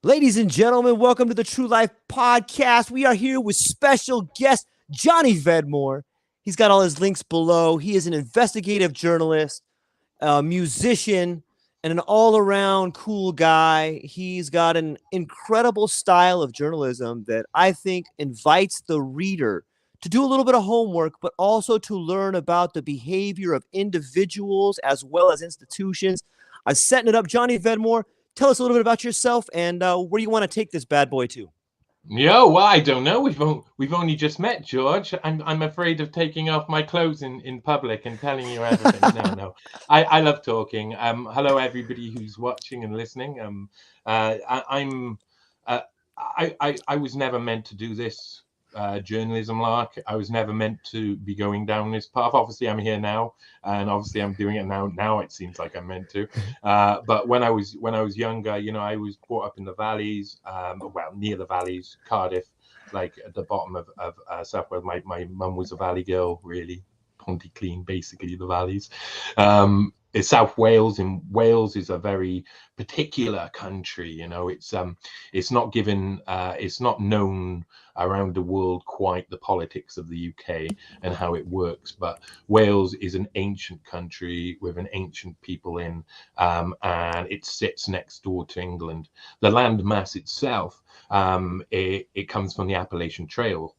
Ladies and gentlemen, welcome to the True Life Podcast. We are here with special guest Johnny Vedmore. He's got all his links below. He is an investigative journalist, a musician, and an all-around cool guy. He's got an incredible style of journalism that I think invites the reader to do a little bit of homework, but also to learn about the behavior of individuals as well as institutions. I'm setting it up. Johnny Vedmore, tell us a little bit about yourself and where you want to take this bad boy to. Well, I don't know. We've only just met, George. I'm afraid of taking off my clothes in public and telling you everything. No. I love talking. Hello, everybody who's watching and listening. I was never meant to do this journalism lark. I was never meant to be going down this path. Obviously, I'm here now, and obviously I'm doing it now. Now it seems like I'm meant to. But when I was younger, I was brought up in the valleys, near the valleys, Cardiff, like at the bottom of South Wales. My mum was a valley girl, really. Pontyclean, basically the valleys. South Wales in Wales is a very particular country. It's not given, it's not known around the world quite the politics of the UK and how it works. But Wales is an ancient country with an ancient people and it sits next door to England. The land mass itself, it comes from the Appalachian Trail,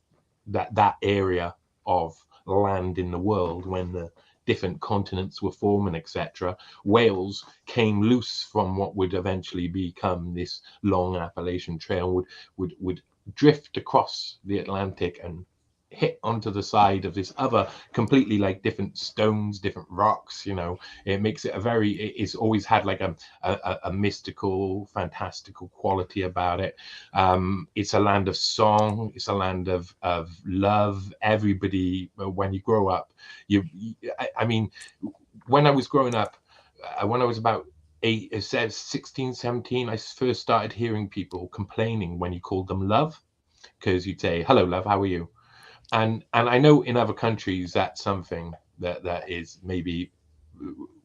that area of land in the world when the different continents were forming, etc. Wales came loose from what would eventually become this long Appalachian Trail, would drift across the Atlantic and hit onto the side of this other completely like different stones, different rocks. It makes it it's always had like a mystical, fantastical quality about it. It's a land of song, it's a land of love. Everybody, when you grow up, I mean, when I was growing up, when I was about 16, 17, I first started hearing people complaining when you called them love, because you'd say, "Hello, love, how are you?" And I know in other countries that's something that is maybe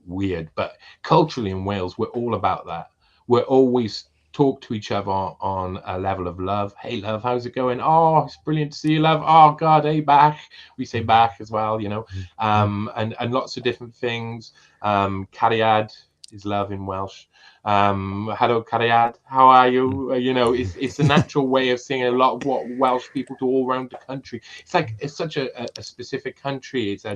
weird, but culturally in Wales, we're all about that. We're always talk to each other on a level of love. "Hey, love, how's it going?" "Oh, it's brilliant to see you, love." "Oh, God, hey, back." We say back as well, and lots of different things. Cariad is love in Welsh. "Hello, Cariad, how are you?" It's a natural way of saying a lot of what Welsh people do all around the country. It's such a specific country. It's a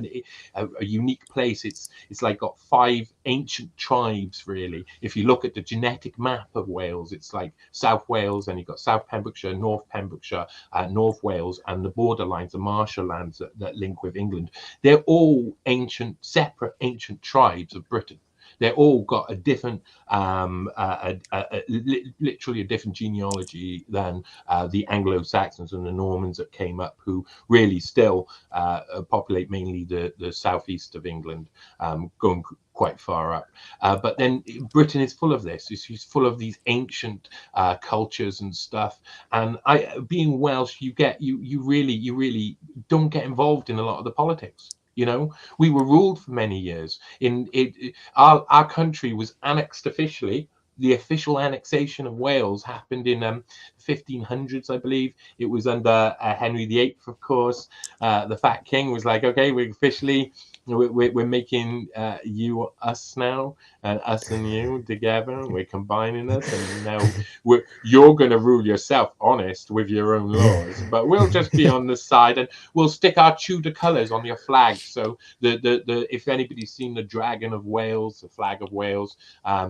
unique place. It's like got 5 ancient tribes, really. If you look at the genetic map of Wales, it's like South Wales, and you've got South Pembrokeshire, North Pembrokeshire, North Wales, and the borderlines, the marshal lands that link with England. They're all separate ancient tribes of Britain. They're all got a different, literally a different genealogy than the Anglo-Saxons and the Normans that came up, who really still populate mainly the southeast of England, going quite far up. But then Britain is full of this. It's full of these ancient cultures and stuff. And being Welsh, you really don't get involved in a lot of the politics. We were ruled for many years. Our country was annexed officially. The official annexation of Wales happened in 1500s, I believe. It was under Henry VIII, of course. The Fat King was like, "Okay, we're making you us now, and us and you together. We're combining us, and now you're going to rule yourself, honest, with your own laws. But we'll just be on the side, and we'll stick our Tudor colours on your flag. So if anybody's seen the Dragon of Wales, the flag of Wales,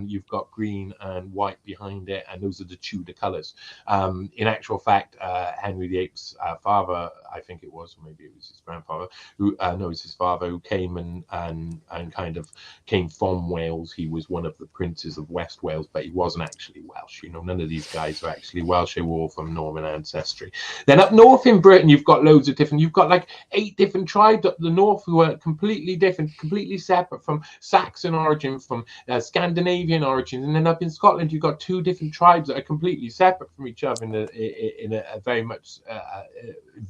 you've got green and white behind it, and those are the Tudor colours." In actual fact, Henry VIII's father, I think it was, or maybe it was his grandfather, it was his father, who came and kind of came from Wales. He was one of the princes of West Wales, but he wasn't actually Welsh. None of these guys are actually Welsh. They were all from Norman ancestry. Then up north in Britain, you've got you've got like 8 different tribes up the north who are completely different, completely separate, from Saxon origin, from Scandinavian origins. And then up in Scotland, you've got 2 different tribes that are completely separate from each other in a very much,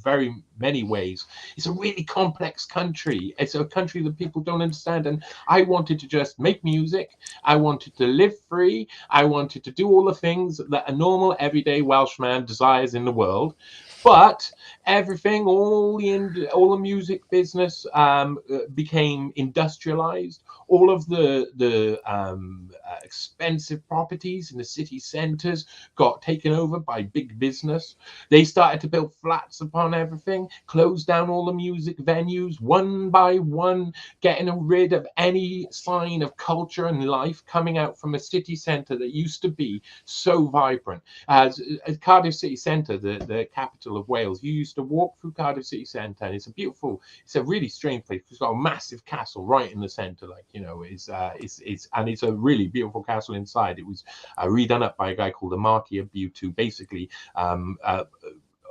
very many ways. It's a really complex country. It's a country that people don't understand. And I wanted to just make music. I wanted to live free. I wanted to do all the things that a normal everyday Welshman desires in the world. But everything, all the music business became industrialized. All of the expensive properties in the city centres got taken over by big business. They started to build flats upon everything, close down all the music venues one by one, getting rid of any sign of culture and life coming out from a city centre that used to be so vibrant. As Cardiff City Centre, the capital of Wales, you used to walk through Cardiff City Centre, and it's a really strange place. It's got a massive castle right in the centre, like, you know, and it's a really beautiful castle inside. It was redone up by a guy called the Marquis of Bute, who basically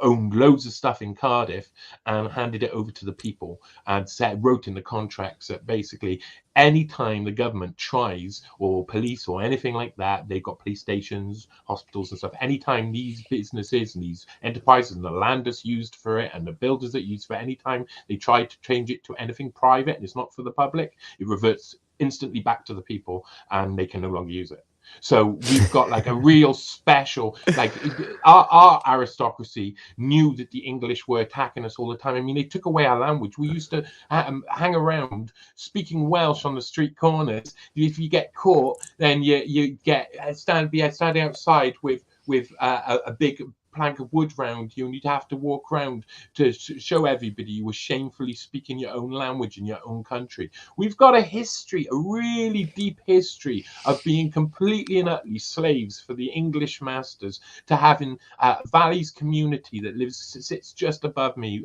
owned loads of stuff in Cardiff and handed it over to the people, and wrote in the contracts that basically anytime the government tries, or police or anything like that, they've got police stations, hospitals and stuff, anytime these businesses and these enterprises and the land that's used for it and the builders that use for it, anytime they try to change it to anything private and it's not for the public, it reverts instantly back to the people and they can no longer use it. So we've got like a real special, like our aristocracy knew that the English were attacking us all the time. I mean, they took away our language. We used to hang around speaking Welsh on the street corners. If you get caught, then you get standing outside with a big plank of wood round you, and you'd have to walk around to show everybody you were shamefully speaking your own language in your own country. We've got a history, a really deep history of being completely and utterly slaves for the English masters, to having Valleys community that sits just above me.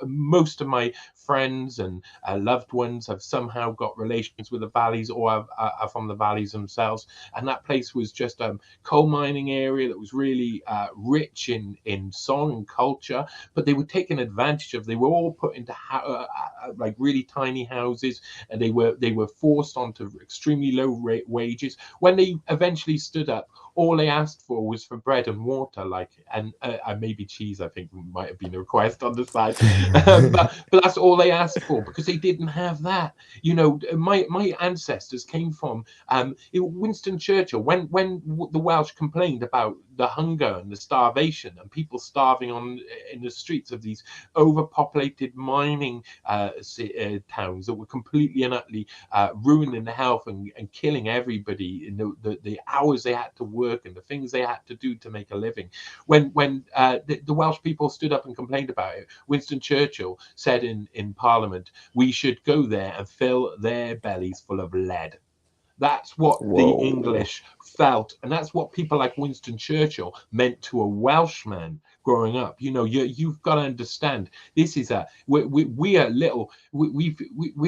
Most of my friends and loved ones have somehow got relations with the Valleys, or are from the Valleys themselves, and that place was just a coal mining area that was really rich in song and culture, but they were taken advantage of. They were all put into like really tiny houses, and they were forced onto extremely low wages. When they eventually stood up, all they asked for was for bread and water, and maybe cheese. I think might have been a request on the side, but that's all they asked for, because they didn't have that. You know, my ancestors came from Winston Churchill. When the Welsh complained about the hunger and the starvation and people starving in the streets of these overpopulated mining towns that were completely and utterly ruining the health and killing everybody in the hours they had to work and the things they had to do to make a living. When the Welsh people stood up and complained about it, Winston Churchill said in Parliament, we should go there and fill their bellies full of lead. That's what the English felt, and that's what people like Winston Churchill meant to a Welshman growing up. You know, you've got to understand. This is we're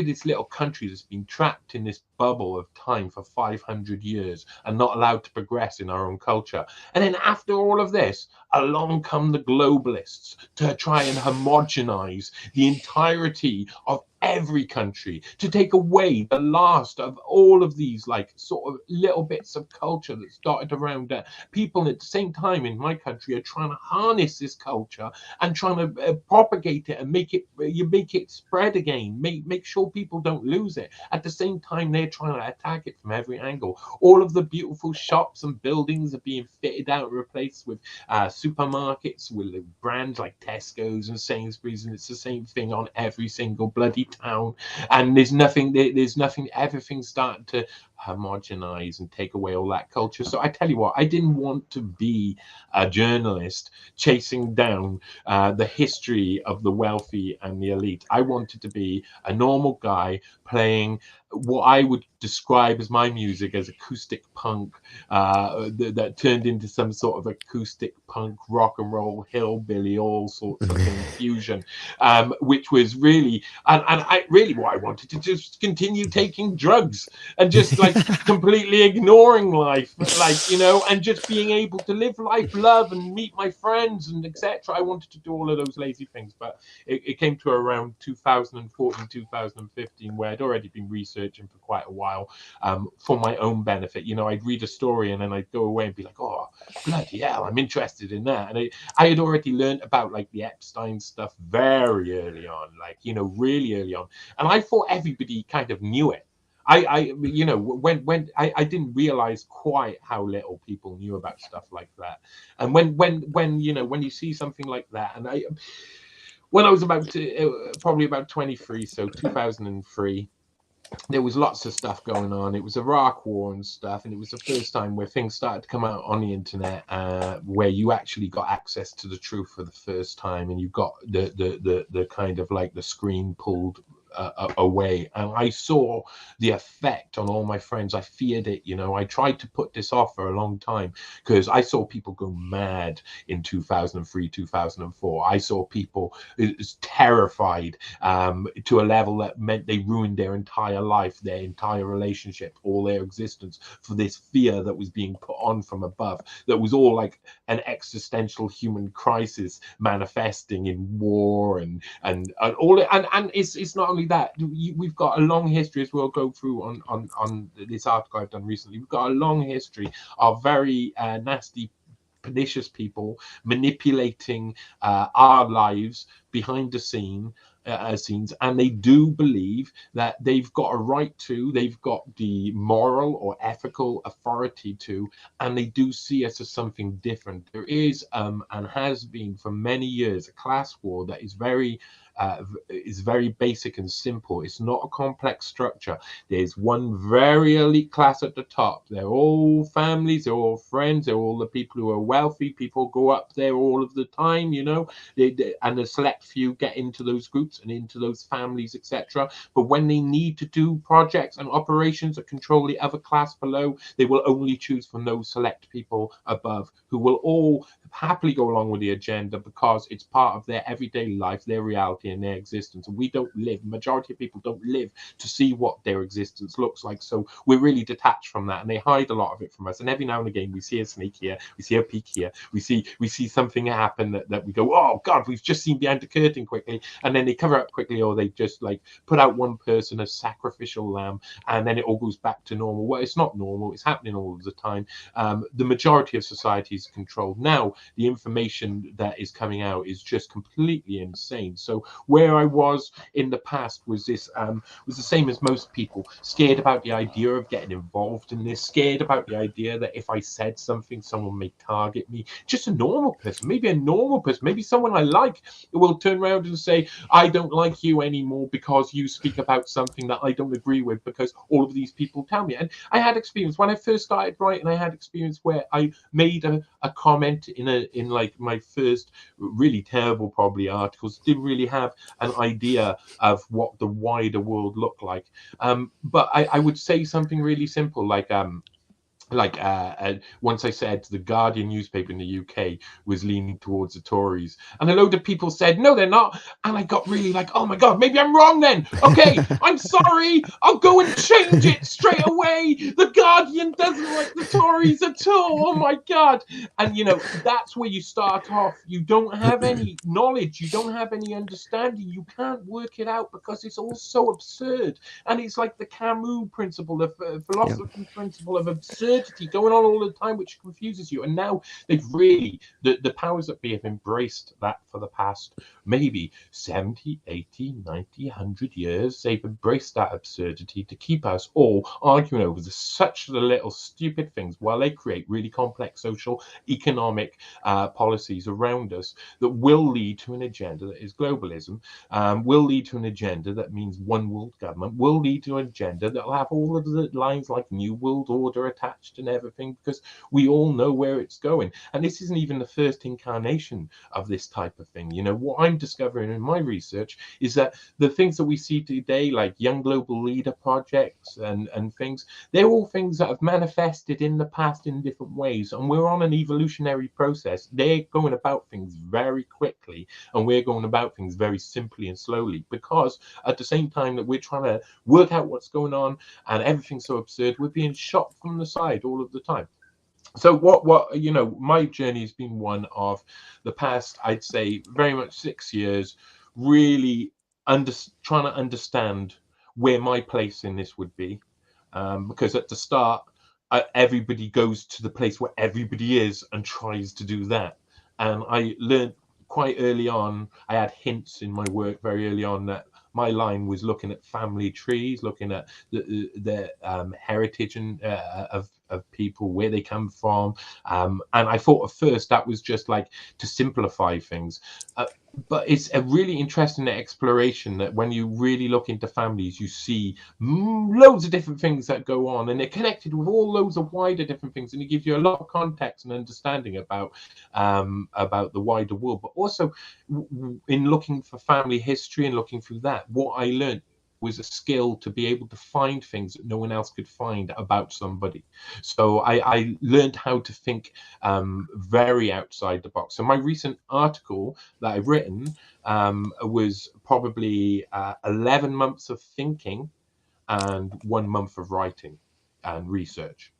this little country that's been trapped in this bubble of time for 500 years and not allowed to progress in our own culture. And then after all of this, along come the globalists to try and homogenize the entirety of every country, to take away the last of all of these like sort of little bits of culture that's dotted around people. At the same time, in my country, are trying to harness this culture and trying to propagate it and make it spread again, make sure people don't lose it. At the same time, they're trying to attack it from every angle. All of the beautiful shops and buildings are being fitted out and replaced with supermarkets with brands like Tesco's and Sainsbury's, and it's the same thing on every single bloody town. And there's nothing, everything's starting to homogenize and take away all that culture. So I tell you what, I didn't want to be a journalist chasing down the history of the wealthy and the elite. I wanted to be a normal guy playing what I would describe as my music as acoustic punk, that turned into some sort of acoustic punk, rock and roll, hillbilly, all sorts of confusion, which was really, and I really what I wanted to just continue taking drugs and just like completely ignoring life, like, you know, and just being able to live life, love, and meet my friends and etc. I wanted to do all of those lazy things, but it came to around 2014, 2015, where I'd already been researching for quite a while, for my own benefit. You know, I'd read a story and then I'd go away and be like, oh, bloody hell, I'm interested in that. And I had already learned about like the Epstein stuff very early on, like, you know, really early on. And I thought everybody kind of knew it. you know, when I didn't realize quite how little people knew about stuff like that. And when you know, when you see something like that, and when I was about to, probably about 23, so 2003, there was lots of stuff going on. It was Iraq War and stuff, and it was the first time where things started to come out on the internet, where you actually got access to the truth for the first time, and you got the kind of like the screen pulled away. And I saw the effect on all my friends. I feared it, you know. I tried to put this off for a long time because I saw people go mad in 2003, 2004. I saw people terrified, to a level that meant they ruined their entire life, their entire relationship, all their existence, for this fear that was being put on from above, that was all like an existential human crisis manifesting in war and all it. And it's not only that. We've got a long history, as we'll go through on this article I've done recently. We've got a long history of very nasty, pernicious people manipulating our lives behind the scenes, and they do believe that they've got a right to, they've got the moral or ethical authority to, and they do see us as something different. There is and has been for many years a class war that is very basic and simple. It's not a complex structure. There's one very elite class at the top. They're all families, they're all friends, they're all the people who are wealthy. People go up there all of the time, you know, and a select few get into those groups and into those families, etc. But when they need to do projects and operations that control the other class below, they will only choose from those select people above, who will all happily go along with the agenda because it's part of their everyday life, their reality, and their existence. And we don't live, majority of people don't live to see what their existence looks like. So we're really detached from that, and they hide a lot of it from us. And every now and again we see a sneak here, we see a peek here, we see something happen that we go, oh God, we've just seen behind the curtain quickly, and then they cover up quickly, or they just like put out one person as sacrificial lamb, and then it all goes back to normal. Well, it's not normal, it's happening all of the time. The majority of society is controlled. Now the information that is coming out is just completely insane. So where I was in the past was this was the same as most people, scared about the idea of getting involved in this, scared about the idea that if I said something, someone may target me. Just a normal person, maybe someone I like, will turn around and say, I don't like you anymore because you speak about something that I don't agree with, because all of these people tell me. And I had experience when I first started writing. I had experience where I made a comment in like my first really terrible probably articles, didn't really have an idea of what the wider world looked like. But I would say something really simple like once I said the Guardian newspaper in the UK was leaning towards the Tories, and a load of people said no, they're not, and I got really like, oh my God, maybe I'm wrong then. Okay, I'm sorry, I'll go and change it straight away. The Guardian doesn't like the Tories at all. Oh my God. And you know, that's where you start off. You don't have any knowledge, you don't have any understanding, you can't work it out because it's all so absurd. And it's like the Camus principle, the philosophy principle of absurdity going on all the time, which confuses you. And now they've really, the powers that be have embraced that for the past maybe 70, 80, 90, 100 years. They've embraced that absurdity to keep us all arguing over such the little stupid things, while they create really complex social, economic policies around us that will lead to an agenda that is globalism, will lead to an agenda that means one world government, will lead to an agenda that will have all of the lines like New World Order attached and everything, because we all know where it's going. And this isn't even the first incarnation of this type of thing. You know, what I'm discovering in my research is that the things that we see today, like young global leader projects and things, they're all things that have manifested in the past in different ways, and we're on an evolutionary process. They're going about things very quickly, and we're going about things very simply and slowly, because at the same time that we're trying to work out what's going on and everything's so absurd, we're being shot from the side all of the time. So what you know, my journey has been one of the past, I'd say very much 6 years, really trying to understand where my place in this would be, because at the start everybody goes to the place where everybody is and tries to do that. And I learned quite early on, I had hints in my work very early on that my line was looking at family trees, looking at the heritage and of people, where they come from, and I thought at first that was just like to simplify things. But it's a really interesting exploration that when you really look into families, you see loads of different things that go on, and they're connected with all loads of wider different things, and it gives you a lot of context and understanding about the wider world. But also in looking for family history and looking through that, what I learned was a skill to be able to find things that no one else could find about somebody. So I learned how to think very outside the box. So my recent article that I've written was probably 11 months of thinking and 1 month of writing and research.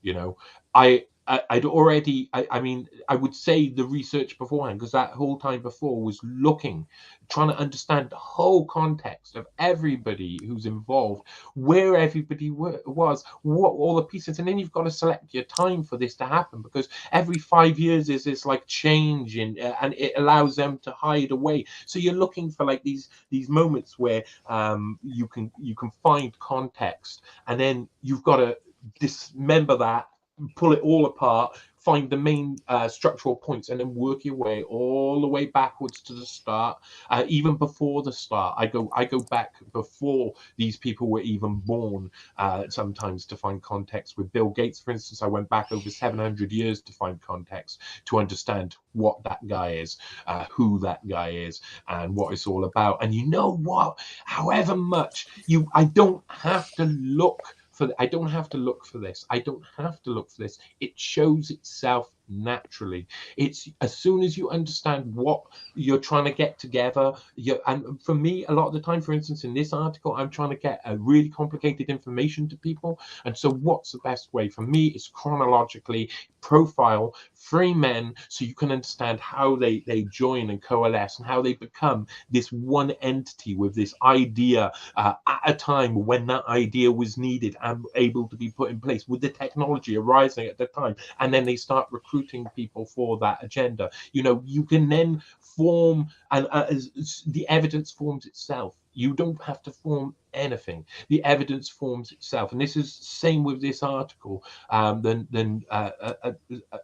I'd already, I mean, I would say the research beforehand, because that whole time before was looking, trying to understand the whole context of everybody who's involved, where everybody was, what all the pieces, and then you've got to select your time for this to happen, because every 5 years is this like change in, and it allows them to hide away. So you're looking for like these moments where you can find context, and then you've got to dismember that, pull it all apart, find the main structural points, and then work your way all the way backwards to the start. Even before the start, I go back before these people were even born. Sometimes to find context. With Bill Gates, for instance, I went back over 700 years to find context, to understand what that guy is, who that guy is, and what it's all about. And you know what? However much I don't have to look for. I don't have to look for this. I don't have to look for this. It shows itself naturally. It's as soon as you understand what you're trying to get together. And for me, a lot of the time, for instance, in this article, I'm trying to get a really complicated information to people. And so what's the best way? For me, is chronologically profile 3 men, so you can understand how they join and coalesce, and how they become this one entity with this idea at a time when that idea was needed and able to be put in place, with the technology arising at the time, and then they start recruiting people for that agenda. You can then form, and the evidence forms itself. You don't have to form anything. The evidence forms itself, and this is same with this article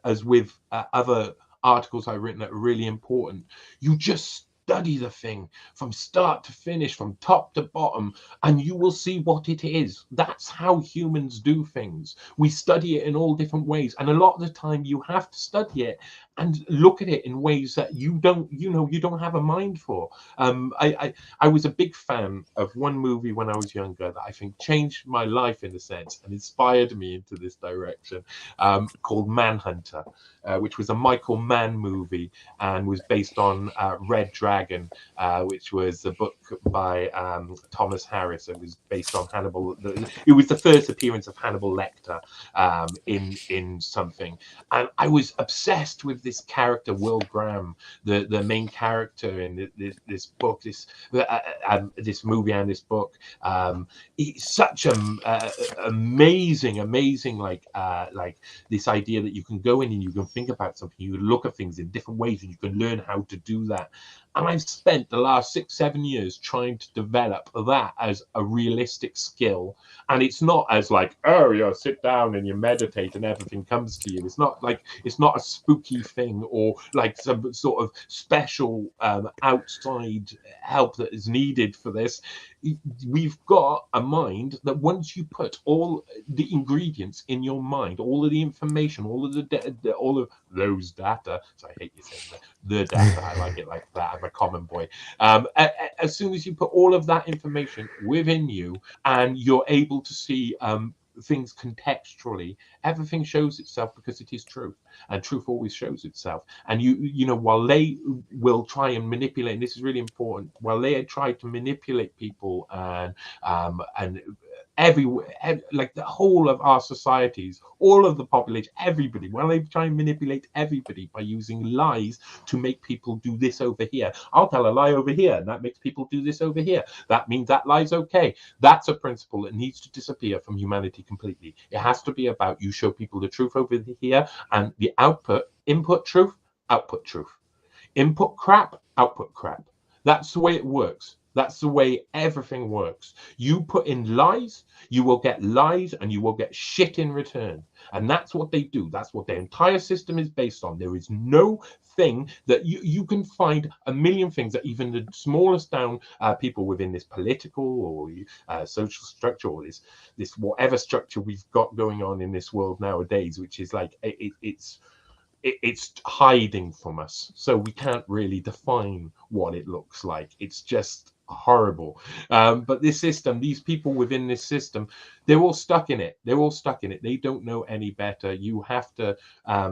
as with other articles I've written that are really important. You just study the thing from start to finish, from top to bottom, and you will see what it is. That's how humans do things. We study it in all different ways, and a lot of the time you have to study it and look at it in ways that you don't have a mind for. I was a big fan of one movie when I was younger that I think changed my life in a sense and inspired me into this direction, called Manhunter, which was a Michael Mann movie and was based on Red Dragon, which was a book by Thomas Harris. It was based on Hannibal. It was the first appearance of Hannibal Lecter in something, and I was obsessed with this character, Will Graham, the main character in this book, this movie and this book. It's such an amazing like this idea that you can go in and you can think about something, you look at things in different ways, and you can learn how to do that. And I've spent the last 6-7 years trying to develop that as a realistic skill. And it's not as like, oh, you sit down and you meditate and everything comes to you. It's not a spooky thing or like some sort of special outside help that is needed for this. We've got a mind that once you put all the ingredients in your mind, all of the information, all of all of those data. So I hate you saying that. The data. I like it like that. I'm a common boy. As soon as you put all of that information within you, and you're able to see things contextually, everything shows itself because it is truth, and truth always shows itself. And while they will try and manipulate, and this is really important, while they try to manipulate people and everywhere, like the whole of our societies, all of the population, everybody, well, they try and manipulate everybody by using lies to make people do this over here. I'll tell a lie over here, and that makes people do this over here. That means that lie's okay. That's a principle that needs to disappear from humanity completely. It has to be about, you show people the truth over here, and the input truth, output truth. Input crap, output crap. That's the way it works. That's the way everything works. You put in lies, you will get lies, and you will get shit in return. And that's what they do. That's what their entire system is based on. There is no thing that you can find a million things that even the smallest down people within this political or social structure, or this whatever structure we've got going on in this world nowadays, which is like it's hiding from us, so we can't really define what it looks like. It's just horrible. But this system, these people within this system, they're all stuck in it. They don't know any better. You have to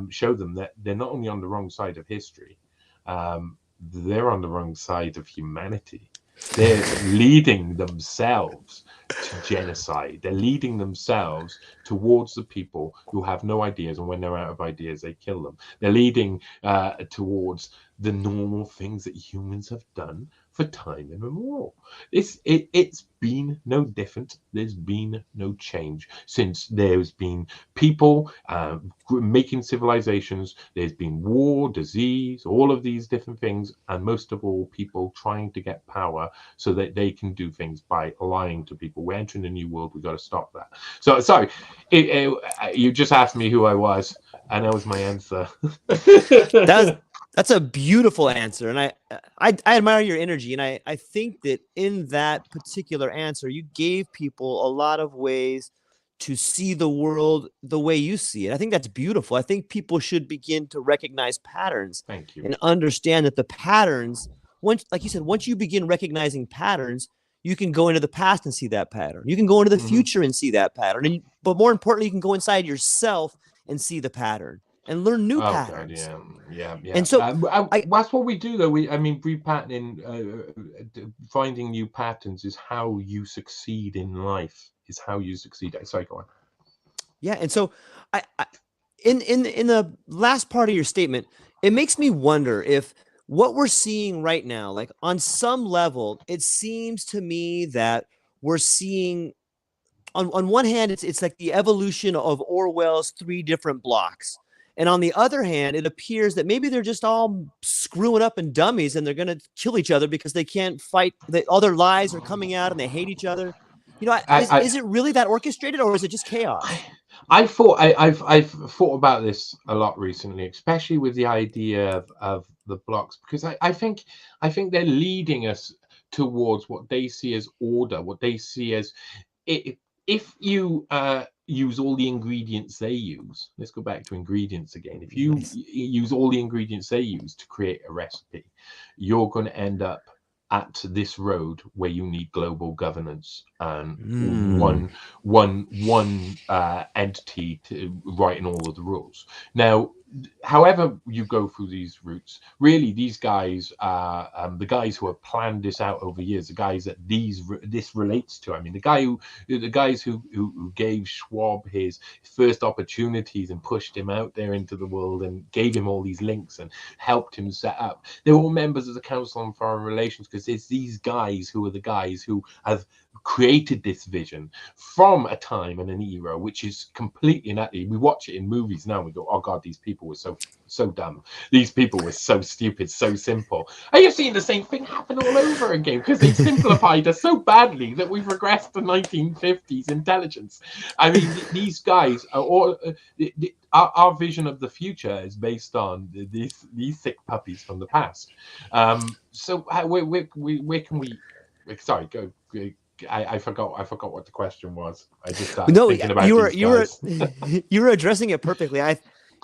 show them that they're not only on the wrong side of history, they're on the wrong side of humanity. They're leading themselves to genocide. They're leading themselves towards the people who have no ideas, and when they're out of ideas, they kill them. They're leading towards the normal things that humans have done for time immemorial. It's been no different. There's been no change since there's been people making civilizations. There's been war, disease, all of these different things, and most of all, people trying to get power so that they can do things by lying to people. We're entering a new world. We've got to stop that. So, sorry, you just asked me who I was, and that was my answer. That's a beautiful answer, and I admire your energy, and I think that in that particular answer, you gave people a lot of ways to see the world the way you see it. I think that's beautiful. I think people should begin to recognize patterns. Thank you. And understand that the patterns, once, like you said, once you begin recognizing patterns, you can go into the past and see that pattern. You can go into the future and see that pattern. But more importantly, you can go inside yourself and see the pattern and learn new patterns. God, yeah. And so that's what we do, though. Repatterning, finding new patterns is how you succeed in life. Is how you succeed. Sorry, go on. Yeah, and so in the last part of your statement, it makes me wonder if what we're seeing right now, like on some level, it seems to me that we're seeing on one hand, it's like the evolution of Orwell's 3 different blocks. And on the other hand, it appears that maybe they're just all screwing up and dummies, and they're going to kill each other because they can't fight. All their lies are coming out, and they hate each other. You know, is it really that orchestrated, or is it just chaos? I've thought about this a lot recently, especially with the idea of the blocks, because I think they're leading us towards what they see as order, what they see as if you use all the ingredients they use. Let's go back to ingredients again. If you use all the ingredients they use to create a recipe, you're going to end up at this road where you need global governance and one entity to writing all of the rules. Now, however you go through these routes, really these guys are the guys who have planned this out over years, the guys that this relates to. I mean, the guys who gave Schwab his first opportunities and pushed him out there into the world and gave him all these links and helped him set up. They're all members of the Council on Foreign Relations, because it's these guys who are the guys who have created this vision from a time and an era which is completely nutty. We watch it in movies now and we go, oh God, these people were so dumb. These people were so stupid, so simple. And you're seeing the same thing happen all over again, because they simplified us so badly that we've regressed to 1950s intelligence. I mean, these guys are all our vision of the future is based on these sick puppies from the past. So where can we sorry, go. I forgot what the question was. I just started thinking about you were addressing it perfectly.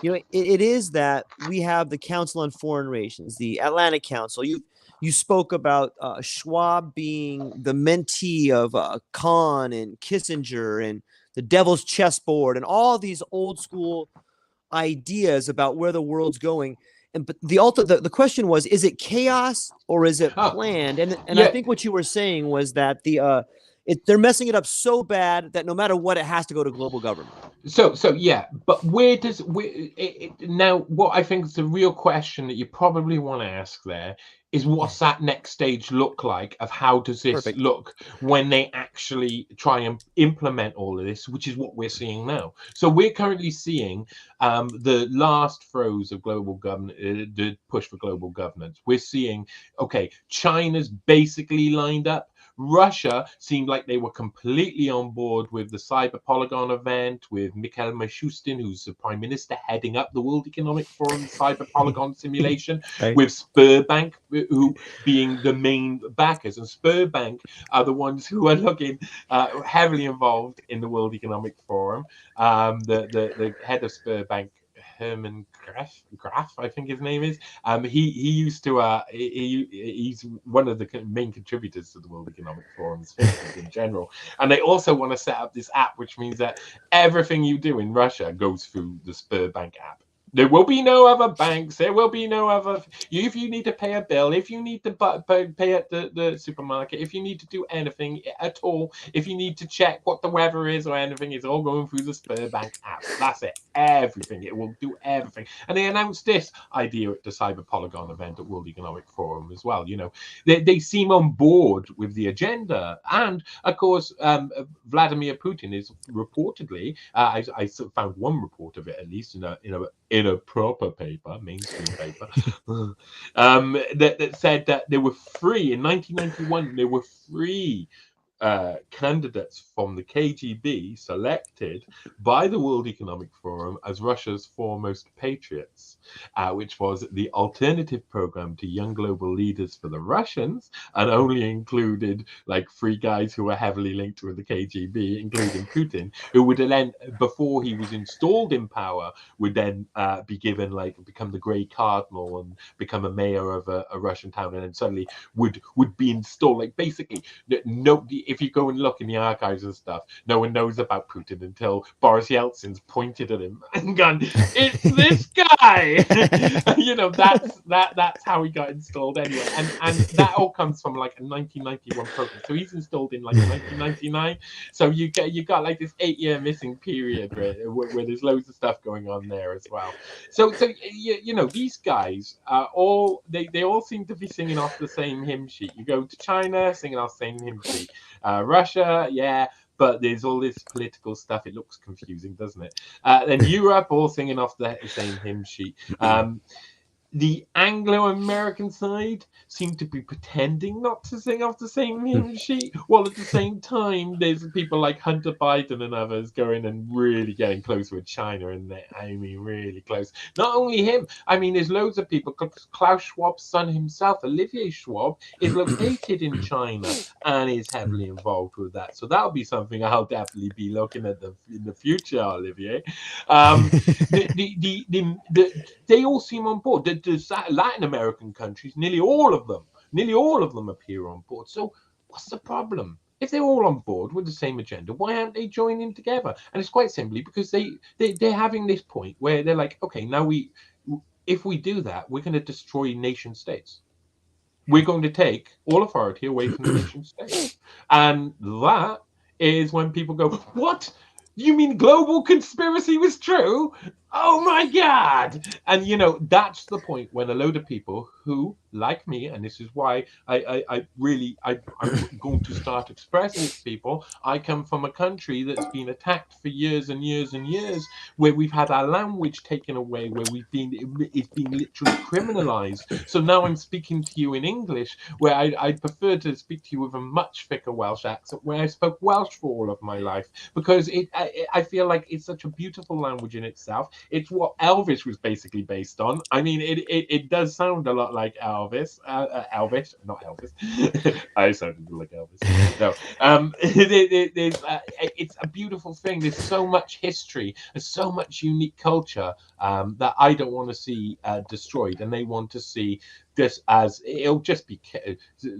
It is that we have the Council on Foreign Relations, the Atlantic Council. You spoke about Schwab being the mentee of Kahn and Kissinger and the Devil's Chessboard and all these old school ideas about where the world's going. But the question was, is it chaos or is it planned? And I think what you were saying was that they're messing it up so bad that no matter what, it has to go to global government. So yeah, but now what I think is the real question that you probably want to ask there is, what's that next stage look like? Of how does this look when they actually try and implement all of this, which is what we're seeing now. So we're currently seeing the last throes of global governance, the push for global governance. We're seeing, okay, China's basically lined up. Russia seemed like they were completely on board with the Cyber Polygon event, with Mikhail Mishustin, who's the Prime Minister heading up the World Economic Forum Cyber Polygon simulation, with Sberbank, who being the main backers. And Sberbank are the ones who are looking heavily involved in the World Economic Forum. The head of Sberbank, Herman Graf, I think his name is. He used to he's one of the main contributors to the World Economic Forum's thinkers in general. And they also want to set up this app, which means that everything you do in Russia goes through the Sberbank app. There will be no other banks. There will be no other. If you need to pay a bill, if you need to pay at the supermarket, if you need to do anything at all, if you need to check what the weather is or anything, it's all going through the Sberbank app. That's it. Everything. It will do everything. And they announced this idea at the Cyber Polygon event at World Economic Forum as well. You know, they seem on board with the agenda. And of course, Vladimir Putin is reportedly, I found one report of it at least in a proper paper, mainstream paper, that said that there were three in 1991. There were three candidates from the KGB selected by the World Economic Forum as Russia's foremost patriots, which was the alternative program to young global leaders for the Russians, and only included like three guys who were heavily linked with the KGB, including Putin, who would then, before he was installed in power, would then be given, like, become the Grey Cardinal and become a mayor of a Russian town, and then suddenly would be installed. Like, basically, nobody, if you go and look in the archives and stuff, no one knows about Putin until Boris Yeltsin's pointed at him and gone, "It's this guy." That's how he got installed anyway. And that all comes from like a 1991 program. So he's installed in like 1999. So you got like this 8-year missing period where there's loads of stuff going on there as well. So these guys are all they all seem to be singing off the same hymn sheet. You go to China, singing off the same hymn sheet. Russia, yeah, but there's all this political stuff. It looks confusing, doesn't it? Then Europe, all singing off the same hymn sheet. The Anglo-American side seem to be pretending not to sing off the same hymn sheet, while at the same time there's people like Hunter Biden and others going and really getting close with China, and really close. Not only him, there's loads of people. Klaus Schwab's son himself, Olivier Schwab, is located in China and is heavily involved with that. So that'll be something I'll definitely be looking at in the future, Olivier. They all seem on board. The Latin American countries, nearly all of them appear on board. So what's the problem? If they're all on board with the same agenda, why aren't they joining together? And it's quite simply because they're having this point where they're like, okay, now if we do that, we're going to destroy nation states. We're going to take all authority away from the nation states. And that is when people go, what? You mean global conspiracy was true? Oh my God! And that's the point when a load of people who, like me, and this is why I'm going to start expressing it to people. I come from a country that's been attacked for years and years and years, where we've had our language taken away, where it's been literally criminalized. So now I'm speaking to you in English, where I'd prefer to speak to you with a much thicker Welsh accent, where I spoke Welsh for all of my life, because I feel like it's such a beautiful language in itself. It's what Elvis was basically based on. It does sound a lot like Elvis. Elvis, not Elvis. I sounded like Elvis. No. It's a beautiful thing. There's so much history. There's so much unique culture that I don't want to see destroyed, and they want to see this as it'll just be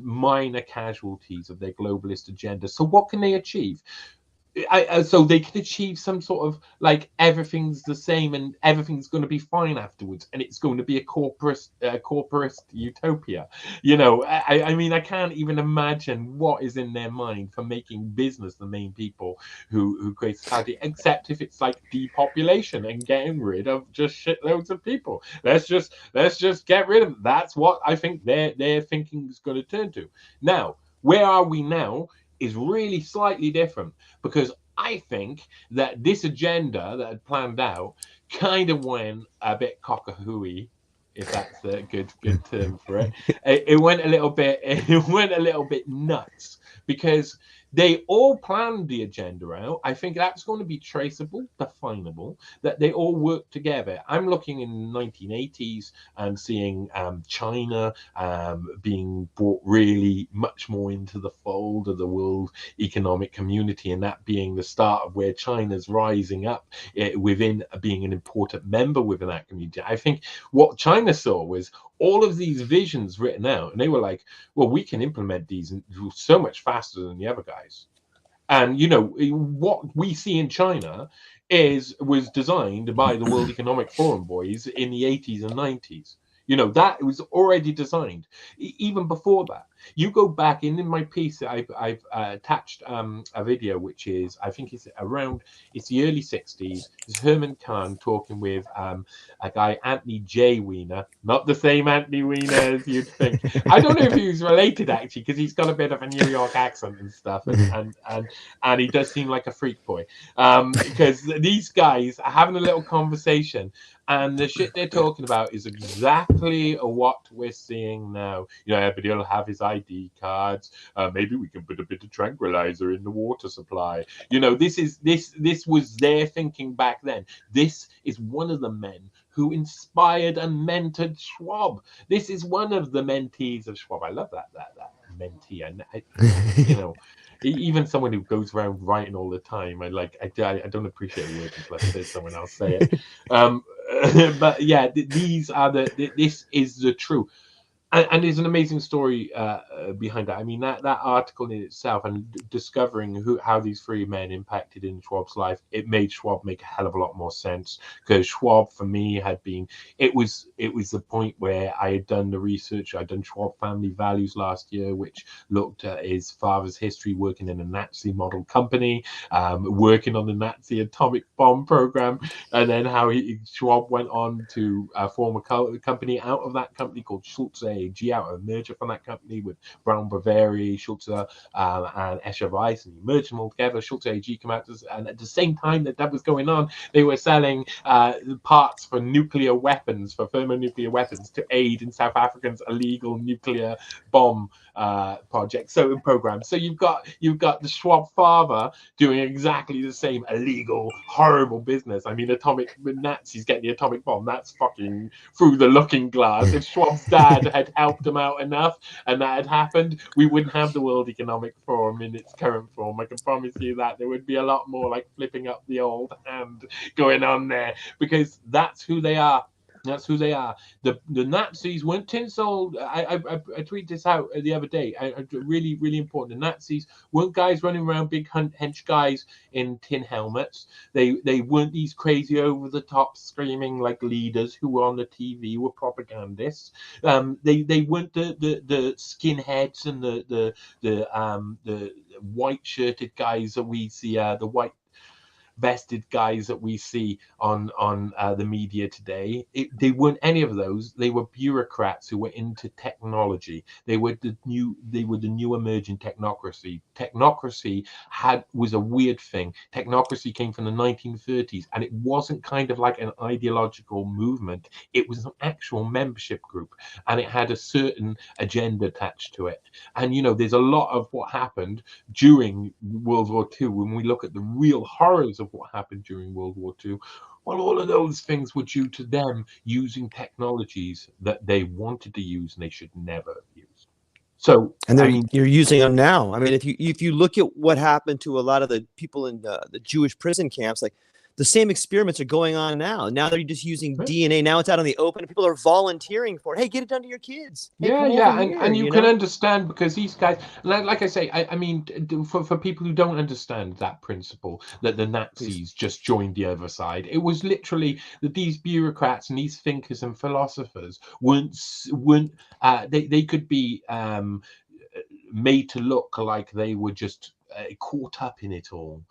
minor casualties of their globalist agenda. So what can they achieve? so they could achieve some sort of like everything's the same and everything's going to be fine afterwards, and it's going to be a corporate utopia. I mean, I can't even imagine what is in their mind for making business the main people who create society, except if it's like depopulation and getting rid of just shitloads of people. Let's just get rid of them. That's what I think their thinking is going to turn to. Now, where are we now is really slightly different, because I think that this agenda that had planned out kind of went a bit cockahooey, if that's a good term for it. It went a little bit it went a little bit nuts, because they all planned the agenda out. I think that's going to be traceable, definable, that they all work together. I'm looking in the 1980s and seeing China being brought really much more into the fold of the World Economic Community, and that being the start of where China's rising up within being an important member within that community. I think what China saw was all of these visions written out, and they were like, well, we can implement these so much faster than the other guys. And what we see in China was designed by the World Economic Forum boys in the 80s and 90s. That was already designed even before that. You go back in my piece, I've attached a video, which is, I think it's the early 60s. It's Herman Kahn talking with a guy, Anthony J. Weiner, not the same Anthony Weiner as you'd think. I don't know if he was related, actually, because he's got a bit of a New York accent and stuff, and he does seem like a freak boy, because these guys are having a little conversation, and the shit they're talking about is exactly what we're seeing now. Everybody will have his ID cards. Maybe we can put a bit of tranquilizer in the water supply. This was their thinking back then. This is one of the men who inspired and mentored Schwab. This is one of the mentees of Schwab. I love that mentee. Even someone who goes around writing all the time, I don't appreciate a word until I hear someone else say it. But yeah, this is the truth. And there's an amazing story behind that. I mean, that article in itself, and discovering how these three men impacted in Schwab's life, it made Schwab make a hell of a lot more sense. Because Schwab, for me, it was the point where I had done the research. I'd done Schwab Family Values last year, which looked at his father's history working in a Nazi model company, working on the Nazi atomic bomb program, and then how Schwab went on to form a company out of that company called Schulze AG, out of a merger from that company with Brown Boveri, Schulze, and Escher Weiss, and he merged them all together. Schulze AG came out, and at the same time that was going on, they were selling parts for nuclear weapons, for thermonuclear weapons, to aid in South Africa's illegal nuclear bomb project, so program. So you've got the Schwab father doing exactly the same illegal, horrible business. I mean, Nazis getting the atomic bomb, that's fucking through the looking glass. If Schwab's dad had helped him out enough and that had happened, we wouldn't have the World Economic Forum in its current form. I can promise you that. There would be a lot more like flipping up the old hand going on there, because that's who they are. That's who they are. The Nazis weren't tin soled. I tweeted this out the other day. Really, really important. The Nazis weren't guys running around, big hench guys in tin helmets. They weren't these crazy over the top screaming like leaders who were on the TV, were propagandists. They weren't the skinheads and the white shirted guys that we see, the white vested guys that we see on the media today. They weren't any of those. They were bureaucrats who were into technology. They were the new emerging technocracy. Technocracy was a weird thing. Technocracy came from the 1930s, and it wasn't kind of like an ideological movement. It was an actual membership group, and it had a certain agenda attached to it. And there's a lot of what happened during World War II, when we look at the real horrors of what happened during World War II. Well, all of those things were due to them using technologies that they wanted to use and they should never have used. So, and you're using them now. I mean, if you look at what happened to a lot of the people in the Jewish prison camps, like the same experiments are going on now. Now they're just using DNA. Now it's out in the open. And people are volunteering for it. Hey, get it done to your kids. Hey, Yeah, come yeah, over here, and you can understand because these guys, like I say, I mean, for people who don't understand that principle, that the Nazis just joined the other side, it was literally that these bureaucrats and these thinkers and philosophers weren't they could be made to look like they were just caught up in it all.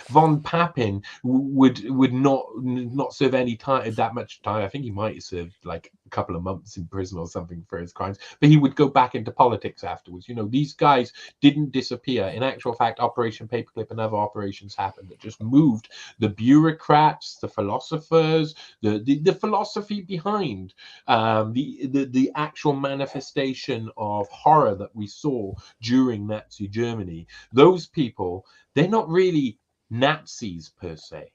Von Papen would not serve any time, that much time. I think he might have served like a couple of months in prison or something for his crimes, but he would go back into politics afterwards. These guys didn't disappear. In actual fact, Operation Paperclip and other operations happened that just moved the bureaucrats, the philosophers, the philosophy behind the actual manifestation of horror that we saw during Nazi Germany. Those people, they're not really Nazis per se.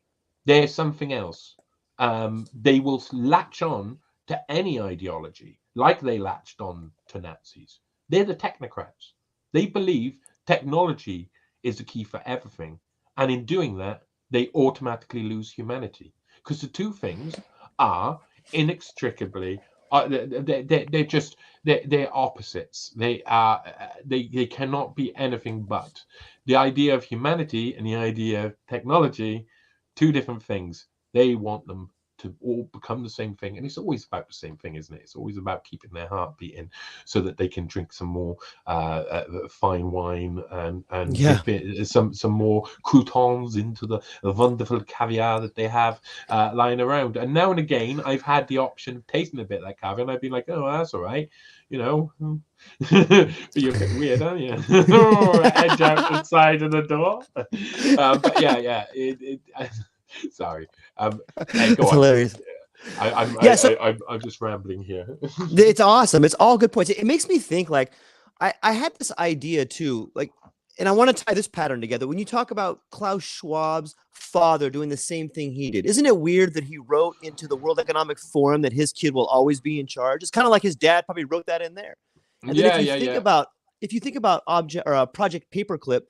They're something else. They will latch on to any ideology like they latched on to Nazis. They're the technocrats. They believe technology is the key for everything. And in doing that, they automatically lose humanity. Because the two things are inextricably they're opposites. They cannot be anything but. The idea of humanity and the idea of technology, two different things. They want them to all become the same thing, and it's always about the same thing, isn't it? It's always about keeping their heart beating so that they can drink some more fine wine and dip it, some more croutons into the wonderful caviar that they have lying around. And now and again, I've had the option of tasting a bit of that caviar, and I've been like, oh, that's all right, but you're a bit weird, aren't you? Edge out the side of the door. But yeah, sorry. Hey, go It's on. hilarious. I'm just rambling here. It's awesome. It's all good points. It makes me think, like, I had this idea too, like, and I want to tie this pattern together. When you talk about Klaus Schwab's father doing the same thing he did, isn't it weird that he wrote into the World Economic Forum that his kid will always be in charge? It's kind of like his dad probably wrote that in there. And then if you think about Project Paperclip,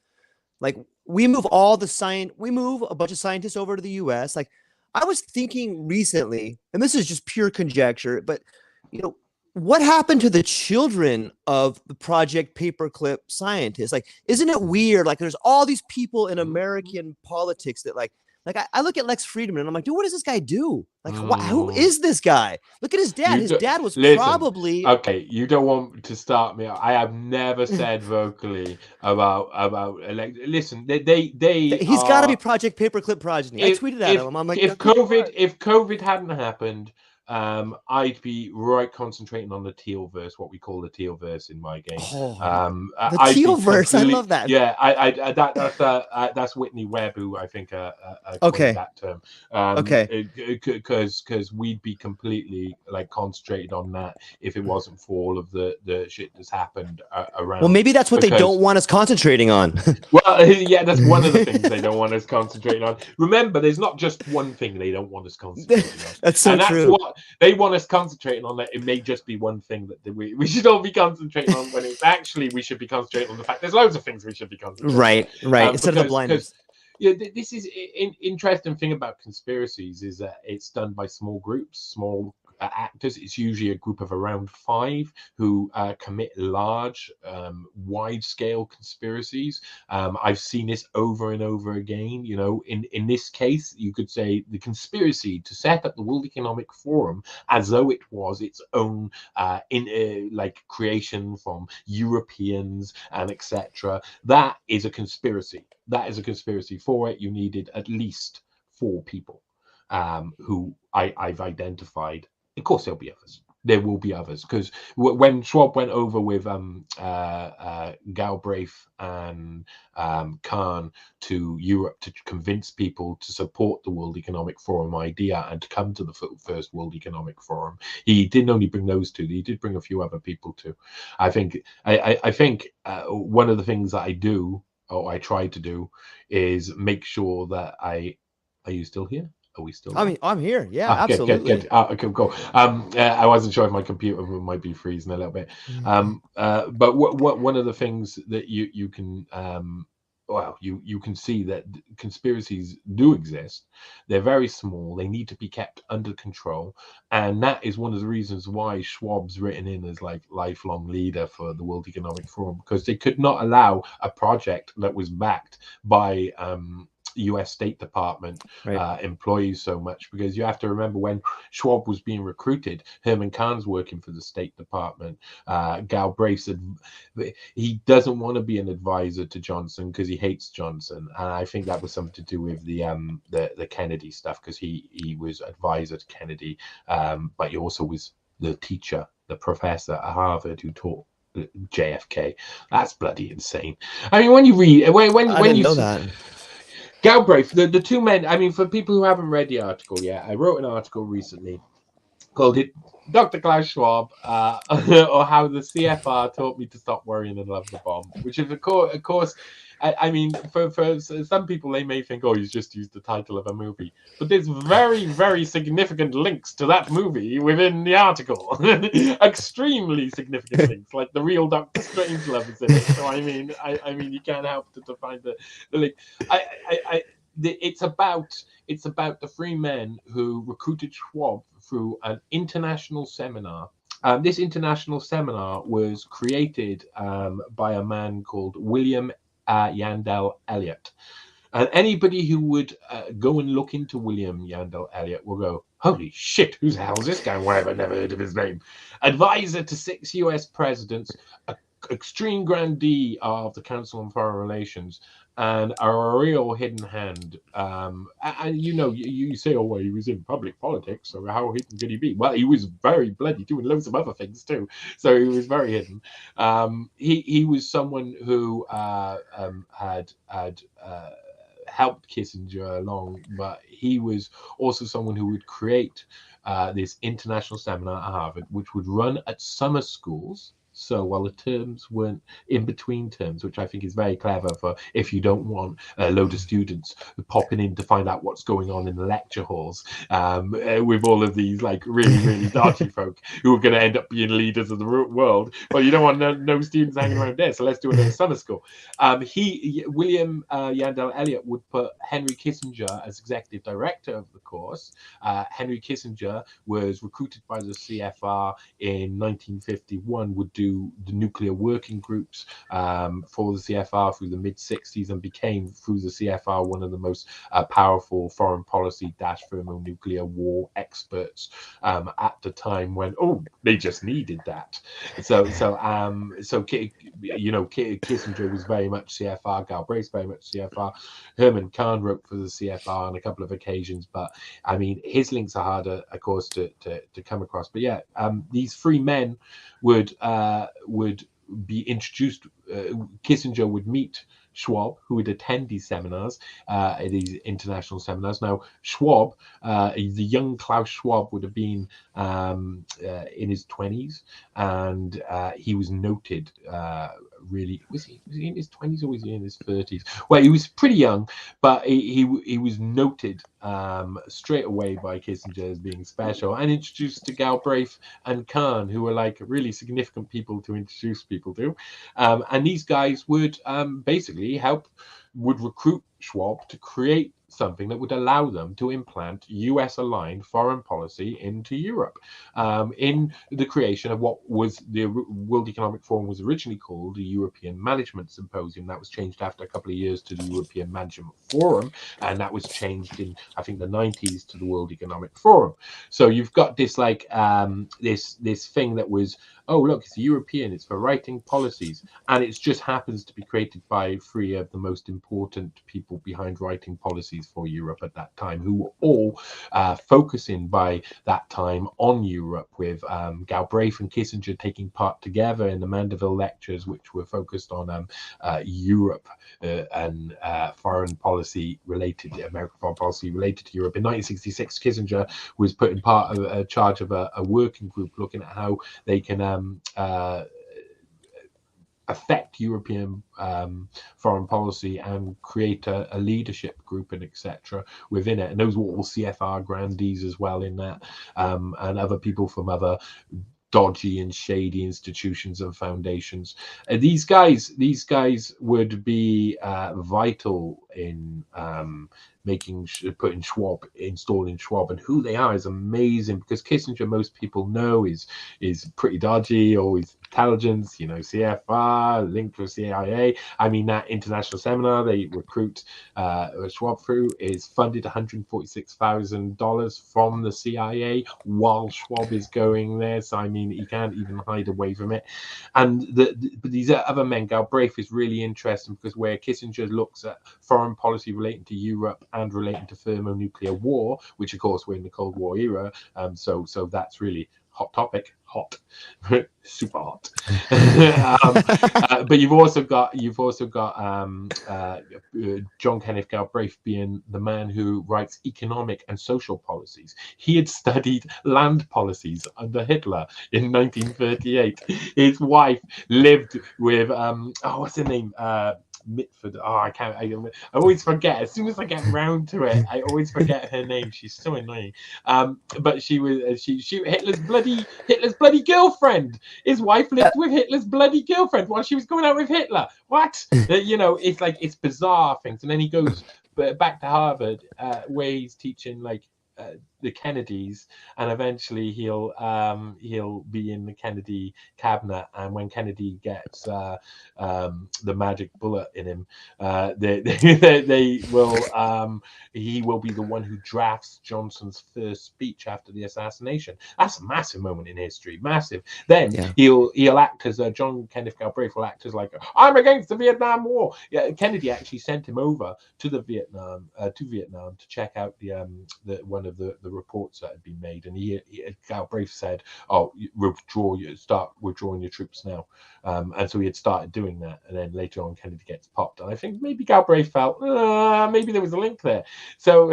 like, we move a bunch of scientists over to the US. Like, I was thinking recently, and this is just pure conjecture, but what happened to the children of the Project Paperclip scientists? Like, isn't it weird? Like, there's all these people in American politics that like I look at Lex Friedman and I'm like, dude, what does this guy do? Like, who is this guy? Look at his dad. His dad was probably okay. You don't want to start me. I have never said vocally about listen. He's got to be Project Paperclip progeny. I tweeted at him. I'm like, if COVID hadn't happened, I'd be right concentrating on the Tealverse, what we call the Tealverse in my game. The Tealverse, I love that. Yeah, that's Whitney Webb, who I think coined that term. Because we'd be completely like concentrated on that if it wasn't for all of the shit that's happened around. Well, maybe that's what they don't want us concentrating on. Well, yeah, that's one of the things they don't want us concentrating on. Remember, there's not just one thing they don't want us concentrating on. That's so true. What they want us concentrating on. That it may just be one thing that we should all be concentrating on, when it's actually we should be concentrating on the fact there's loads of things we should be concentrating on. Right. Instead of the blindness. Yeah, this is interesting thing about conspiracies is that it's done by small groups, small actors. It's usually a group of around 5 who commit large, wide-scale conspiracies. I've seen this over and over again. In this case, you could say the conspiracy to set up the World Economic Forum as though it was its own like creation from Europeans and etc. That is a conspiracy. That is a conspiracy. For it, you needed at least 4 people who I've identified. Of course, there'll be others. There will be others, because when Schwab went over with Galbraith and Kahn to Europe to convince people to support the World Economic Forum idea and to come to the first World Economic Forum, he didn't only bring those 2; he did bring a few other people too. I think one of the things that I do, or I try to do, is make sure that Are you still here? Are we still? I'm here. Yeah, absolutely. Good. Okay, cool. I wasn't sure if my computer might be freezing a little bit. But what one of the things that you can well, you can see that conspiracies do exist. They're very small. They need to be kept under control, and that is one of the reasons why Schwab's written in as like lifelong leader for the World Economic Forum, because they could not allow a project that was backed by US State Department Right. employees so much, because you have to remember when Schwab was being recruited, Herman Cahn's working for the State Department. Galbraith said he doesn't want to be an advisor to Johnson because he hates Johnson, and I think that was something to do with the Kennedy stuff, because he was advisor to Kennedy, but he also was the teacher, the professor at Harvard who taught JFK. That's bloody insane. I mean, when you read I didn't know that. Galbraith, the two men. I mean, for people who haven't read the article yet, I wrote an article recently called it Dr. Klaus Schwab, or how the CFR taught me to stop worrying and love the bomb, which is, of course, I mean, for some people, they may think, oh, he's just used the title of a movie. But there's very, very significant links to that movie within the article. Extremely significant links, like the real Dr. Strangelove is in it. So, I mean, you can't help to find the link. It's about the three men who recruited Schwab through an international seminar. This international seminar was created by a man called William Yandell Elliott. And anybody who would go and look into William Yandell Elliott will go, holy shit, who the hell is this guy? Why have I never heard of his name? Advisor to 6 US presidents, extreme grandee of the Council on Foreign Relations, and a real hidden hand. And you say, oh, well, he was in public politics, so how hidden could he be? Well, he was very bloody doing loads of other things too, so he was very hidden. He was someone who had helped Kissinger along, but he was also someone who would create this international seminar at Harvard, which would run at summer schools. So while the terms weren't in between terms, which I think is very clever for if you don't want a load of students popping in to find out what's going on in the lecture halls, with all of these like really, really dodgy folk who are going to end up being leaders of the world. Well, you don't want no students hanging around there, so let's do it at a summer school. William Yandell Elliott would put Henry Kissinger as executive director of the course. Henry Kissinger was recruited by the CFR in 1951, would do the nuclear working groups for the CFR through the mid-60s, and became, through the CFR, one of the most powerful foreign policy thermonuclear war experts at the time, when they just needed that. So Kissinger was very much CFR, Galbraith very much CFR, Herman Kahn wrote for the CFR on a couple of occasions, but I mean, his links are harder, of course, to come across. But yeah, these three men would be introduced. Kissinger would meet Schwab, who would attend these seminars, these international seminars. Now, Schwab, the young Klaus Schwab, would have been in his 20s, and he was noted. Really, was he in his 20s or was he in his 30s? Well, he was pretty young, but he was noted straight away by Kissinger as being special, and introduced to Galbraith and Kahn, who were like really significant people to introduce people to. And these guys would basically would recruit Schwab to create something that would allow them to implant US-aligned foreign policy into Europe, in the creation of what was the World Economic Forum was originally called the European Management Symposium. That was changed after a couple of years to the European Management Forum, and that was changed in, I think, the 90s to the World Economic Forum. So you've got this like this thing that was, oh look, it's European, it's for writing policies, and it just happens to be created by three of the most important people behind writing policies for Europe at that time, who were all focusing by that time on Europe, with Galbraith and Kissinger taking part together in the Mandeville lectures, which were focused on Europe and foreign policy related, American foreign policy related to Europe. In 1966, Kissinger was put in charge of a working group looking at how they can affect European foreign policy and create a leadership group and etc. within it. And those were all CFR grandees as well in that, and other people from other dodgy and shady institutions and foundations. These guys would be vital in installing Schwab, and who they are is amazing, because Kissinger, most people know, is pretty dodgy, always intelligence, CFR linked to CIA. I mean, that international seminar they recruit Schwab through is funded $146,000 from the CIA while Schwab is going there. So I mean, he can't even hide away from it. And but these other men, Galbraith is really interesting, because where Kissinger looks at foreign policy relating to Europe and relating to thermonuclear war, which of course we're in the Cold War era, so that's really hot topic, super hot. But you've also got John Kenneth Galbraith being the man who writes economic and social policies. He had studied land policies under Hitler in 1938. His wife lived with what's her name? Mitford. I always forget. As soon as I get round to it, I always forget her name. She's so annoying. But she was Hitler's bloody girlfriend. His wife lived with Hitler's bloody girlfriend while she was going out with Hitler. What? It's like, it's bizarre things. And then he goes back to Harvard, where he's teaching the Kennedys, and eventually he'll be in the Kennedy cabinet. And when Kennedy gets the magic bullet in him, he will be the one who drafts Johnson's first speech after the assassination. That's a massive moment in history, massive. Then he'll act as John Kenneth Galbraith will act as I'm against the Vietnam War. Kennedy actually sent him over to Vietnam to check out one of the reports that had been made, and Galbraith said, start withdrawing your troops now, and so he had started doing that. And then later on Kennedy gets popped, and I think maybe Galbraith felt maybe there was a link there. So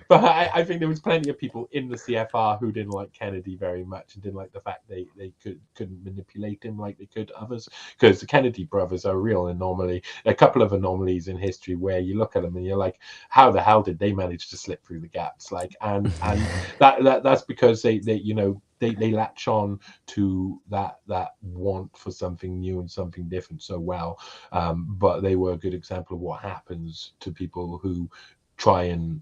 but I think there was plenty of people in the CFR who didn't like Kennedy very much, and didn't like the fact they couldn't manipulate him like they could others, because the Kennedy brothers are a real anomaly, a couple of anomalies in history where you look at them and you're like, how the hell did they manage to slip through the gaps? And that's because they latch on to that want for something new and something different so well. But they were a good example of what happens to people who try and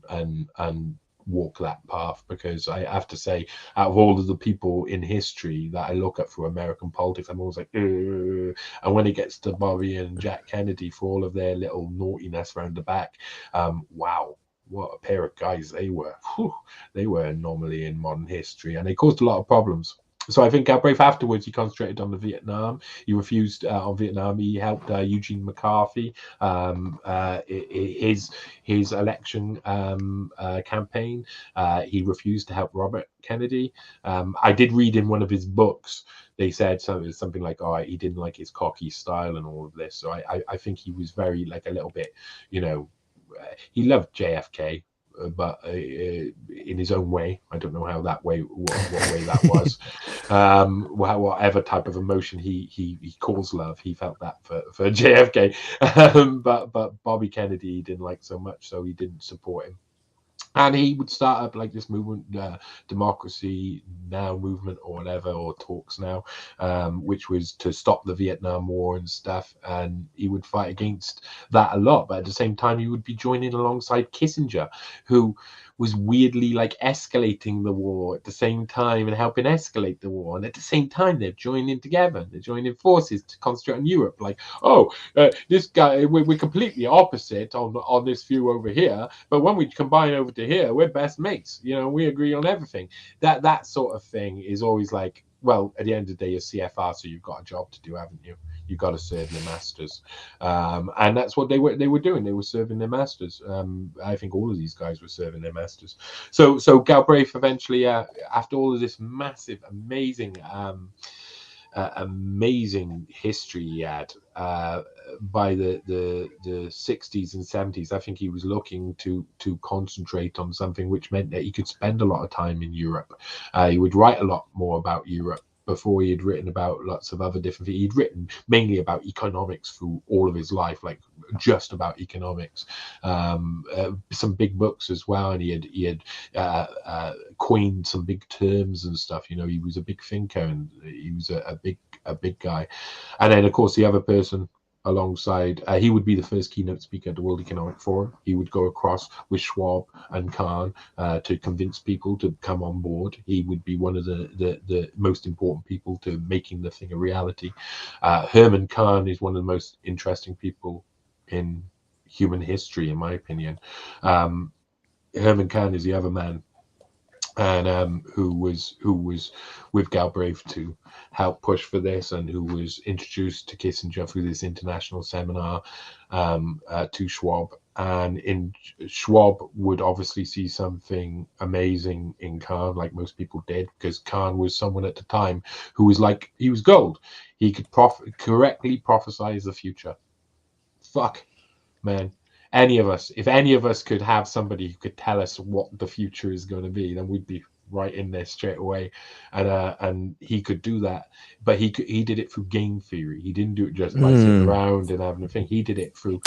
walk that path, because I have to say, out of all of the people in history that I look at through American politics, I'm always like, and when it gets to Bobby and Jack Kennedy, for all of their little naughtiness around the back, wow, what a pair of guys they were. Whew, they were an anomaly in modern history, and they caused a lot of problems. So I think Galbraith afterwards, he concentrated on the Vietnam. He refused on Vietnam. He helped Eugene McCarthy, his election campaign. He refused to help Robert Kennedy. I did read in one of his books, they said something like, he didn't like his cocky style and all of this. So I think he was very a little bit, he loved JFK, but in his own way. I don't know how that way, what way that was. Whatever type of emotion he calls love, he felt that for JFK. But Bobby Kennedy he didn't like so much, so he didn't support him. And he would start up this movement, Democracy Now movement or whatever, or Talks Now, which was to stop the Vietnam War and stuff. And he would fight against that a lot. But at the same time, he would be joining alongside Kissinger, who was weirdly escalating the war at the same time and helping escalate the war. And at the same time, they're joining together. They're joining forces to concentrate on Europe. This guy, we're completely opposite on this view over here. But when we combine over to here, we're best mates. We agree on everything. That sort of thing is always well, at the end of the day, you're CFR, so you've got a job to do, haven't you? You've got to serve your masters, and that's what they were doing. They were serving their masters. I think all of these guys were serving their masters. So Galbraith eventually, after all of this massive, amazing history he had, by the 60s and 70s, I think he was looking to concentrate on something which meant that he could spend a lot of time in Europe. He would write a lot more about Europe. before he had written about lots of other different things. He'd written mainly about economics through all of his life, like just about economics. Some big books as well, and he had coined some big terms and stuff. You know, he was a big thinker, and he was a big guy. And then, of course, the other person alongside, he would be the first keynote speaker at the World Economic Forum. He would go across with Schwab and Kahn to convince people to come on board. He would be one of the most important people to making the thing a reality. Herman Kahn is one of the most interesting people in human history, in my opinion. Herman Kahn is the other man, and who was with Galbraith to help push for this, and who was introduced to Kissinger through this international seminar to Schwab. And Schwab would obviously see something amazing in Kahn, like most people did, because Kahn was someone at the time who was like, he was gold. He could correctly prophesize the future. Fuck, man. If any of us could have somebody who could tell us what the future is going to be, then we'd be right in there straight away. And he could do that, but he did it through game theory. He didn't do it just by sitting around and having a thing. He did it through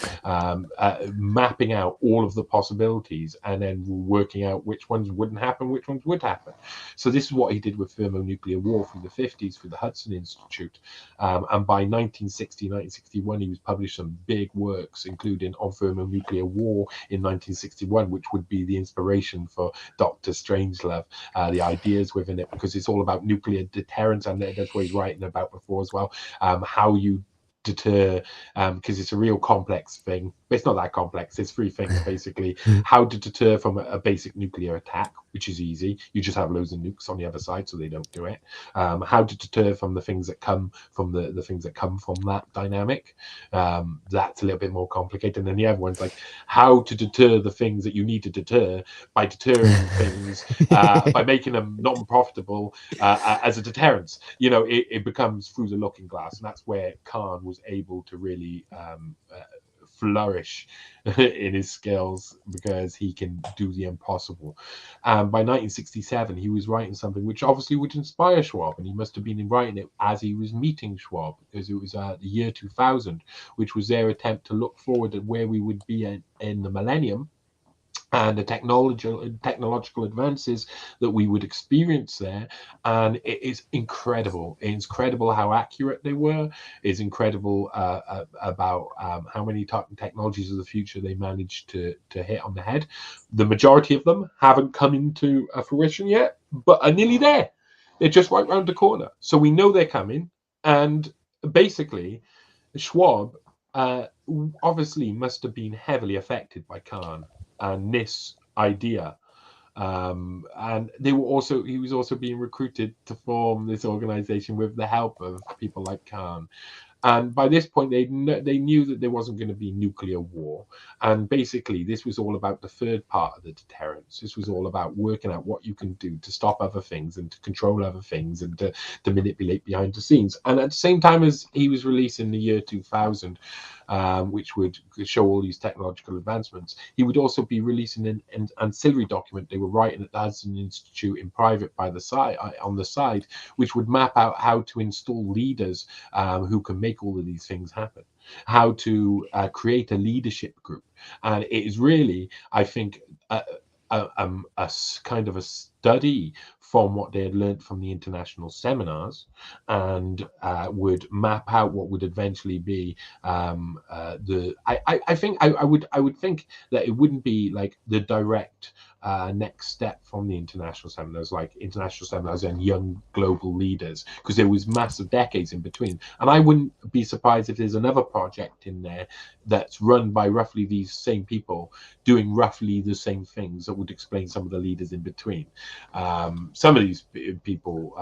mapping out all of the possibilities and then working out which ones wouldn't happen, which ones would happen. So this is what he did with thermonuclear war through the 50s, through the Hudson Institute. And by 1960, 1961, he was published some big works, including On Thermonuclear War in 1961, which would be the inspiration for Dr. Strangelove. The ideas within it, because it's all about nuclear deterrence, and that's what he's writing about before as well. How you deter, because it's a real complex thing. But it's not that complex. There's three things basically: how to deter from a basic nuclear attack, which is easy. You just have loads of nukes on the other side, so they don't do it. How to deter from the things that come from the things that come from that dynamic. That's a little bit more complicated. And then the other one's like how to deter the things that you need to deter by deterring things, by making them non-profitable as a deterrence. You know, it becomes through the looking glass, and that's where Kahn was able to really flourish in his skills, because he can do the impossible. By 1967, he was writing something which obviously would inspire Schwab, and he must have been writing it as he was meeting Schwab, because it was the year 2000, which was their attempt to look forward at where we would be in the millennium, and the technological advances that we would experience there. And it is incredible. It's incredible how accurate they were. It's incredible about how many technologies of the future they managed to hit on the head. The majority of them haven't come into fruition yet, but are nearly there. They're just right around the corner. So we know they're coming. And basically, Schwab obviously must have been heavily affected by Kahn and this idea, and he was also being recruited to form this organization with the help of people like Kahn. And by this point, they knew that there wasn't going to be nuclear war. And basically, this was all about the third part of the deterrence. This was all about working out what you can do to stop other things and to control other things and to manipulate behind the scenes. And at the same time as he was releasing the year 2000, which would show all these technological advancements, he would also be releasing an ancillary document they were writing at the Hudson Institute in private on the side, which would map out how to install leaders who can make all of these things happen, how to create a leadership group. And it is really, I think, a kind of a study from what they had learned from the international seminars, and would map out what would eventually be I would think that it wouldn't be like the direct next step from the international seminars, like international seminars and young global leaders, because there was massive decades in between. And I wouldn't be surprised if there's another project in there that's run by roughly these same people doing roughly the same things that would explain some of the leaders in between. Some of these people,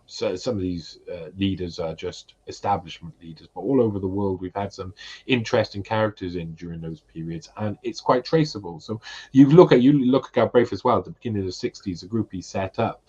some of these leaders are just establishment leaders, but all over the world we've had some interesting characters in during those periods, and it's quite traceable. So you look at Galbraith as well. At the beginning of the 60s, a group he set up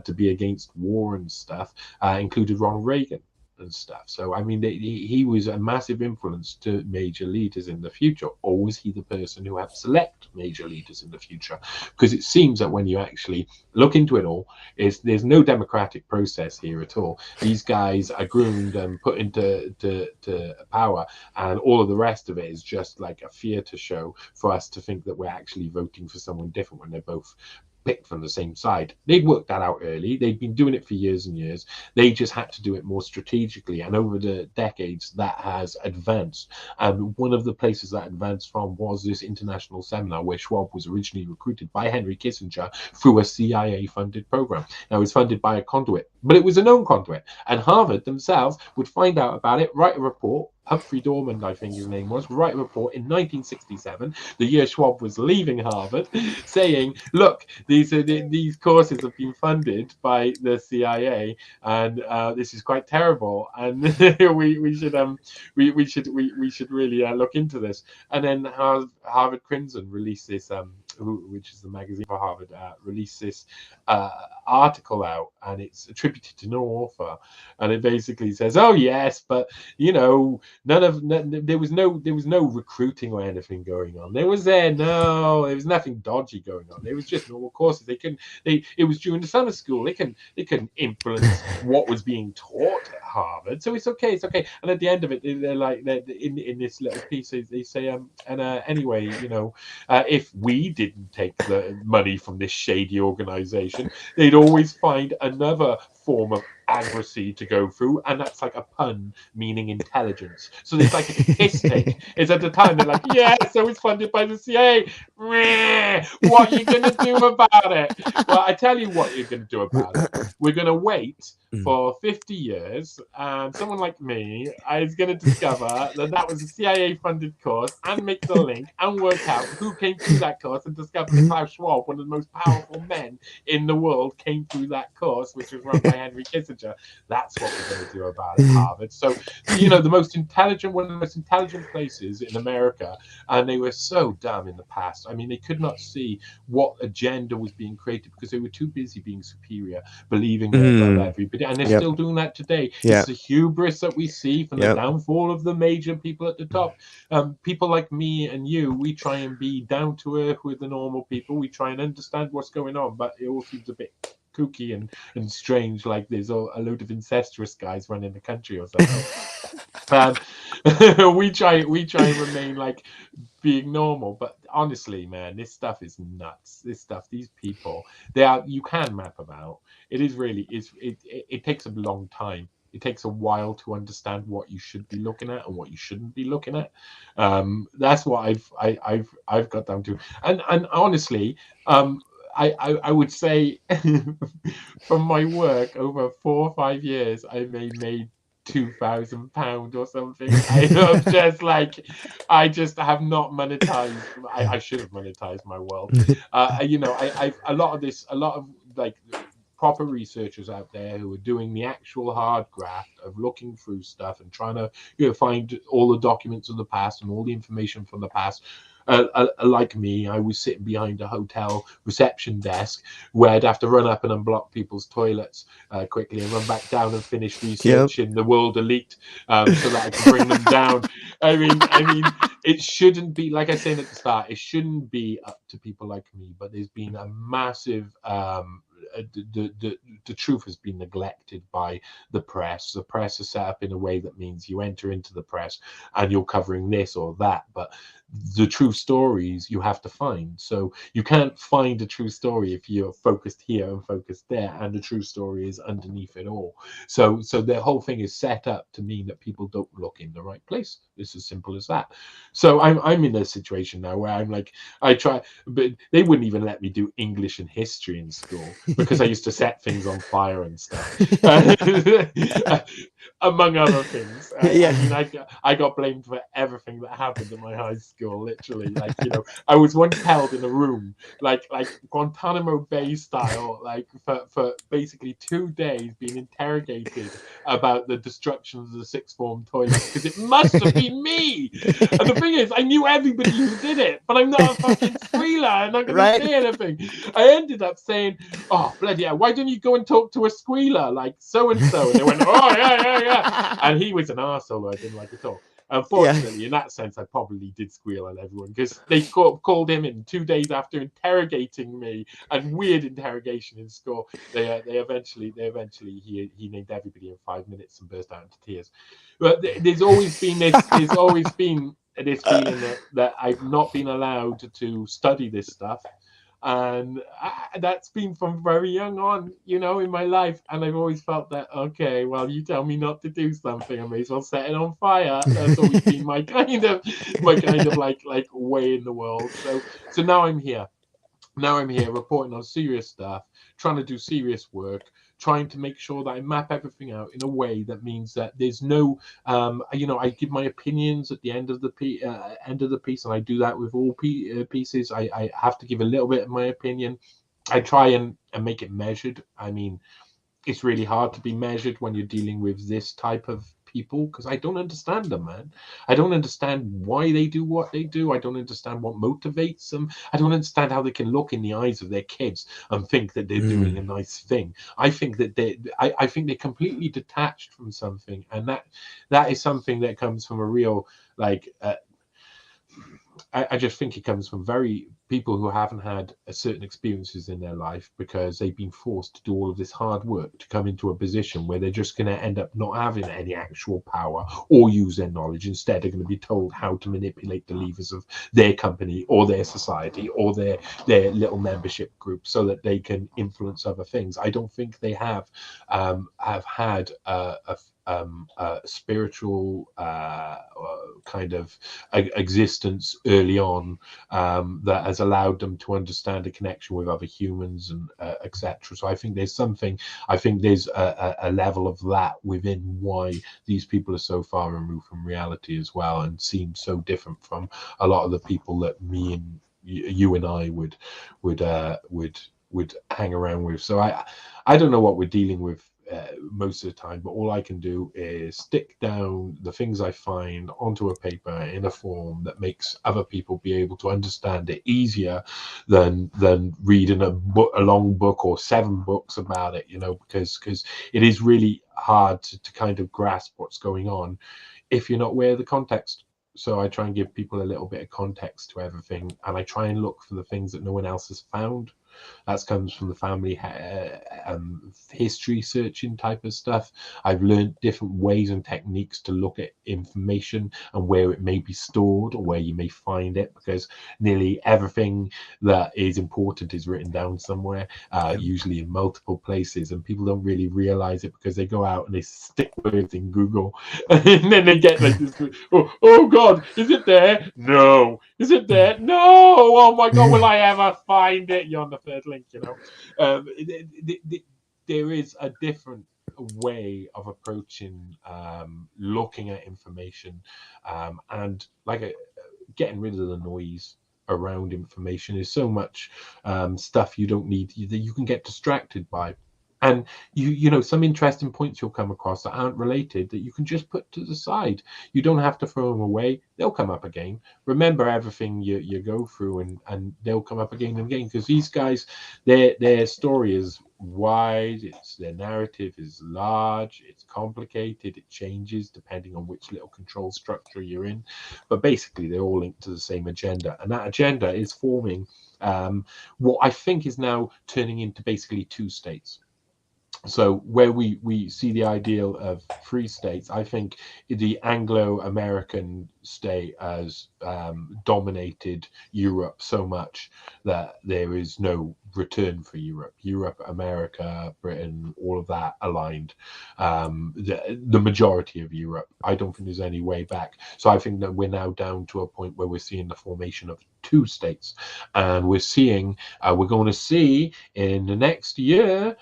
to be against war and stuff included Ronald Reagan. and stuff. So I mean, he was a massive influence to major leaders in the future. Or was he the person who helped select major leaders in the future? Because it seems that when you actually look into it all, there's no democratic process here at all. These guys are groomed and put into to power, and all of the rest of it is just like a theatre show for us to think that we're actually voting for someone different when they're both picked from the same side. They'd worked that out early. They'd been doing it for years and years. They just had to do it more strategically. And over the decades, that has advanced. And one of the places that advanced from was this international seminar where Schwab was originally recruited by Henry Kissinger through a CIA-funded program. Now, it was funded by a conduit, but it was a known conduit. And Harvard themselves would find out about it, write a report. Humphrey Dormand, I think his name was, write a report in 1967, the year Schwab was leaving Harvard, saying, look, these courses have been funded by the CIA, and this is quite terrible, and we should really look into this. And then Harvard Crimson released this, which is the magazine for Harvard, released this article out, and it's attributed to no author, and it basically says, oh yes, but you know, there was no recruiting or anything going on. There was nothing dodgy going on. There was just normal courses. It was during the summer school. They couldn't influence what was being taught at Harvard. So it's okay. And at the end of it, they're like, in this little piece, they say, anyway, you know, if we didn't take the money from this shady organization, they'd always find another form of accuracy to go through, and that's like a pun meaning intelligence. So there's like a piss take. It's at the time they're like, yeah, so it's funded by the CIA. What are you gonna do about it? Well, I tell you what you're gonna do about it. We're gonna wait for 50 years, and someone like me is gonna discover that was a CIA-funded course, and make the link and work out who came through that course, and discover that Klaus Schwab, one of the most powerful men in the world, came through that course, which was run by Henry Kissinger. That's what we're going to do about it, Harvard. So, you know, one of the most intelligent places in America, and they were so dumb in the past. I mean, they could not see what agenda was being created because they were too busy being superior, believing they're above everybody, and they're still doing that today. It's the hubris that we see from the downfall of the major people at the top. People like me and you, we try and be down to earth with the normal people. We try and understand what's going on, but it all seems a bit kooky and strange, like there's a load of incestuous guys running the country or something. We try and remain like being normal, but honestly, man, this stuff is nuts. These people, you can map them out. It is really, it takes a long time. It takes a while to understand what you should be looking at and what you shouldn't be looking at. That's what I've got down to. And honestly, I would say from my work over 4 or 5 years, I made £2,000 or something. I just have not monetized. I should have monetized my wealth. You know, a lot of like proper researchers out there who are doing the actual hard graft of looking through stuff and trying to, you know, find all the documents of the past and all the information from the past. Like me, I was sitting behind a hotel reception desk where I'd have to run up and unblock people's toilets quickly and run back down and finish researching the world elite so that I can bring them down. I mean, it shouldn't be, like I said at the start, it shouldn't be up to people like me, but there's been a massive the truth has been neglected by the press. The press is set up in a way that means you enter into the press and you're covering this or that, but the true stories you have to find. So you can't find a true story if you're focused here and focused there, and the true story is underneath it all. So the whole thing is set up to mean that people don't look in the right place. It's as simple as that. So I'm in a situation now where I'm like, I try, but they wouldn't even let me do English and history in school because I used to set things on fire and stuff, among other things. I mean, I got blamed for everything that happened in my high school, literally. Like, you know, I was once held in a room, like Guantanamo Bay style, like for basically 2 days, being interrogated about the destruction of the sixth form toilet, because it must have been me. And the thing is, I knew everybody who did it, but I'm not a fucking squealer. I'm not going to say anything. I ended up saying, oh, bloody hell, why don't you go and talk to a squealer like so-and-so? And they went, oh, yeah. And he was an arsehole who I didn't like at all. Yeah. Unfortunately, in that sense, I probably did squeal at everyone because they called him in 2 days after interrogating me, and weird interrogation in school. They eventually he named everybody in 5 minutes and burst out into tears. But there's always been this feeling that I've not been allowed to study this stuff. And that's been from very young on, in my life. And I've always felt that, okay, well, you tell me not to do something, I may as well set it on fire. That's always been my kind of like way in the world. So now I'm here. Now I'm here reporting on serious stuff, trying to do serious work, trying to make sure that I map everything out in a way that means that there's no, I give my opinions at the end of the piece, and I do that with all pieces. I have to give a little bit of my opinion. I try and make it measured. I mean, it's really hard to be measured when you're dealing with this type of people, because I don't understand them, man. I don't understand why they do what they do. I don't understand what motivates them. I don't understand how they can look in the eyes of their kids and think that they're doing a nice thing. I think that I think they're completely detached from something, and that is something that comes from a real I just think it comes from very people who haven't had certain experiences in their life, because they've been forced to do all of this hard work to come into a position where they're just going to end up not having any actual power or use their knowledge. Instead, they're going to be told how to manipulate the levers of their company or their society or their little membership group so that they can influence other things. I don't think they have had a spiritual kind of existence early on that has allowed them to understand a connection with other humans and etc. So I think there's a level of that within why these people are so far removed from reality as well, and seem so different from a lot of the people that me and you and I would hang around with. So I don't know what we're dealing with most of the time, but all I can do is stick down the things I find onto a paper in a form that makes other people be able to understand it easier than reading a long book or 7 books about it, because it is really hard to kind of grasp what's going on if you're not aware of the context. So I try and give people a little bit of context to everything, and I try and look for the things that no one else has found. That comes from the family history searching type of stuff. I've learned different ways and techniques to look at information and where it may be stored or where you may find it, because nearly everything that is important is written down somewhere, usually in multiple places, and people don't really realize it because they go out and they stick words in Google and then they get like this, oh God, is it there? No. Is it there? No. Oh my God, will I ever find it? You're on the third link, there is a different way of approaching looking at information, and getting rid of the noise around information. Is so much stuff you don't need that you can get distracted by. And some interesting points you'll come across that aren't related that you can just put to the side. You don't have to throw them away. They'll come up again. Remember everything you go through, and they'll come up again and again, because these guys, their story is wide, their narrative is large, it's complicated, it changes depending on which little control structure you're in, but basically they're all linked to the same agenda, and that agenda is forming what I think is now turning into basically 2 states. So where we see the ideal of 3 states, I think the Anglo-American state has dominated Europe so much that there is no return for Europe. Europe, America, Britain, all of that aligned. The majority of Europe, I don't think there's any way back. So I think that we're now down to a point where we're seeing the formation of 2 states, and we're going to see in the next year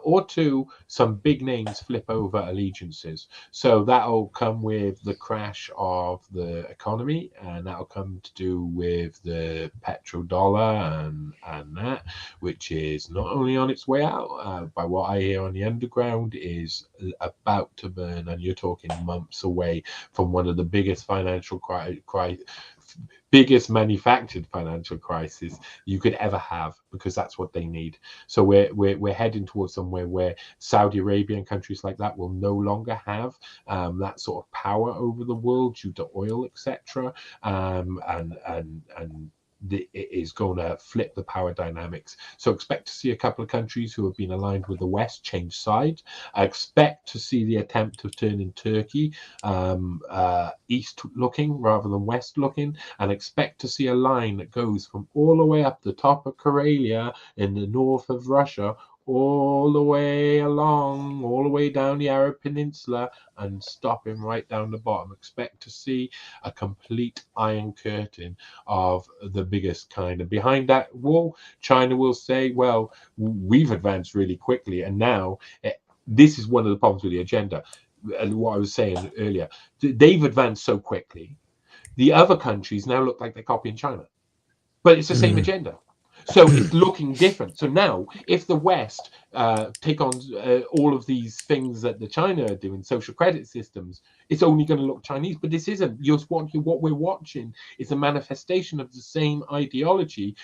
or 2 some big names flip over allegiances. So that'll come with the crash of the economy, and that'll come to do with the petrodollar and that, which is not only on its way out, by what I hear on the underground, is about to burn, and you're talking months away from one of the biggest financial biggest manufactured financial crisis you could ever have, because that's what they need. So we're heading towards somewhere where Saudi Arabia and countries like that will no longer have that sort of power over the world due to oil, etc. And it is going to flip the power dynamics. So expect to see a couple of countries who have been aligned with the West change sides. I expect to see the attempt of turning Turkey east looking rather than west looking, and expect to see a line that goes from all the way up the top of Karelia in the north of Russia, all the way along, all the way down the Arab Peninsula, and stopping right down the bottom. Expect to see a complete iron curtain of the biggest kind. And behind that wall, China will say, well, we've advanced really quickly, and now this is one of the problems with the agenda. And what I was saying earlier, they've advanced so quickly. The other countries now look like they're copying China, but it's the same agenda. So it's looking different. So now, if the West take on all of these things that the China are doing, social credit systems, it's only going to look Chinese. But this isn't. What we're watching is a manifestation of the same ideology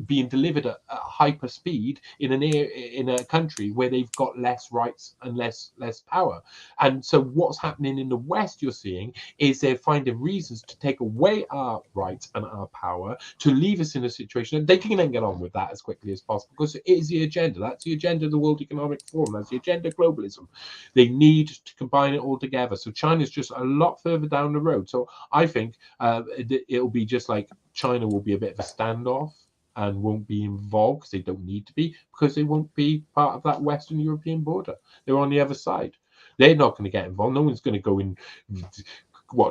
being delivered at hyper speed in a country where they've got less rights and less power. And so what's happening in the West, you're seeing, is they're finding reasons to take away our rights and our power, to leave us in a situation, and they can then get on with that as quickly as possible, because it is the agenda. That's the agenda of the World Economic Forum. That's the agenda of globalism. They need to combine it all together. So China's just a lot further down the road. So I think it'll be just like China will be a bit of a standoff and won't be involved, because they don't need to be, because they won't be part of that Western European border. They're on the other side. They're not going to get involved. No one's going to go in,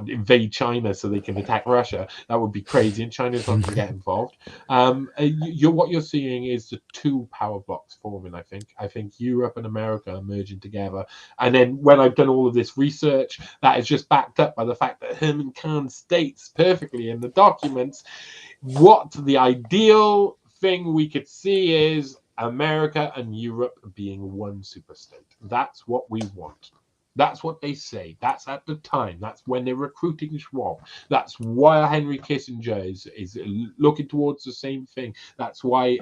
invade China so they can attack Russia. That would be crazy, and China's not going to get involved. What you're seeing is the two power blocks forming. I think Europe and America are merging together. And then when I've done all of this research, that is just backed up by the fact that Herman Kahn states perfectly in the documents what the ideal thing we could see is America and Europe being one superstate. That's what we want. That's what they say. That's at the time. That's when they're recruiting Schwab. That's why Henry Kissinger is looking towards the same thing. That's why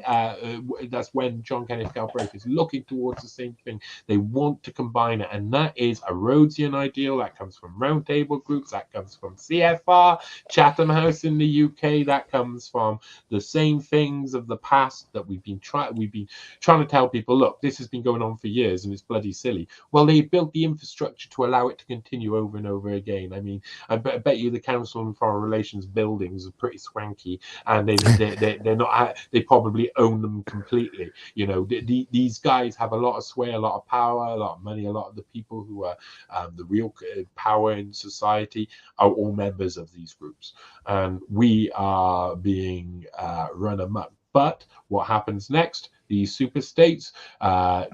that's when John Kenneth Galbraith is looking towards the same thing. They want to combine it, and that is a Rhodesian ideal. That comes from roundtable groups. That comes from CFR, Chatham House in the UK. That comes from the same things of the past that we've been trying to tell people. Look, this has been going on for years, and it's bloody silly. Well, they built the infrastructure to allow it to continue over and over again. I mean, I bet you the Council on Foreign Relations buildings are pretty swanky, and they're not. They probably own them completely. You know, these guys have a lot of sway, a lot of power, a lot of money. A lot of the people who are the real power in society are all members of these groups, and we are being run amok. But what happens next? These superstates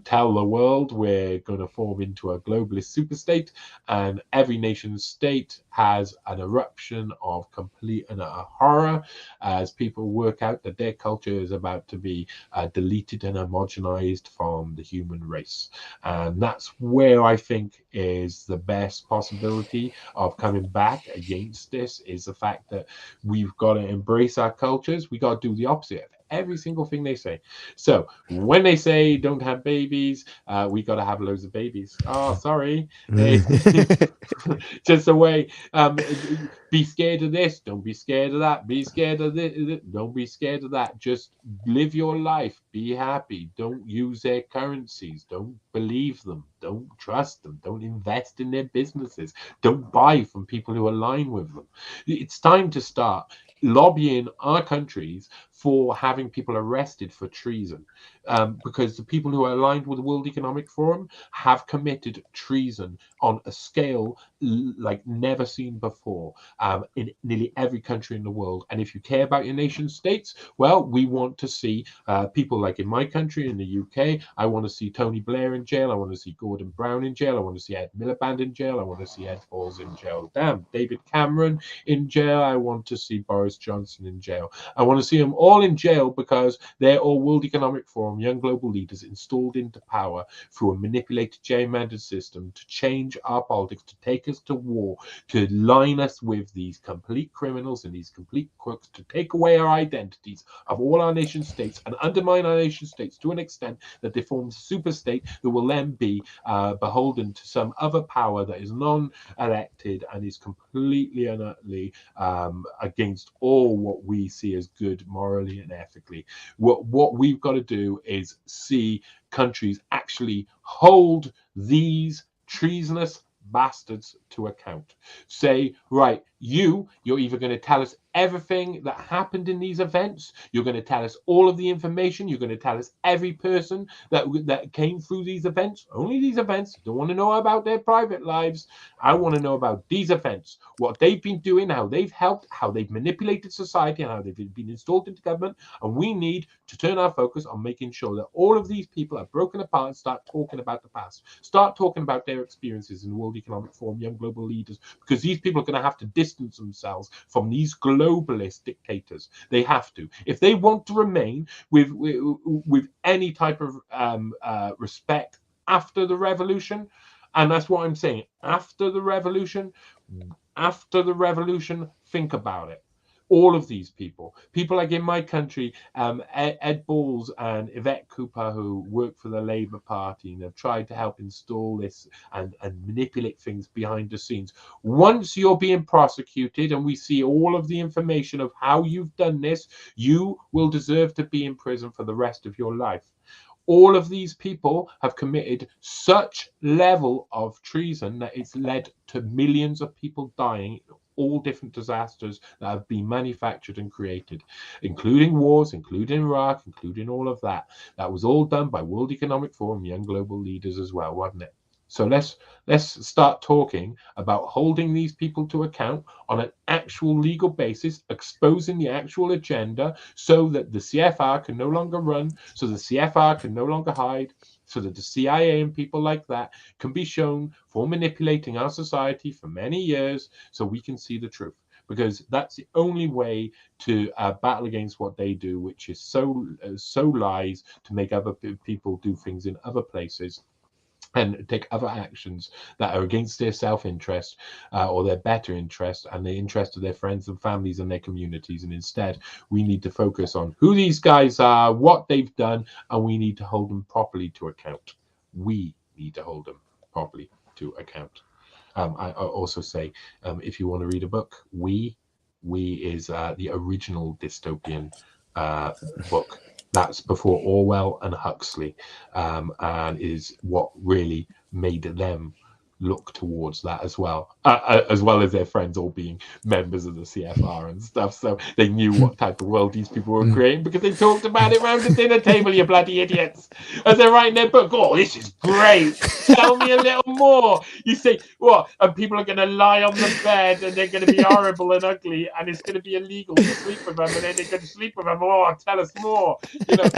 tell the world we're going to form into a globalist superstate, and every nation state has an eruption of complete and utter horror as people work out that their culture is about to be deleted and homogenized from the human race. And that's where I think is the best possibility of coming back against this, is the fact that we've got to embrace our cultures. We got to do the opposite. Every single thing they say. So when they say don't have babies, we got to have loads of babies. Oh, sorry. Just a way. Be scared of this. Don't be scared of that. Be scared of this. Don't be scared of that. Just live your life. Be happy. Don't use their currencies. Don't believe them. Don't trust them. Don't invest in their businesses. Don't buy from people who align with them. It's time to start lobbying our countries for having people arrested for treason, because the people who are aligned with the World Economic Forum have committed treason on a scale like never seen before in nearly every country in the world. And if you care about your nation states, well, we want to see people like in my country, in the UK, I want to see Tony Blair in jail. I want to see Gordon Brown in jail. I want to see Ed Miliband in jail. I want to see Ed Balls in jail. Damn, David Cameron in jail. I want to see Boris Johnson in jail. I want to see them all all in jail because they're all World Economic Forum, young global leaders installed into power through a manipulated gerrymandered system to change our politics, to take us to war, to line us with these complete criminals and these complete crooks, to take away our identities of all our nation states and undermine our nation states to an extent that they form a super state that will then be beholden to some other power that is non-elected and is completely and utterly against all what we see as good morally and ethically. What we've got to do is see countries actually hold these treasonous bastards to account. Say, right, you're either going to tell us everything that happened in these events, you're going to tell us all of the information, you're going to tell us every person that came through these events, only these events. Don't want to know about their private lives. I want to know about these events, what they've been doing, how they've helped, how they've manipulated society, and how they've been installed into government. And we need to turn our focus on making sure that all of these people are broken apart and start talking about the past, start talking about their experiences in the World Economic Forum, young global leaders, because these people are going to have to distance themselves from these globalist dictators. They have to, if they want to remain with any type of respect after the revolution. And that's what I'm saying. After the revolution, think about it. All of these people like in my country, Ed Balls and Yvette Cooper, who work for the Labour Party and have tried to help install this and manipulate things behind the scenes. Once you're being prosecuted and we see all of the information of how you've done this, you will deserve to be in prison for the rest of your life. All of these people have committed such level of treason that it's led to millions of people dying, all different disasters that have been manufactured and created, including wars, including Iraq, including all of that. That was all done by World Economic Forum, young global leaders as well, wasn't it? So let's start talking about holding these people to account on an actual legal basis, exposing the actual agenda so that the CFR can no longer run, so the CFR can no longer hide, so that the CIA and people like that can be shown for manipulating our society for many years so we can see the truth. Because that's the only way to battle against what they do, which is so lies to make other people do things in other places and take other actions that are against their self-interest or their better interest and the interest of their friends and families and their communities. And instead, we need to focus on who these guys are, what they've done, and we need to hold them properly to account. We need to hold them properly to account. I also say, if you want to read a book, We is the original dystopian book. That's before Orwell and Huxley, and is what really made them look towards that as well as their friends all being members of the CFR and stuff. So they knew what type of world these people were creating because they talked about it around the dinner table, you bloody idiots. As they're writing their book, oh, this is great. Tell me a little more. You say, what? And people are going to lie on the bed and they're going to be horrible and ugly and it's going to be illegal to sleep with them and then they're going to sleep with them. Oh, tell us more. You know,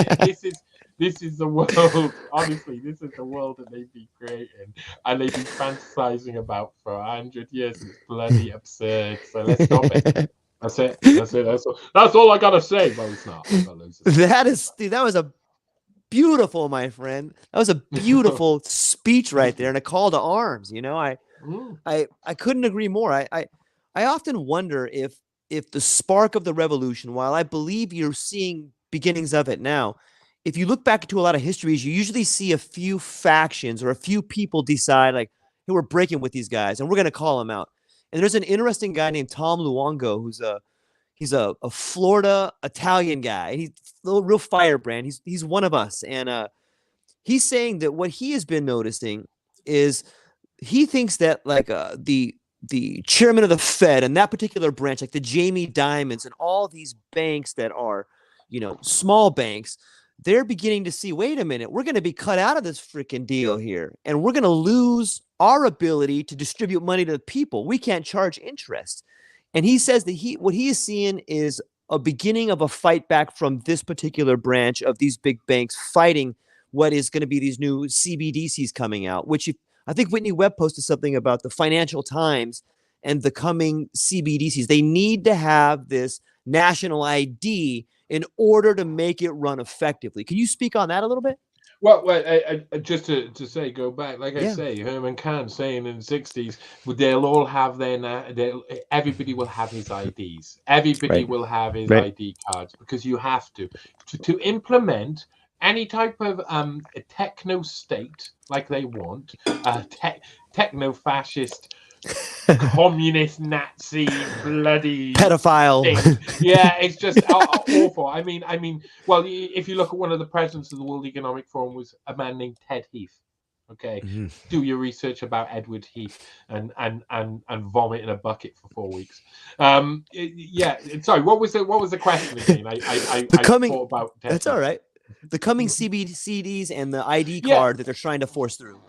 this is the world, honestly, this is the world that they've been creating and they've been fantasizing about for 100 years. It's bloody absurd. So let's stop it. That's it. That's all I got to say. Well, it's not. That was a beautiful, my friend. That was a beautiful speech right there and a call to arms. You know, I couldn't agree more. I often wonder if the spark of the revolution, while I believe you're seeing beginnings of it now, if you look back into a lot of histories, you usually see a few factions or a few people decide like, hey, we're breaking with these guys and we're going to call them out. And there's an interesting guy named Tom Luongo, he's a Florida Italian guy. He's a real firebrand. He's one of us. And he's saying that what he has been noticing is he thinks that like the chairman of the Fed and that particular branch, like the Jamie Dimons and all these banks that are, you know, small banks, they're beginning to see, wait a minute, we're going to be cut out of this freaking deal here. And we're going to lose our ability to distribute money to the people. We can't charge interest. And he says that what he is seeing is a beginning of a fight back from this particular branch of these big banks fighting what is going to be these new CBDCs coming out, which I think Whitney Webb posted something about the Financial Times and the coming CBDCs. They need to have this national ID in order to make it run effectively. Can you speak on that a little bit? Well, just to say, go back, like I Yeah. say, Herman Cain saying in the 60s, they'll all have everybody will have his IDs. Everybody Right. will have his Right. ID cards because you have to implement any type of techno state like they want, techno fascist communist Nazi bloody Pedophile. thing. Yeah, it's just awful. Well, if you look at one of the presidents of the World Economic Forum was a man named Ted Heath. Okay, Mhm. do your research about Edward Heath and vomit in a bucket for 4 weeks. Sorry, what was the question again? The I coming thought about Ted That's Heath. all right. The coming CBCDs and the ID Yeah, card that they're trying to force through.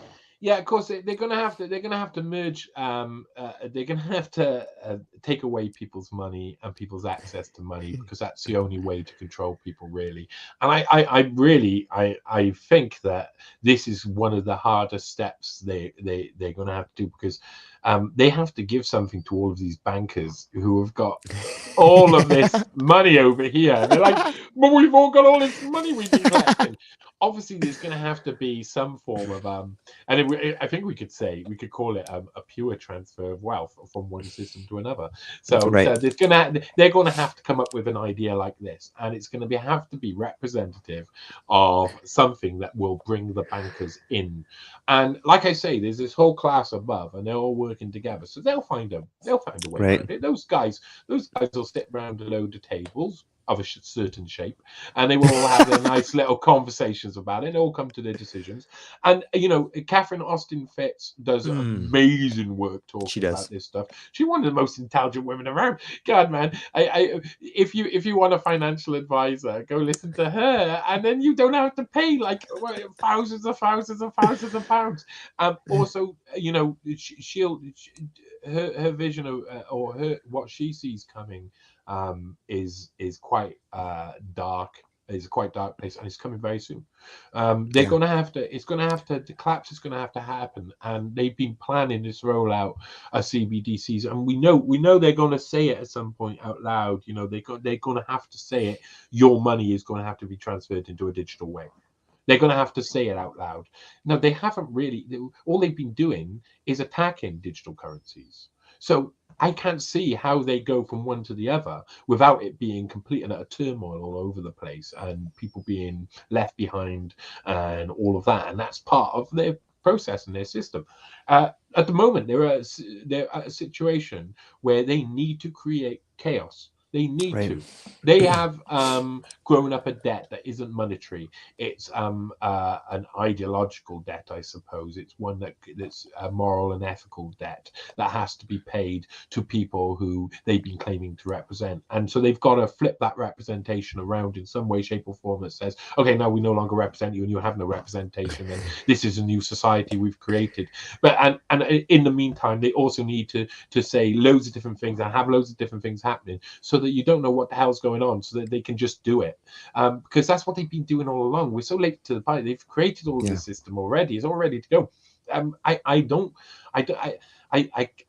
yeah, of course they're gonna have to. They're gonna have to merge. They're gonna have to take away people's money and people's access to money because that's the only way to control people, really. And I think that this is one of the hardest steps they're gonna have to do because they have to give something to all of these bankers who have got all of this money over here. And they're like, but we've all got all this money we've been collecting. Obviously, there's going to have to be some form of I think we could call it a pure transfer of wealth from one system to another. So Right. they're going to have to come up with an idea like this, and it's going to have to be representative of something that will bring the bankers in. And like I say, there's this whole class above, and they're all working together, so they'll find a way Right. around it. Those guys will sit around a load of tables of a certain shape, and they will all have their nice little conversations about it, and all come to their decisions. And Catherine Austin Fitz does amazing work She talking does. about this stuff. She's one of the most intelligent women around. God, man, if you want a financial advisor, go listen to her, and then you don't have to pay like thousands of pounds. Also, her vision of or her what she sees coming is quite dark. Is a quite dark place, and it's coming very soon. They're going to have to. It's going to have to. The collapse is going to have to happen, and they've been planning this rollout of CBDCs, and we know they're going to say it at some point out loud. They're going to have to say it. Your money is going to have to be transferred into a digital way. They're going to have to say it out loud. Now, they haven't really. All they've been doing is attacking digital currencies. So I can't see how they go from one to the other without it being complete and utter turmoil all over the place and people being left behind and all of that. And that's part of their process and their system. At the moment, they're at a situation where they need to create chaos. They need to. They have grown up a debt that isn't monetary. It's an ideological debt, I suppose. It's one that's a moral and ethical debt that has to be paid to people who they've been claiming to represent. And so they've got to flip that representation around in some way, shape, or form that says, okay, now we no longer represent you and you have no representation. And this is a new society we've created. But and in the meantime, they also need to say loads of different things and have loads of different things happening so that you don't know what the hell's going on, so that they can just do it. Because that's what they've been doing all along. We're so late to the party. They've created all of this system already. It's all ready to go. I'm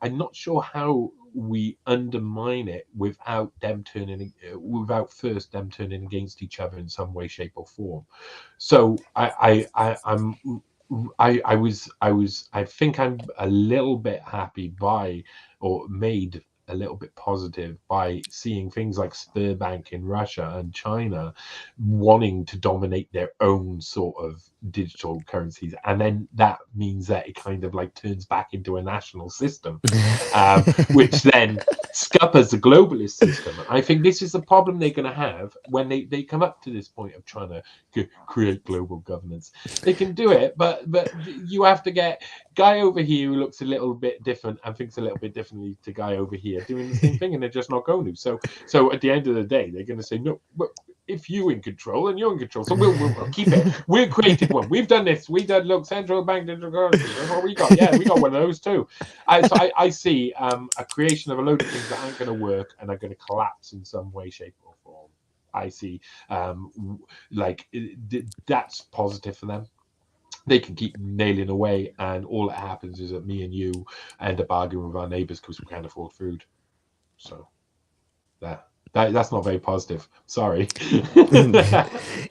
not sure how we undermine it without first them turning against each other in some way, shape, or form. So I think I'm a little bit happy by, or made a little bit positive by seeing things like Sberbank in Russia and China wanting to dominate their own sort of digital currencies, and then that means that it kind of like turns back into a national system, which then scuppers the globalist system. I think this is the problem they're going to have when they come up to this point of trying to create global governance. They can do it, but you have to get guy over here who looks a little bit different and thinks a little bit differently to guy over here doing the same thing, and they're just not going to. So at the end of the day, they're going to say, no, but if you're in control and you're in control, so we'll keep it. We created one. We've done this. We done, look, central bank digital currency. That's what we got. Yeah, we got one of those too. So I see a creation of a load of things that aren't going to work and are going to collapse in some way, shape, or form. I see that's positive for them. They can keep nailing away, and all that happens is that me and you end up arguing with our neighbors because we can't afford food. So that That's not very positive. Sorry.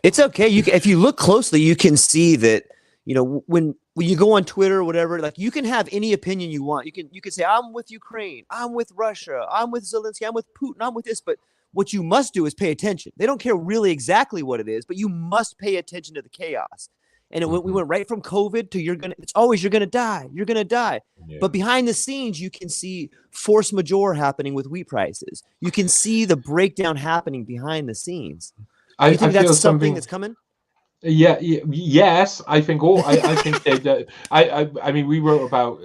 It's okay. If you look closely, you can see that, when you go on Twitter or whatever, like, you can have any opinion you want. You can say, I'm with Ukraine, I'm with Russia, I'm with Zelensky, I'm with Putin, I'm with this. But what you must do is pay attention. They don't care really exactly what it is, but you must pay attention to the chaos. And we went right from COVID to it's always, you're gonna die, you're gonna die. Yeah. But behind the scenes, you can see force majeure happening with wheat prices. You can see the breakdown happening behind the scenes. Do you think I feel that's something that's coming? Yes, I think all. I think that I mean, we wrote about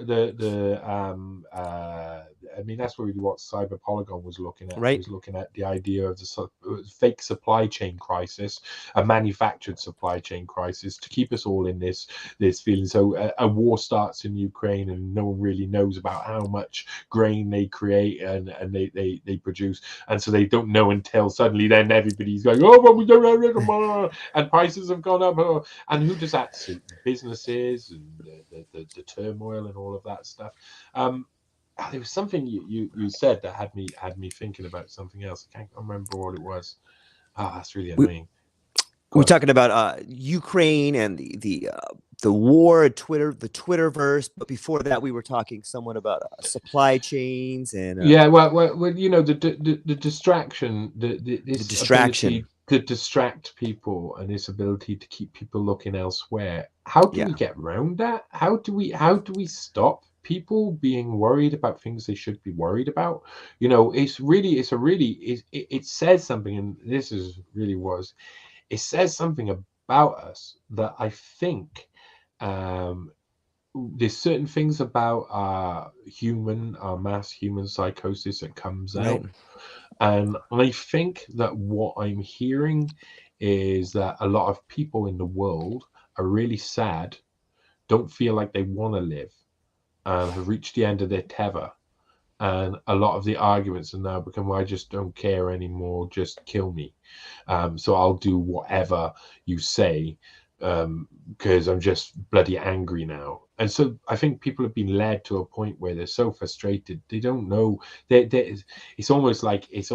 I mean, that's really what Cyber Polygon was looking at. Right. It was looking at the idea of the fake supply chain crisis, a manufactured supply chain crisis, to keep us all in this feeling. So a war starts in Ukraine, and no one really knows about how much grain they create and they produce, and so they don't know until suddenly then everybody's going, oh, well, we don't know, and prices have gone up. And who does that suit? Businesses and the turmoil and all of that stuff. There was something you said that had me thinking about something else. I can't remember what it was. That's really annoying. We're talking about Ukraine and the war, Twitter, the Twitterverse. But before that, we were talking somewhat about supply chains and well, you know, the distraction, the distraction ability to distract people, and this ability to keep people looking elsewhere. How do we get around that? How do we stop people being worried about things they should be worried about? You know, it says something, and this is really was. It says something about us that I think there's certain things about our mass human psychosis that comes out. And I think that what I'm hearing is that a lot of people in the world are really sad, don't feel like they want to live, and have reached the end of their tether. And a lot of the arguments are now become, well, I just don't care anymore, just kill me. So I'll do whatever you say, because I'm just bloody angry now. And so I think people have been led to a point where they're so frustrated, they don't know. It's almost like if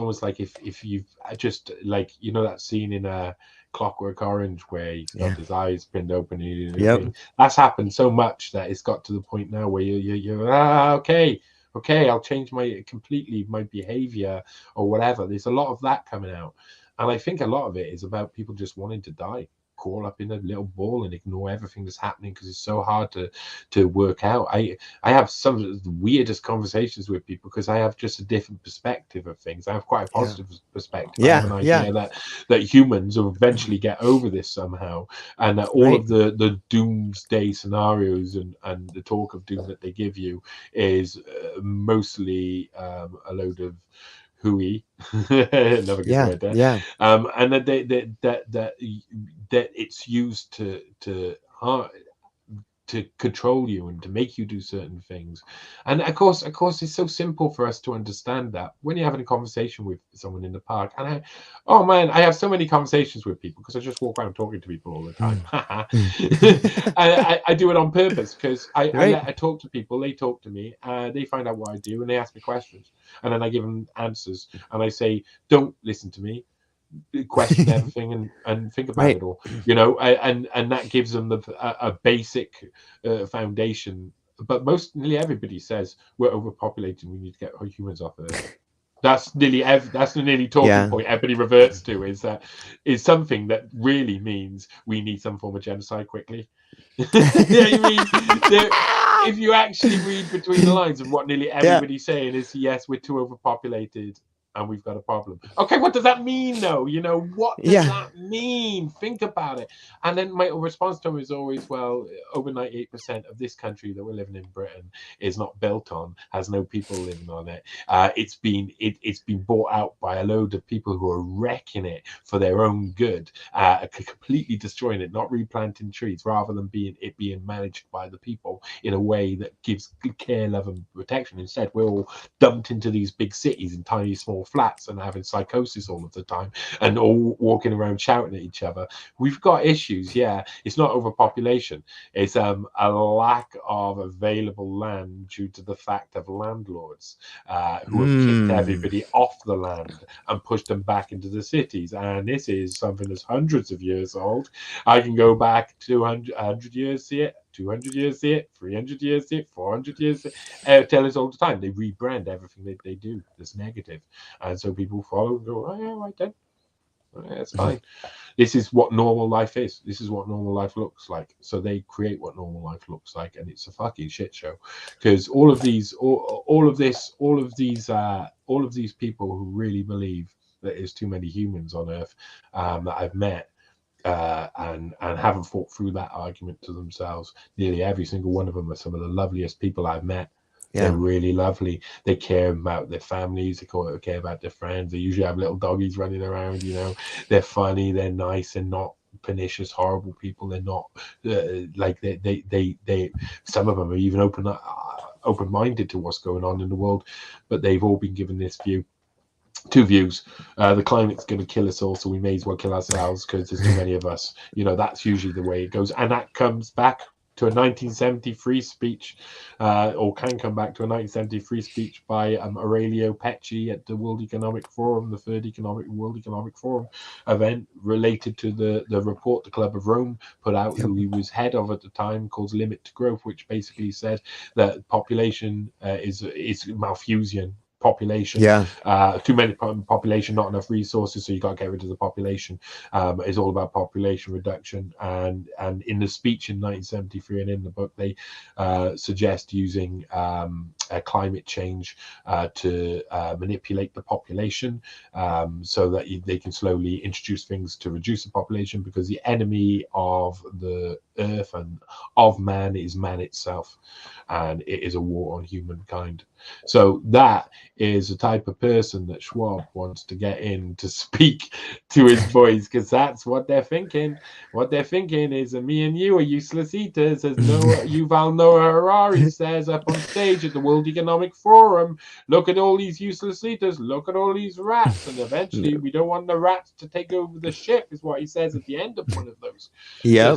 you've just, like, you know, that scene in a Clockwork Orange where he's got his eyes pinned open. That's happened so much that it's got to the point now where you're okay, I'll change my behavior or whatever. There's a lot of that coming out. And I think a lot of it is about people just wanting to die, crawl up in a little ball and ignore everything that's happening, because it's so hard to work out. I have some of the weirdest conversations with people because I have just a different perspective of things. I have quite a positive perspective. I have an idea that humans will eventually get over this somehow, and that all of the doomsday scenarios and the talk of doom that they give you is mostly a load of hooey. Another good word there. And that it's used to control you and to make you do certain things. And of course it's so simple for us to understand that when you're having a conversation with someone in the park. And I have so many conversations with people because I just walk around talking to people all the time. I do it on purpose because I talk to people, they talk to me, they find out what I do, and they ask me questions, and then I give them answers, and I say, don't listen to me, question everything and think about it all, you know, and that gives them a basic foundation. But nearly everybody says we're overpopulated, we need to get humans off Earth. That's nearly talking point everybody reverts to, is something that really means we need some form of genocide quickly. You know what I mean? If you actually read between the lines of what nearly everybody's saying is, yes, we're too overpopulated and we've got a problem. Okay, what does that mean, though? You know, what does that mean? Think about it. And then my response to him is always, well, over 98% of this country that we're living in, Britain, is not built on, has no people living on it. It's been bought out by a load of people who are wrecking it for their own good, completely destroying it, not replanting trees, rather than being managed by the people in a way that gives good care, love, and protection. Instead, we're all dumped into these big cities in tiny, small more flats and having psychosis all of the time and all walking around shouting at each other. We've got issues. Yeah, it's not overpopulation. It's a lack of available land due to the fact of landlords who have kicked everybody off the land and pushed them back into the cities. And this is something that's hundreds of years old. I can go back 100 years, see it, 200 years, see it, 300 years, see it, 400 years. Tell us all the time. They rebrand everything that they do that's negative. And so people follow and go, oh, yeah, right then. That's fine. This is what normal life is. This is what normal life looks like. So they create what normal life looks like, and it's a fucking shit show. Because all of these people who really believe that there's too many humans on Earth that I've met and haven't thought through that argument to themselves. Nearly every single one of them are some of the loveliest people I've met. Yeah. They're really lovely. They care about their families. They care about their friends. They usually have little doggies running around. They're funny. They're nice. They're not pernicious, horrible people. They're not like they. Some of them are even open-minded to what's going on in the world, but they've all been given this view. Two views. The climate's going to kill us all, so we may as well kill ourselves because there's too many of us. That's usually the way it goes, and that comes back to a 1973 speech, or can come back to a 1973 speech by Aurelio Pecci at the World Economic Forum, the third World Economic Forum event, related to the report the Club of Rome put out, who he was head of at the time, called Limit to Growth, which basically said that population is Malthusian. Population, too many population, not enough resources, so you got to get rid of the population. It's all about population reduction, and in the speech in 1973 and in the book they suggest using climate change to manipulate the population, so that they can slowly introduce things to reduce the population, because the enemy of the earth and of man is man itself, and it is a war on humankind. So that is the type of person that Schwab wants to get in to speak to his boys, because that's what they're thinking. What they're thinking is that me and you are useless eaters, as Yuval Noah Harari says up on stage at the World Economic Forum. Look at all these useless eaters. Look at all these rats. And eventually we don't want the rats to take over the ship, is what he says at the end of one of those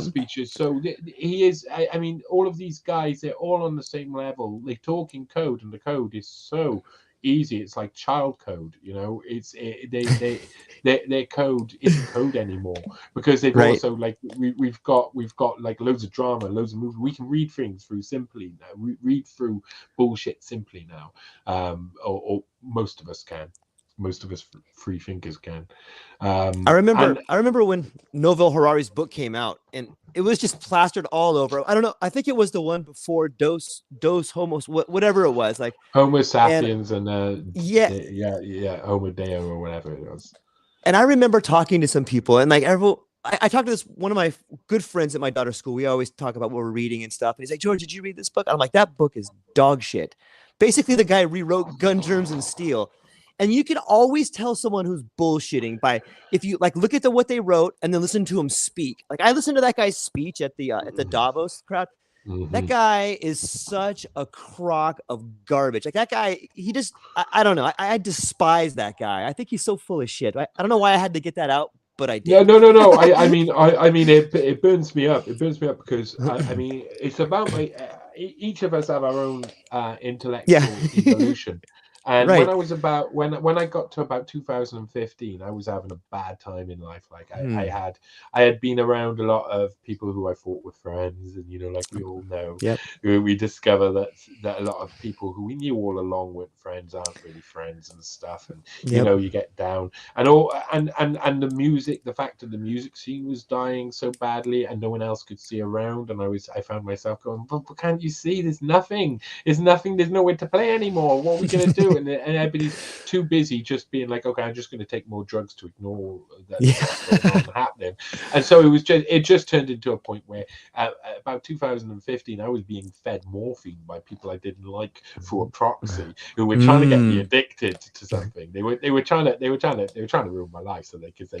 speeches. So he is, I mean, all of these guys, they're all on the same level. They talk in code, and the code is so easy. It's like child code, their code isn't code anymore, because they've also, like, we've got like loads of drama, loads of movies. We can read things through simply now. We read through bullshit simply now, or most of us can. Most of us free thinkers can. I remember when Novel Harari's book came out, and it was just plastered all over. I don't know. I think it was the one before Dos Homos, whatever it was, like Homo sapiens and Homo Deo or whatever it was. And I remember talking to some people, and like I talked to this one of my good friends at my daughter's school. We always talk about what we're reading and stuff. And he's like, George, did you read this book? I'm like, that book is dog shit. Basically, the guy rewrote Gun, Germs, and Steel. And you can always tell someone who's bullshitting by, if you like look at what they wrote and then listen to him speak. Like, I listened to that guy's speech at the Davos crowd. Mm-hmm. That guy is such a crock of garbage. Like, that guy, he just, I don't know. I despise that guy. I think he's so full of shit. I don't know why I had to get that out, but I did. Yeah, no. I mean, it burns me up. It burns me up because I mean, it's about each of us have our own intellectual evolution. And when I was when I got to about 2015, I was having a bad time in life. Like I had been around a lot of people who I thought were friends, and like we all know, we discover that a lot of people who we knew all along weren't friends aren't really friends and stuff. And you get down and the music, the fact that the music scene was dying so badly and no one else could see around, and I found myself going, but can't you see? There's nothing. There's nowhere to play anymore. What are we gonna do? And everybody's too busy just being like, okay, I'm just going to take more drugs to ignore that's going on happening. And so it just turned into a point where about 2015, I was being fed morphine by people I didn't like through a proxy, who were trying to get me addicted to something. They were trying to ruin my life so they could say,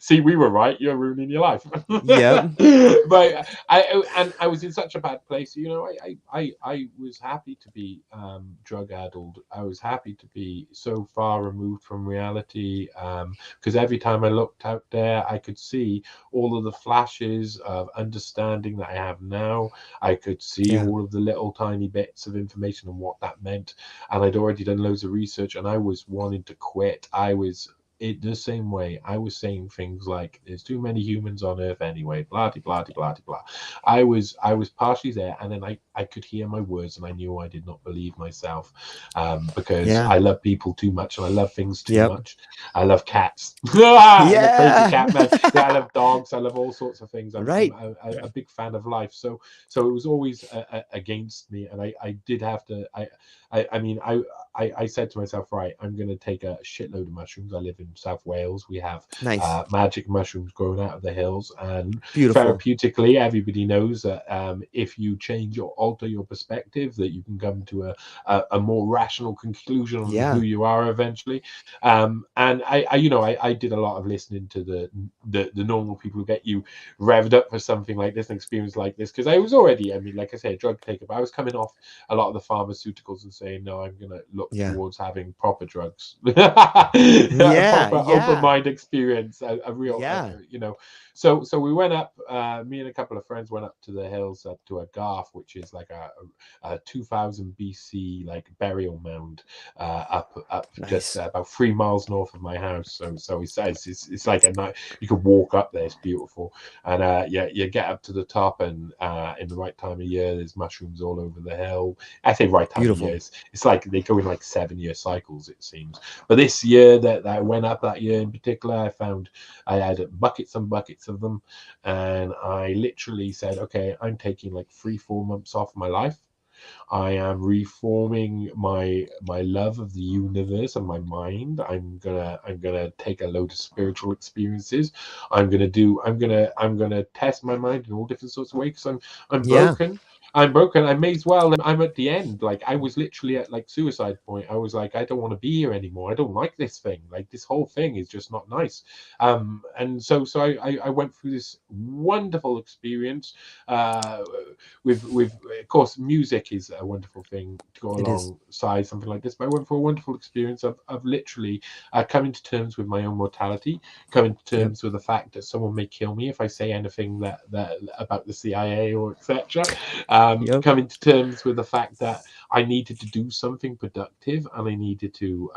see, we were right, you're ruining your life. But I was in such a bad place. I was happy to be drug-addled unsettled. I was happy to be so far removed from reality, because every time I looked out there, I could see all of the flashes of understanding that I have now. I could see all of the little tiny bits of information and what that meant. And I'd already done loads of research, and I was wanting to quit. I was the same way. I was saying things like, "There's too many humans on Earth anyway." Blah de blah de blah de blah. I was partially there, and then I could hear my words, and I knew I did not believe myself, because I love people too much, and I love things too much. I love cats. I'm a crazy cat man. Yeah, I love dogs. I love all sorts of things. I'm a big fan of life. So it was always against me, and I did have to. I said to myself, right, I'm going to take a shitload of mushrooms. I live in South Wales. We have magic mushrooms growing out of the hills, and therapeutically, everybody knows that if you change or alter your perspective, that you can come to a more rational conclusion on who you are eventually. And I did a lot of listening to the normal people who get you revved up for something like this, an experience like this, because I was already, like I say, a drug taker, but I was coming off a lot of the pharmaceuticals and saying, no, I'm going to look towards having proper drugs, proper open mind experience, a real, So we went up. Me and a couple of friends went up to the hills, up to a garth, which is like a 2000 BC like burial mound, up just about 3 miles north of my house. So he says it's like a night. You could walk up there. It's beautiful, and you get up to the top, and in the right time of year, there's mushrooms all over the hill. I say right time of year. It's like they go in like 7-year cycles, it seems. But this year that I went up, that year in particular, I had buckets and buckets of them, and I literally said, okay, I'm taking like 3-4 months off my life. I am reforming my love of the universe and my mind. I'm gonna take a load of spiritual experiences. I'm gonna test my mind in all different sorts of ways. I'm broken. I'm broken. I may as well. I'm at the end. Like I was literally at like suicide point. I was like, I don't want to be here anymore. I don't like this thing. Like this whole thing is just not nice. And so I went through this wonderful experience. With of course, music is a wonderful thing to go alongside something like this. But I went for a wonderful experience of literally coming to terms with my own mortality, coming to terms with the fact that someone may kill me if I say anything that about the CIA or etc. Coming to terms with the fact that I needed to do something productive, and I needed to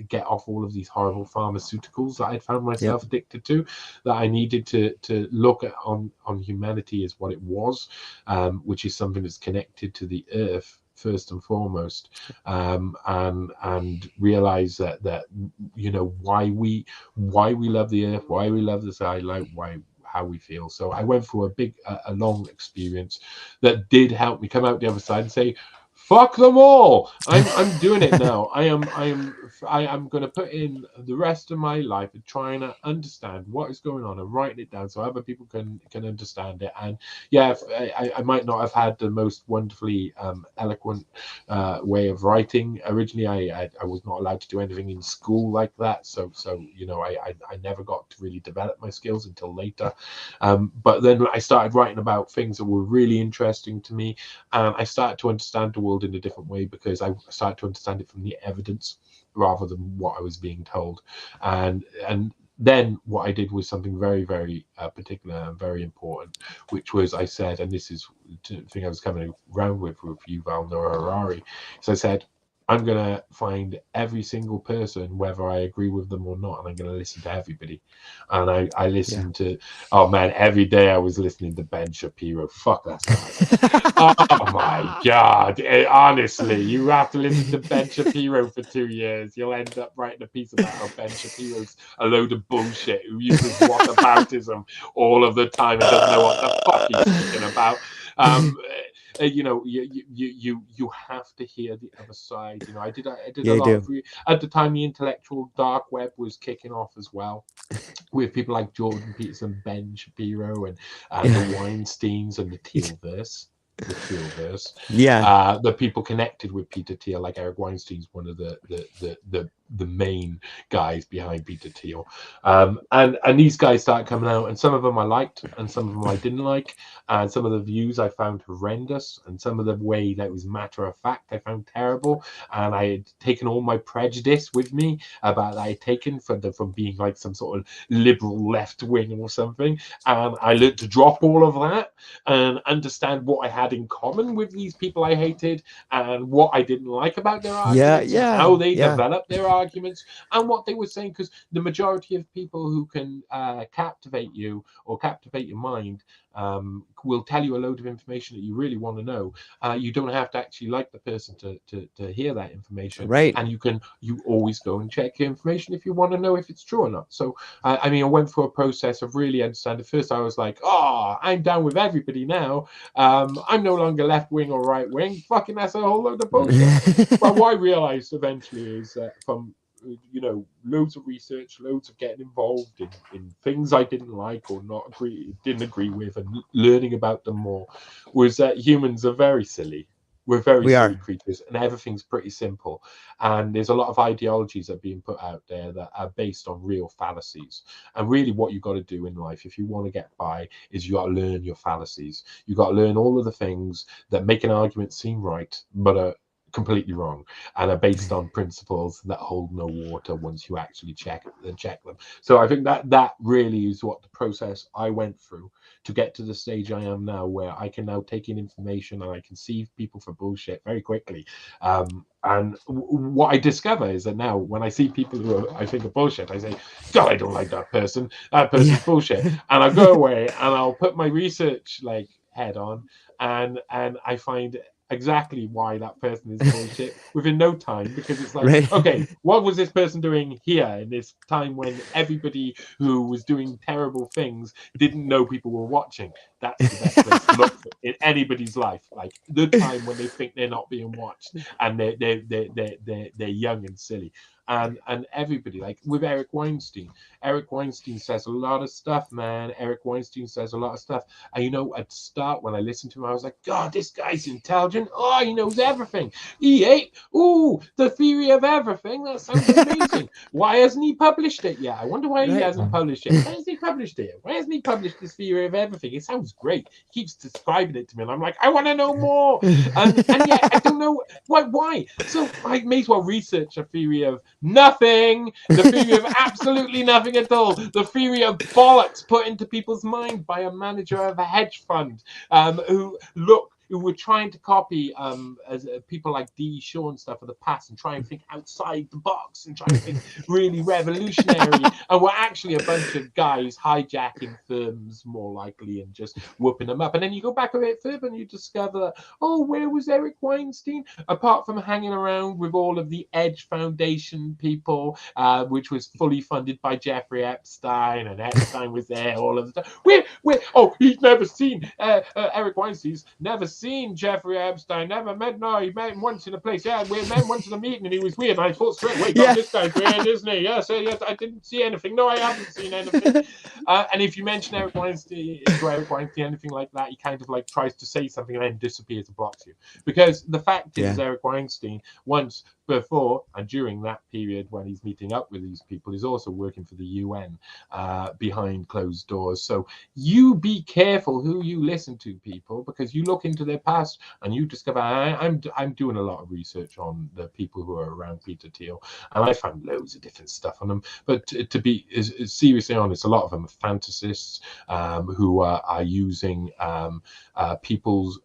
get off all of these horrible pharmaceuticals that I'd found myself addicted to, that I needed to look at on humanity as what it was, which is something that's connected to the earth first and foremost, and realize that why we love the earth, why we love the sky, like how we feel. So I went through a long experience that did help me come out the other side and say, fuck them all. I'm doing it now. I am going to put in the rest of my life and trying to understand what is going on and writing it down so other people can understand it. And I might not have had the most wonderfully eloquent way of writing. Originally, I was not allowed to do anything in school like that. So I never got to really develop my skills until later. But then I started writing about things that were really interesting to me, and I started to understand the world in a different way because I started to understand it from the evidence rather than what I was being told. And then what I did was something very, very particular and very important, which was I said, and this is the thing I was coming around with Yuval Noah Harari. So I said, I'm going to find every single person, whether I agree with them or not, and I'm going to listen to everybody. And I listened to, oh man, every day I was listening to Ben Shapiro. Fuck that guy. Oh my God. Honestly, you have to listen to Ben Shapiro for 2 years. You'll end up writing a piece about how Ben Shapiro's a load of bullshit who uses whataboutism all of the time and doesn't know what the fuck he's talking about. You have to hear the other side. I did a lot of at the time. The intellectual dark web was kicking off as well, with people like Jordan Peterson, Ben Shapiro, and the Weinsteins and the Thielverse. The people connected with Peter Thiel, like Eric Weinstein's one of the main guys behind Peter Thiel. And these guys started coming out, and some of them I liked, and some of them I didn't like, and some of the views I found horrendous, and some of the way that was matter of fact I found terrible. And I had taken all my prejudice with me about that I had taken from being like some sort of liberal left wing or something, and I learned to drop all of that and understand what I had in common with these people I hated, and what I didn't like about their arguments, and how they developed their arguments, and what they were saying. Because the majority of people who can captivate you or captivate your mind will tell you a load of information that you really want to know. You don't have to actually like the person to hear that information, Right. and you always go and check your information if you want to know if it's true or not. So I mean, I went through a process of really understanding. First I was like, oh, I'm down with everybody now. I'm no longer left wing or right wing. Fucking, that's a whole load of bullshit. But what I realized eventually is that from loads of research, loads of getting involved in things I didn't like or didn't agree with, and learning about them more, was that humans are very silly. We're very silly creatures, and everything's pretty simple. And there's a lot of ideologies that are being put out there that are based on real fallacies. And really what you've got to do in life, if you want to get by, is you got to learn your fallacies. You've got to learn all of the things that make an argument seem right, but are completely wrong, and are based on principles that hold no water once you actually check them. So I think that really is what the process I went through to get to the stage I am now, where I can now take in information and I can see people for bullshit very quickly. And what I discover is that now when I see people who I think are bullshit, I say, God, I don't like that person. That person's bullshit. And I'll go away and I'll put my research head on, and I find exactly why that person is bullshit within no time, because it's like, okay, what was this person doing here in this time when everybody who was doing terrible things didn't know people were watching? That's the best place to look for in anybody's life, like the time when they think they're not being watched and they're young and silly. And everybody, like with Eric Weinstein says a lot of stuff, man. Eric Weinstein says a lot of stuff. And at the start when I listened to him, I was like, God, this guy's intelligent. Oh, he knows everything. He ate the theory of everything. That sounds amazing. Why hasn't he published it yet? I wonder why he hasn't published it. Why hasn't he published it? Why hasn't he published this theory of everything? It sounds great. He keeps describing it to me, and I'm like, I want to know more. And yet I don't know why. So I may as well research a theory of nothing, the theory of absolutely nothing at all, the theory of bollocks put into people's mind by a manager of a hedge fund who were trying to copy people like D. Shaw and stuff of the past, and try and think outside the box and try and think really revolutionary, and were actually a bunch of guys hijacking firms more likely and just whooping them up. And then you go back a bit further and you discover that, where was Eric Weinstein? Apart from hanging around with all of the Edge Foundation people, which was fully funded by Jeffrey Epstein, and Epstein was there all of the time. He's never seen Eric Weinstein's never seen Jeffrey Epstein, never met. No, he met him once in a place. Yeah, we met him once in a meeting, and he was weird. And I thought straight away, God, this guy's weird, isn't he? Yes, I didn't see anything. No, I haven't seen anything. And if you mention Eric Weinstein, anything like that, he kind of tries to say something and then disappears and blocks you. Because the fact is, Eric Weinstein, once before and during that period when he's meeting up with these people, he's also working for the UN behind closed doors. So you be careful who you listen to, people, because you look into their past and you discover. I'm doing a lot of research on the people who are around Peter Thiel, and I found loads of different stuff on them. But to be seriously honest, a lot of them are fantasists who are using people's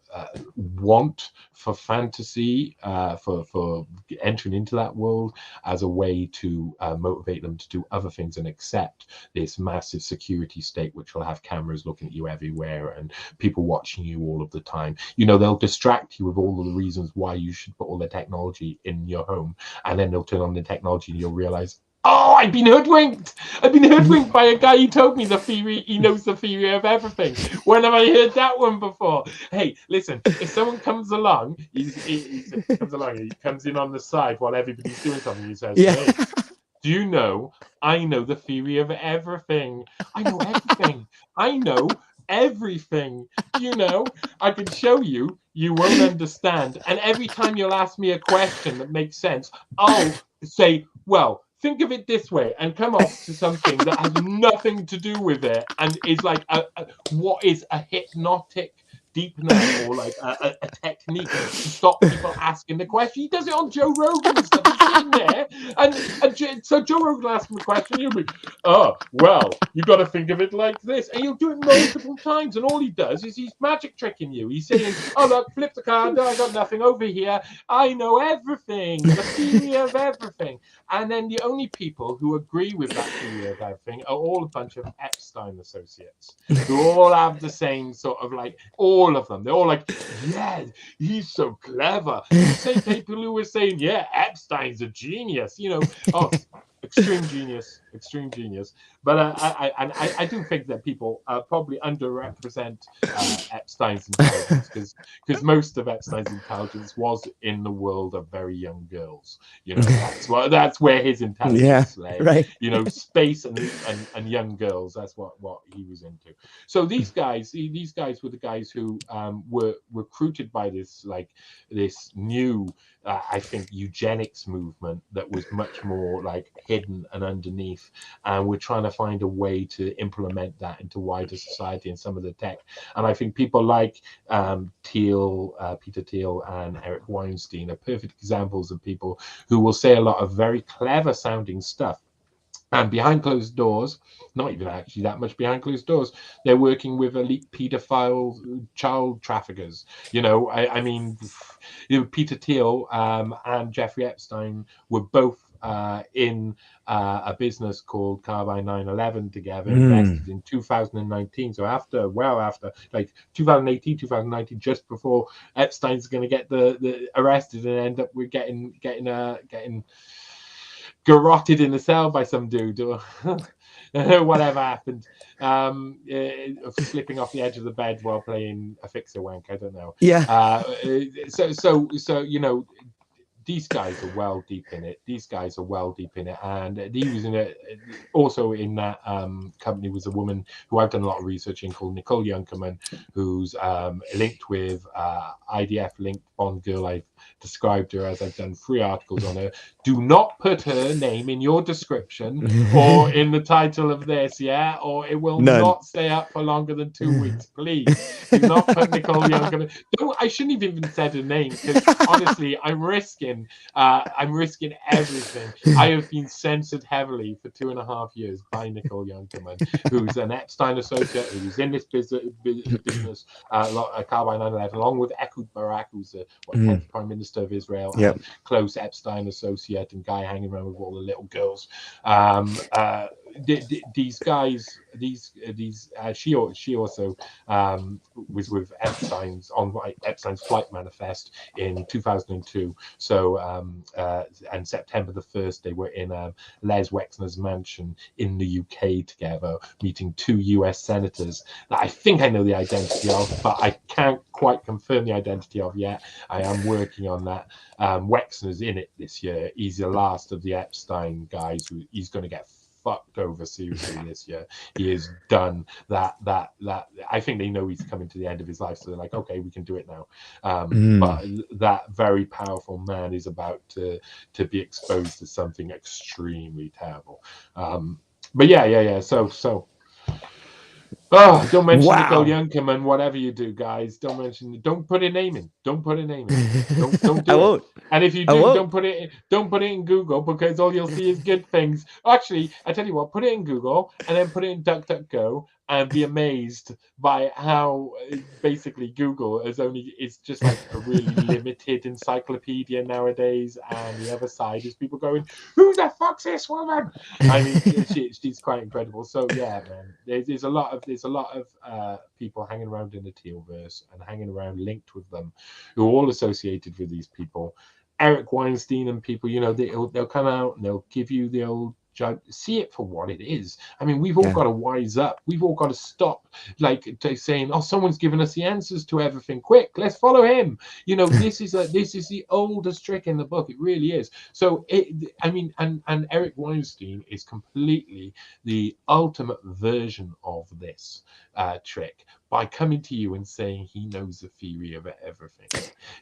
want for fantasy, for entering into that world, as a way to motivate them to do other things and accept this massive security state, which will have cameras looking at you everywhere and people watching you all of the time. They'll distract you with all of the reasons why you should put all the technology in your home, and then they'll turn on the technology and you'll realize, I've been hoodwinked. I've been hoodwinked by a guy who told me he knows the theory of everything. When have I heard that one before? Hey, listen, if someone comes along, he comes in on the side while everybody's doing something, he says, hey, do you know, I know the theory of everything. I know everything. I know everything. I can show you. You won't understand. And every time you'll ask me a question that makes sense, I'll say, Well, think of it this way and come off to something that has nothing to do with it and is like what is a hypnotic deepener or like a technique to stop people asking the question. He does it on Joe Rogan and stuff. He's sitting there so Joe Rogan asks him a question. He'll be, oh, well, you got to think of it like this. And he'll do it multiple times. And all he does is he's magic tricking you. He's saying, oh, look, flip the card. No, I got nothing over here. I know everything, the theory of everything. And then the only people who agree with that theory of everything are all a bunch of Epstein associates who all have the same sort of like, all of them. They're all like, yeah, he's so clever. The same people who were saying, yeah, Epstein's a genius, oh, extreme genius. But I do think that people probably underrepresent Epstein's intelligence because most of Epstein's intelligence was in the world of very young girls. That's where his intelligence lay. Right. Space and young girls. That's what he was into. So these guys were the guys who were recruited by this new I think eugenics movement that was much more like hidden and underneath, and we're trying to find a way to implement that into wider society and some of the tech. And I think people like Peter Thiel and Eric Weinstein are perfect examples of people who will say a lot of very clever sounding stuff. And behind closed doors, not even actually that much behind closed doors, they're working with elite paedophile child traffickers. I mean, Peter Thiel and Jeffrey Epstein were both in a business called Carbine 9/11 together, invested in 2019. So after like 2018, 2019, just before Epstein's going to get the arrested and end up with getting garroted in a cell by some dude or whatever happened, slipping off the edge of the bed while playing a fixer wank. I don't know. Yeah. So these guys are well deep in it. And he was in it. Also in that company was a woman who I've done a lot of research in called Nicole Younkerman, who's linked with IDF-linked Bond girl. I've described her as I've done 3 articles on her. Do not put her name in your description or in the title of this, or it will not stay up for longer than 2 weeks. Please do not put Nicole Younkerman. I shouldn't have even said her name because honestly, I'm risking everything. I have been censored heavily for 2.5 years by Nicole Younkerman, who's an Epstein associate, who's in this business, Carbine 9/11, along with Ehud Barak, who's the 10th Prime Minister of Israel, and close Epstein associate and guy hanging around with all the little girls. These guys, she also was with Epstein's flight manifest in 2002. So and September the 1st, they were in Les Wexner's mansion in the UK together, meeting 2 US senators that I think I know the identity of, but I can't quite confirm the identity of yet. I am working on that. Wexner's in it this year. He's the last of the Epstein guys who he's going to get fucked over seriously this year. He is done. That I think they know he's coming to the end of his life, so they're like, okay, we can do it now. But that very powerful man is about to be exposed to something extremely terrible. But yeah. So. Oh, don't mention Nicole Younkerman, whatever you do, guys. Don't put a name in. Don't do I won't. And if you do, don't put it in Google, because all you'll see is good things. Actually, I tell you what, put it in Google and then put it in DuckDuckGo and be amazed by how basically Google is just like a really limited encyclopedia nowadays, and the other side is people going, who the fuck's this woman? I mean, she's quite incredible. So yeah, man, there's a lot of people hanging around in the Tealverse and hanging around linked with them, who are all associated with these people. Eric Weinstein and people, they'll come out and they'll give you the old see it for what it is. I mean, we've all got to wise up. We've all got to stop saying, oh, someone's given us the answers to everything. Quick, let's follow him. This is the oldest trick in the book. It really is. So and Eric Weinstein is completely the ultimate version of this trick. by coming to you and saying he knows the theory of everything.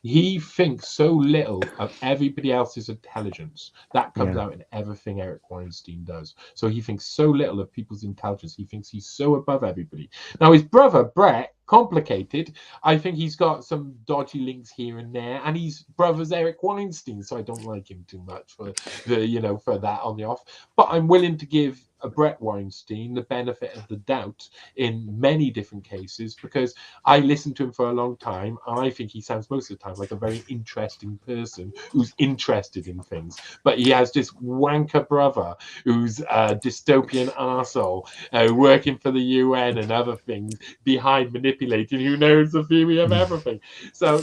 He thinks so little of everybody else's intelligence. That comes out in everything Eric Weinstein does. So he thinks so little of people's intelligence. He thinks he's so above everybody. Now, his brother, Brett, complicated. I think he's got some dodgy links here and there, and his brother's Eric Weinstein, so I don't like him too much for for that on the off. But I'm willing to give a Brett Weinstein the benefit of the doubt in many different cases, because I listened to him for a long time, and I think he sounds most of the time like a very interesting person who's interested in things. But he has this wanker brother who's a dystopian arsehole working for the UN and other things behind manipulating who knows the theory of everything. So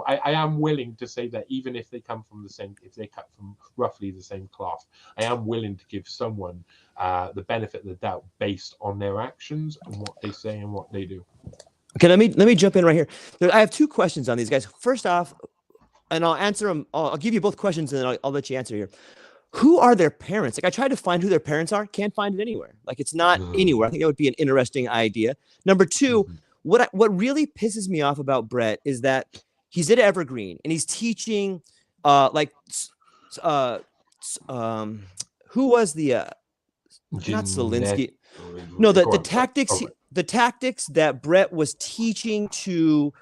I am willing to say that even if they come from if they cut from roughly the same cloth, I am willing to give someone the benefit of the doubt based on their actions and what they say and what they do. Okay, let me jump in right here. I have two questions on these guys. First off, and I'll answer them. I'll give you both questions, and then I'll let you answer here. Who are their parents? Like, I tried to find who their parents are. Can't find it anywhere. Like, it's not anywhere. I think that would be an interesting idea. Number two, what really pisses me off about Brett is that he's at Evergreen and he's teaching, who was the not Zelensky? No, the tactics. Okay. The tactics that Brett was teaching to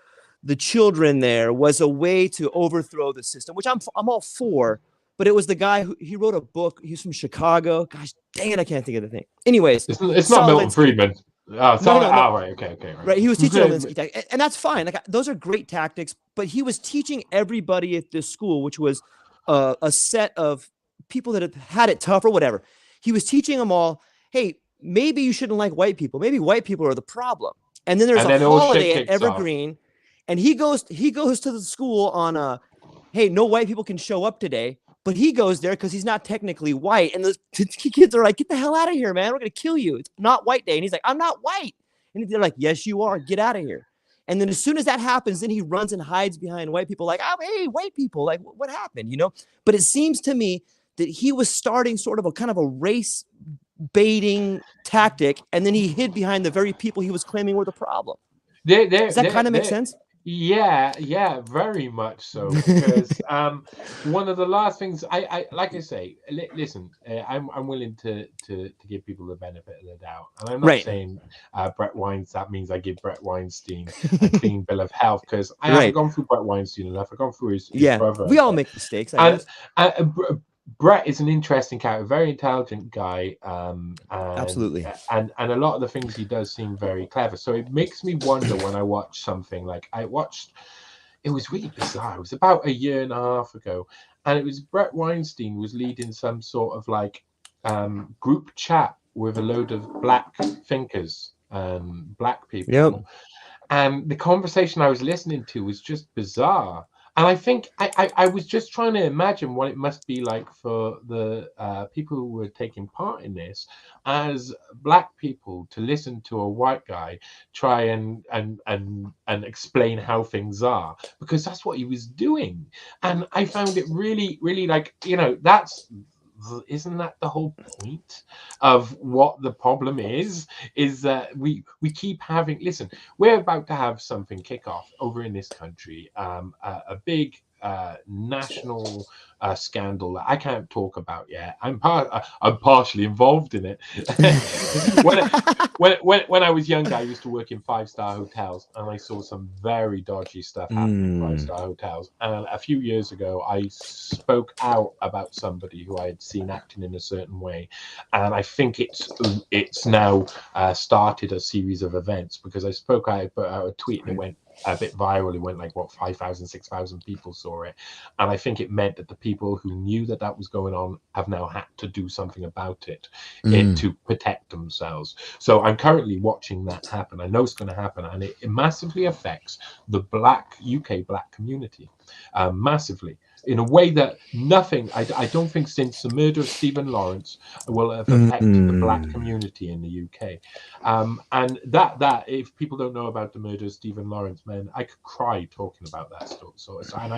the children there was a way to overthrow the system, which I'm all for. But it was the guy he wrote a book. He's from Chicago. Gosh dang it, I can't think of the thing. Anyways, it's not Milton Friedman. Oh, sorry. No. Right. Okay. Right. He was teaching Zelensky, and that's fine. Like, those are great tactics. But he was teaching everybody at this school, which was a set of people that had it tough or whatever. He was teaching them all, hey, maybe you shouldn't like white people. Maybe white people are the problem. And then there's a holiday at Evergreen, and he goes to the school on hey, no white people can show up today. But he goes there because he's not technically white. And the kids are like, get the hell out of here, man. We're going to kill you. It's not white day. And he's like, I'm not white. And they're like, yes, you are. Get out of here. And then as soon as that happens, then he runs and hides behind white people like, oh, hey, white people. Like, what happened? But it seems to me that he was starting sort of a kind of a race baiting tactic. And then he hid behind the very people he was claiming were the problem. Does that kind of make sense? Yeah, very much so. Because one of the last things I like I say, listen, I'm willing to give people the benefit of the doubt, and I'm not saying Brett Weinstein. That means I give Brett Weinstein a clean bill of health, because I haven't gone through Brett Weinstein enough. I've gone through his brother. We all make mistakes. I guess. Brett is an interesting character, very intelligent guy, absolutely, and a lot of the things he does seem very clever. So it makes me wonder when I watch something like it was really bizarre. It was about a year and a half ago, and it was Brett Weinstein was leading some sort of like group chat with a load of black thinkers, black people. Yep. And the conversation I was listening to was just bizarre. And I think I was just trying to imagine what it must be like for the people who were taking part in this as black people to listen to a white guy try and explain how things are, because that's what he was doing. And I found it really, really like, isn't that the whole point of what the problem is that we keep having, listen, we're about to have something kick off over in this country, a big national scandal that I can't talk about yet. I'm partially involved in it. when I was younger, I used to work in 5-star hotels, and I saw some very dodgy stuff happen in 5-star hotels. And a few years ago, I spoke out about somebody who I had seen acting in a certain way, and I think it's now started a series of events, because I spoke out, I put out a tweet, and it went a bit viral. It went like 5,000, 6,000 people saw it, and I think it meant that the people who knew that was going on have now had to do something about it to protect themselves. So I'm currently watching that happen. I know it's going to happen, and it massively affects the UK black community, massively, in a way that nothing, I don't think, since the murder of Stephen Lawrence will have affected the black community in the UK. And that if people don't know about the murder of Stephen Lawrence, man, I could cry talking about that stuff. So and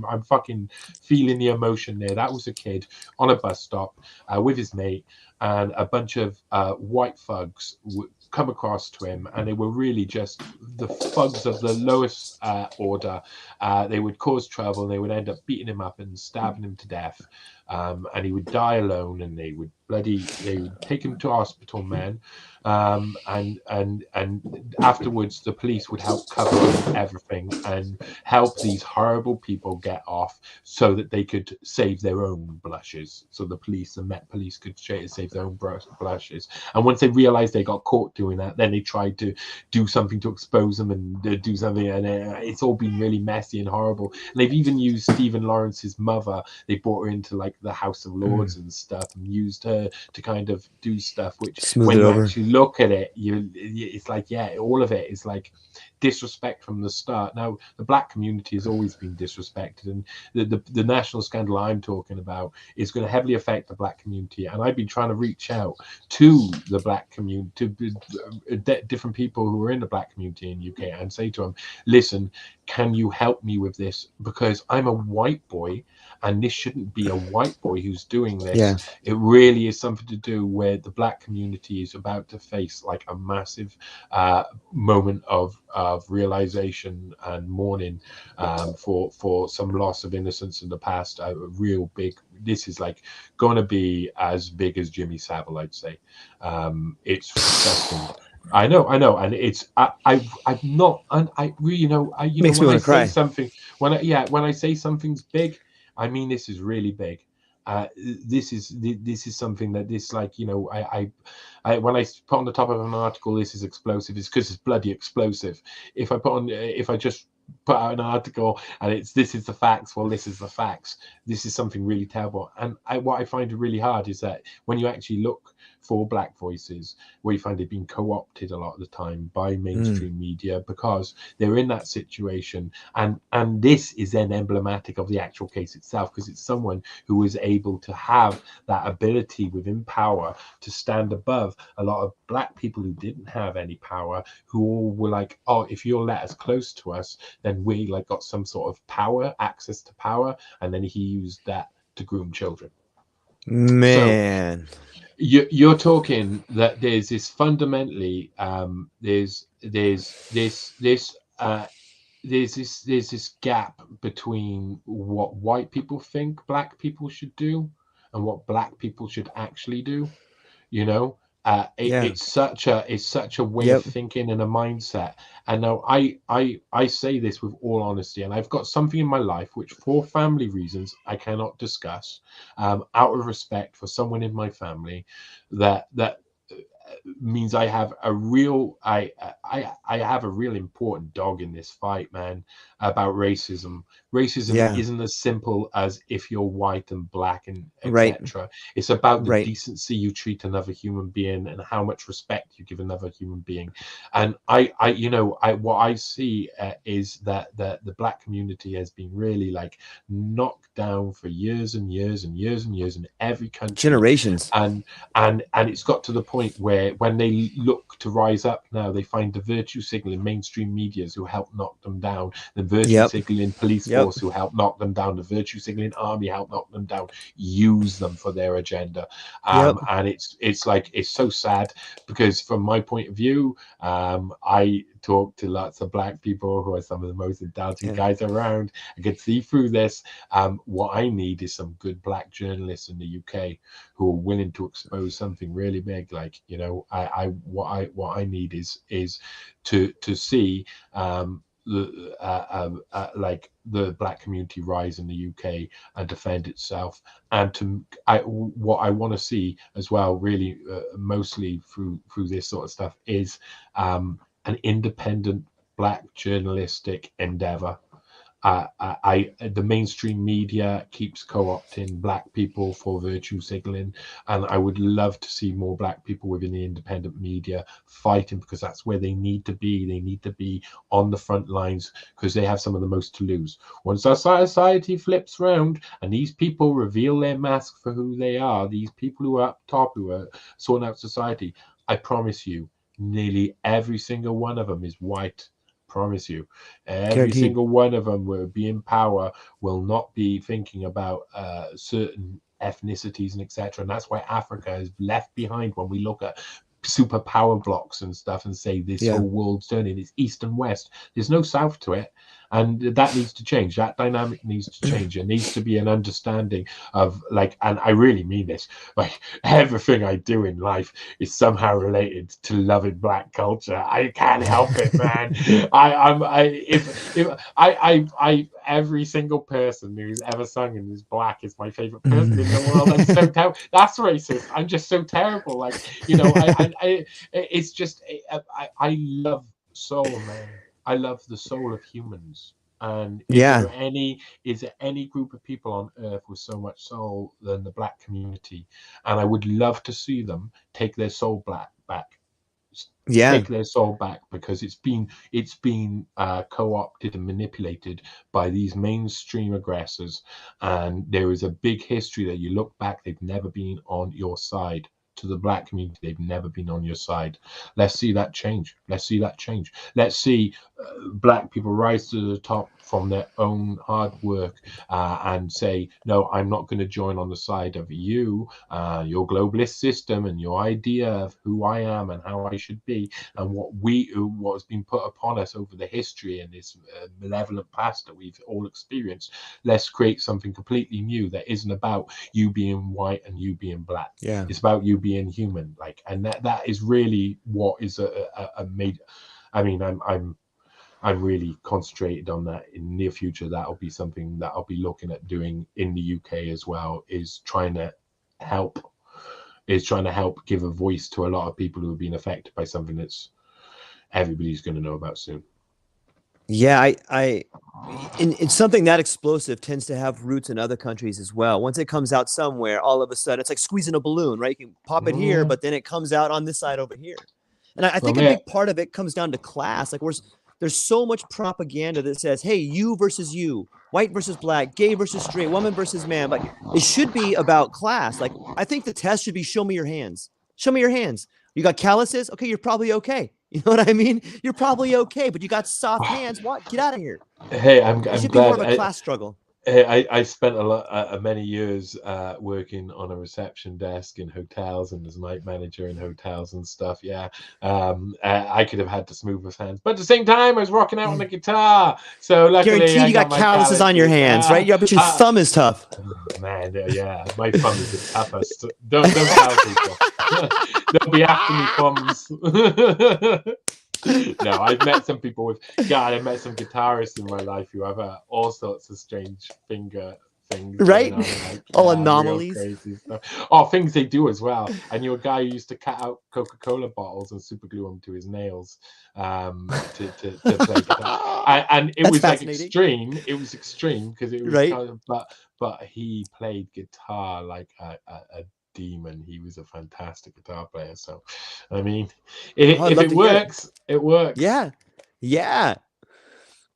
I'm fucking feeling the emotion there. That was a kid on a bus stop with his mate, and a bunch of white thugs come across to him, and they were really just the thugs of the lowest order. They would cause trouble, and they would end up beating him up and stabbing him to death, and he would die alone. And they would take him to hospital, men, and afterwards the police would help cover up everything and help these horrible people get off, so that they could save their own blushes. So the Met Police could save their own blushes. And once they realized they got caught doing that, then they tried to do something to expose them and do something, and it's all been really messy and horrible. And they've even used Stephen Lawrence's mother. They brought her into like the House of Lords and stuff, and used her to kind of do stuff which, Smooth when it you over. actually look at it, it's like, yeah, all of it is like disrespect from the start. Now, the black community has always been disrespected, and the national scandal I'm talking about is going to heavily affect the black community. And I've been trying to reach out to the black community, to different people who are in the black community in the UK, and say to them, listen, can you help me with this? Because I'm a white boy, and this shouldn't be a white boy who's doing this. Yeah. It really is something to do where the black community is about to face like a massive moment of realization and mourning for some loss of innocence in the past. A real big. This is like going to be as big as Jimmy Savile, I'd say. It's disgusting. I know, and it's I'm not, and I really know. Makes me when I want to cry. say something, when I say something's big, I mean this is really big. This is something that this, like, I when I put on the top of an article, this is explosive, it's because it's bloody explosive. If I just put out an article and this is the facts, well, this is the facts. This is something really terrible. And what I find really hard is that when you actually look for black voices, where you find they've been co-opted a lot of the time by mainstream media, because they're in that situation. And this is then emblematic of the actual case itself, because it's someone who was able to have that ability within power to stand above a lot of black people who didn't have any power, who all were like, oh, if you'll let us close to us, then we like got some sort of power, access to power. And then he used that to groom children. Man. So you're talking that there's this fundamentally there's this gap between what white people think black people should do and what black people should actually do. It's such a way of thinking and a mindset. And now I say this with all honesty, and I've got something in my life which, for family reasons, I cannot discuss, out of respect for someone in my family, that means I have a real important dog in this fight, man, about racism. Racism isn't as simple as if you're white and black and etc. It's about the decency you treat another human being and how much respect you give another human being. And what I see is that the black community has been really like knocked down for years and years and years and years in every country, generations. And it's got to the point where when they look to rise up now, they find the virtue signaling mainstream medias who help knock them down, the virtue signaling police force who help knock them down, the virtue signaling army help knock them down, use them for their agenda. And it's like, it's so sad, because from my point of view, I talk to lots of black people who are some of the most intelligent guys around. I can see through this. What I need is some good black journalists in the UK who are willing to expose something really big. Like, what I need is to see like the black community rise in the UK and defend itself. And what I want to see as well, really, mostly through this sort of stuff, is an independent black journalistic endeavor. The mainstream media keeps co-opting black people for virtue signaling, and I would love to see more black people within the independent media fighting, because that's where they need to be. They need to be on the front lines, because they have some of the most to lose. Once our society flips round and these people reveal their mask for who they are, these people who are up top, who are sorting out society, I promise you, nearly every single one of them is white. Promise you, every single one of them will be in power, will not be thinking about certain ethnicities and etc. And that's why Africa is left behind when we look at super power blocks and stuff and say this whole world's turning, it's east and west. There's no south to it. And that needs to change. That dynamic needs to change. There needs to be an understanding of, like, and I really mean this, like, everything I do in life is somehow related to loving Black culture. I can't help it, man. Every single person who's ever sung and is Black is my favorite person in the world. I'm so terrible. That's racist. I'm just so terrible. Like, you know, it's just, I love soul, man. I love the soul of humans. And is there any group of people on earth with so much soul than the Black community? And I would love to see them take their soul back. Take their soul back, because it's been co-opted and manipulated by these mainstream aggressors. And there is a big history that you look back, they've never been on your side. To the Black community, they've never been on your side. Let's see that change. Let's see that change. Let's see Black people rise to the top from their own hard work and say, no, I'm not going to join on the side of you, your globalist system, and your idea of who I am and how I should be, and what has been put upon us over the history and this malevolent past that we've all experienced. Let's create something completely new that isn't about you being white and you being Black. It's about you being human. Like, and that is really what is a major. I mean, I'm really concentrated on that. In the near future, that'll be something that I'll be looking at doing in the UK as well, is trying to help give a voice to a lot of people who have been affected by something that's everybody's going to know about soon. Yeah, in something that explosive tends to have roots in other countries as well. Once it comes out somewhere, all of a sudden, it's like squeezing a balloon, right? You can pop it here, but then it comes out on this side over here. And I think a big part of it comes down to class. Like, there's so much propaganda that says, hey, you versus you, white versus Black, gay versus straight, woman versus man. Like, it should be about class. Like, I think the test should be, show me your hands. Show me your hands. You got calluses? Okay, you're probably okay. You know what I mean? You're probably okay, but you got soft hands. What? Get out of here. Hey, I'm It should glad. be more of a class struggle. I spent many years working on a reception desk in hotels and as night manager in hotels and stuff. I could have had the smoothest hands, but at the same time, I was rocking out on the guitar. So luckily, guaranteed you got calluses on your hands, right? Yeah, but your thumb is tough. Man, yeah, my thumb is the toughest. Don't tell people. They'll be after me, thumbs. No, I've met some people with I met some guitarists in my life who have all sorts of strange finger things, right? Like, all anomalies, crazy stuff. Oh, things they do as well. I knew a guy who used to cut out Coca-Cola bottles and super glue them to his nails to play guitar. And it was like extreme. It was extreme because it was kind of, but he played guitar like a demon. He was a fantastic guitar player. So I mean, if it works, it works. Yeah,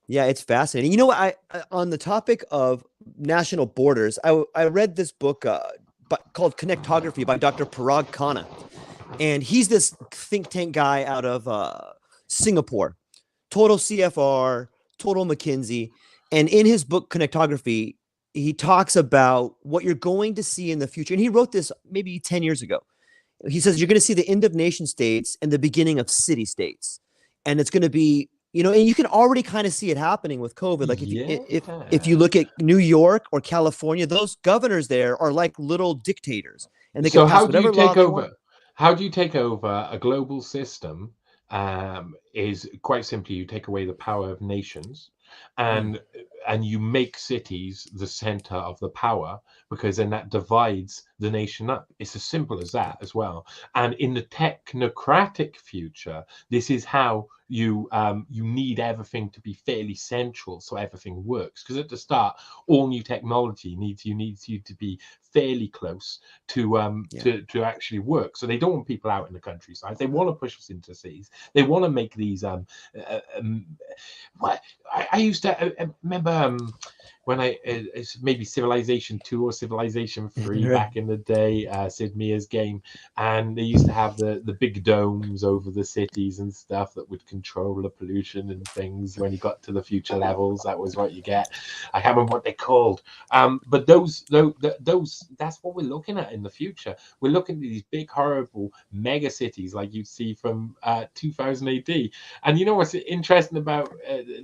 it's fascinating. You know what, I on the topic of national borders, I read this book called Connectography by Dr. Parag Khanna, and he's this think tank guy out of Singapore, total CFR, total McKinsey. And in his book Connectography, he talks about what you're going to see in the future. And he wrote this maybe 10 years ago. He says, you're going to see the end of nation states and the beginning of city states. And it's going to be, you know, and you can already kind of see it happening with COVID. Like if you look at New York or California, those governors there are like little dictators. And they can pass whatever law they want. How do you take over a global system? Is quite simply, you take away the power of nations. And you make cities the center of the power, because then that divides the nation up. It's as simple as that as well. And in the technocratic future, this is how you need everything to be fairly central so everything works. Because at the start, all new technology needs you to be fairly close to actually work. So they don't want people out in the countryside. They want to push us into cities. They want to make these I used to remember when it's maybe Civilization 2 or Civilization 3 back in the day, Sid Meier's game, and they used to have the big domes over the cities and stuff that would control the pollution and things. When you got to the future levels, that was what you get. I can't remember what they're called, but those that's what we're looking at in the future. We're looking at these big, horrible mega cities like you'd see from 2000 AD. And you know what's interesting about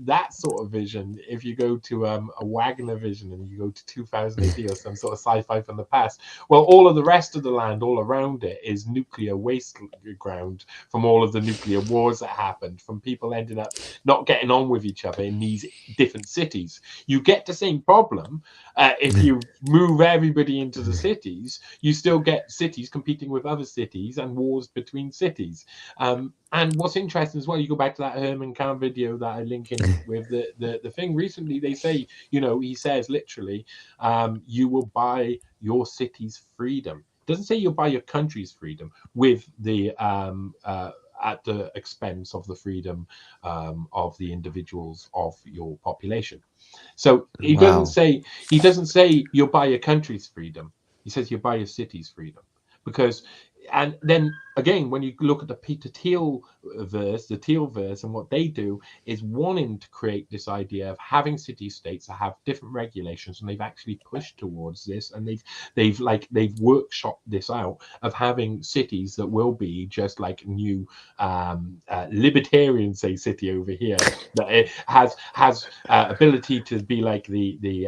that sort of vision? If you go to a Wagner vision and you go to 2000 AD or some sort of sci-fi from the past, well, all of the rest of the land all around it is nuclear waste ground from all of the nuclear wars that happened, from people ending up not getting on with each other in these different cities. You get the same problem if you move everybody into the cities. You still get cities competing with other cities and wars between cities. And what's interesting as well, you go back to that Herman Kahn video that I link in with the thing recently. They say, he says literally, you will buy your city's freedom. It doesn't say you'll buy your country's freedom with the at the expense of the freedom of the individuals of your population. So he doesn't say you'll buy your country's freedom. He says you'll buy your city's freedom. Because, and then again, when you look at the Peter Thiel verse, and what they do is wanting to create this idea of having city states that have different regulations, and they've actually pushed towards this, and they've workshopped this out of having cities that will be just like new libertarian, say, city over here, that it has ability to be like the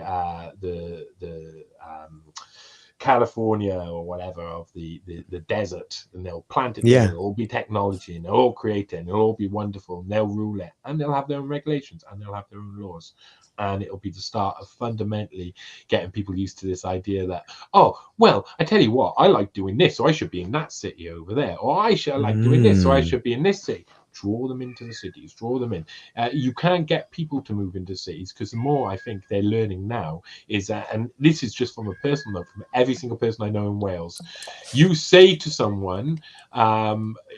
California or whatever of the desert, and they'll plant it there. It'll all be technology, and they'll all create it, and it'll all be wonderful, and they'll rule it, and they'll have their own regulations, and they'll have their own laws. And it'll be the start of fundamentally getting people used to this idea that, oh, well, I tell you what, I like doing this, so I should be in that city over there, or I should like doing this, so I should be in this city. Draw them into the cities, draw them in. You can't get people to move into cities, because the more I think they're learning now is that, and this is just from a personal note, from every single person I know in Wales, you say to someone,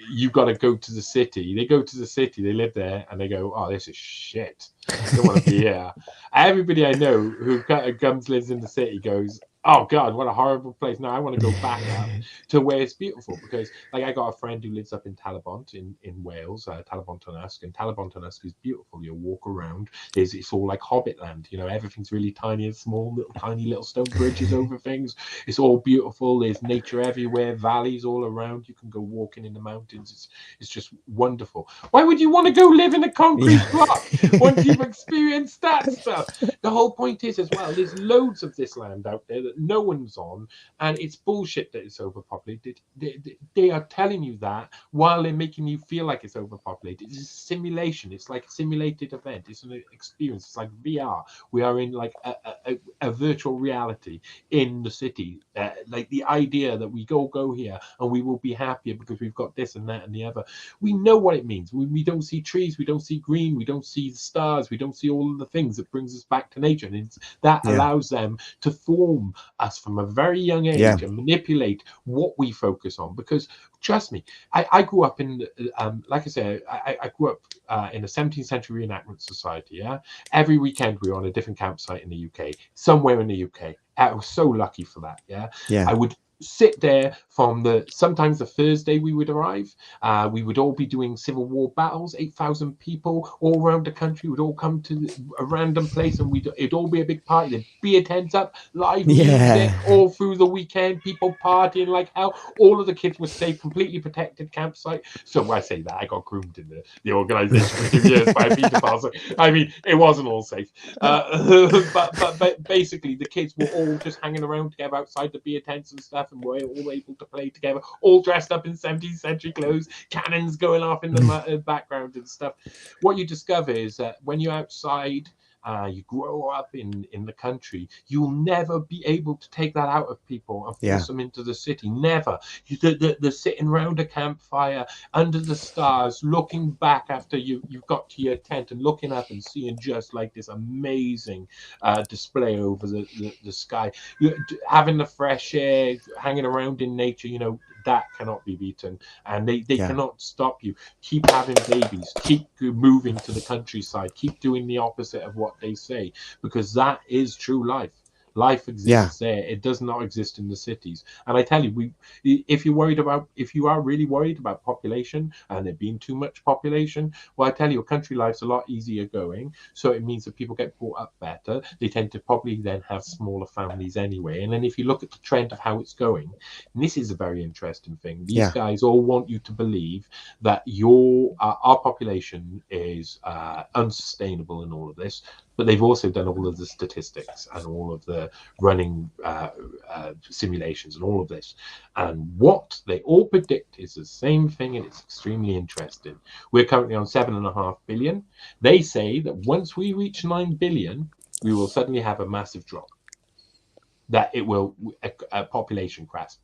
you've got to go to the city. They go to the city, they live there, and they go, oh, this is shit. I don't want to be here. Everybody I know who lives in the city goes, oh God, what a horrible place. Now I want to go back up to where it's beautiful, because like I got a friend who lives up in Talabont in Wales, Talabont on Usk, and Talabont on Usk is beautiful. You walk around, it's all like Hobbit land, everything's really tiny and small, tiny little stone bridges over things. It's all beautiful. There's nature everywhere, valleys all around. You can go walking in the mountains. It's just wonderful. Why would you want to go live in a concrete block once you've experienced that stuff? The whole point is as well, there's loads of this land out there that no one's on, and it's bullshit that it's overpopulated. They are telling you that while they're making you feel like it's overpopulated. It's a simulation. It's like a simulated event. It's an experience. It's like VR. We are in like a virtual reality in the city. Like the idea that we go here and we will be happier because we've got this and that and the other. We know what it means. We don't see trees. We don't see green. We don't see the stars. We don't see all of the things that brings us back to nature. And that allows them to form us from a very young age and manipulate what we focus on. Because trust me, I grew up in, like I say, I grew up in a 17th century reenactment society. Yeah, every weekend we were on a different campsite in the UK, somewhere in the UK. I was so lucky for that. I would sit there from sometimes the Thursday we would arrive. We would all be doing Civil War battles. 8,000 people all around the country would all come to a random place, and it'd all be a big party. There'd be a tent up, live music all through the weekend, people partying like hell. All of the kids would stay completely protected campsite. So I say that I got groomed in the organization for 2 years by Peter Parson. I mean, it wasn't all safe. But basically, the kids were all just hanging around together outside the beer tents and stuff, and we're all able to play together, all dressed up in 17th century clothes, cannons going off in the background and stuff. What you discover is that when you're outside, you grow up in the country, you'll never be able to take that out of people and force them into the city. Never. They're sitting around a campfire under the stars, looking back after you've got to your tent and looking up and seeing just like this amazing display over the sky. You're having the fresh air, hanging around in nature, that cannot be beaten, and they cannot stop you. Keep having babies, keep moving to the countryside, keep doing the opposite of what they say, because that is true life. Life exists there. It does not exist in the cities. And I tell you, if you are really worried about population and there being too much population, well, I tell you, country life's a lot easier going. So it means that people get brought up better. They tend to probably then have smaller families anyway. And then if you look at the trend of how it's going, and this is a very interesting thing. These guys all want you to believe that our population is unsustainable in all of this. But they've also done all of the statistics and all of the running simulations and all of this. And what they all predict is the same thing, and it's extremely interesting. We're currently on 7.5 billion. They say that once we reach 9 billion, we will suddenly have a massive drop. That it will a population crash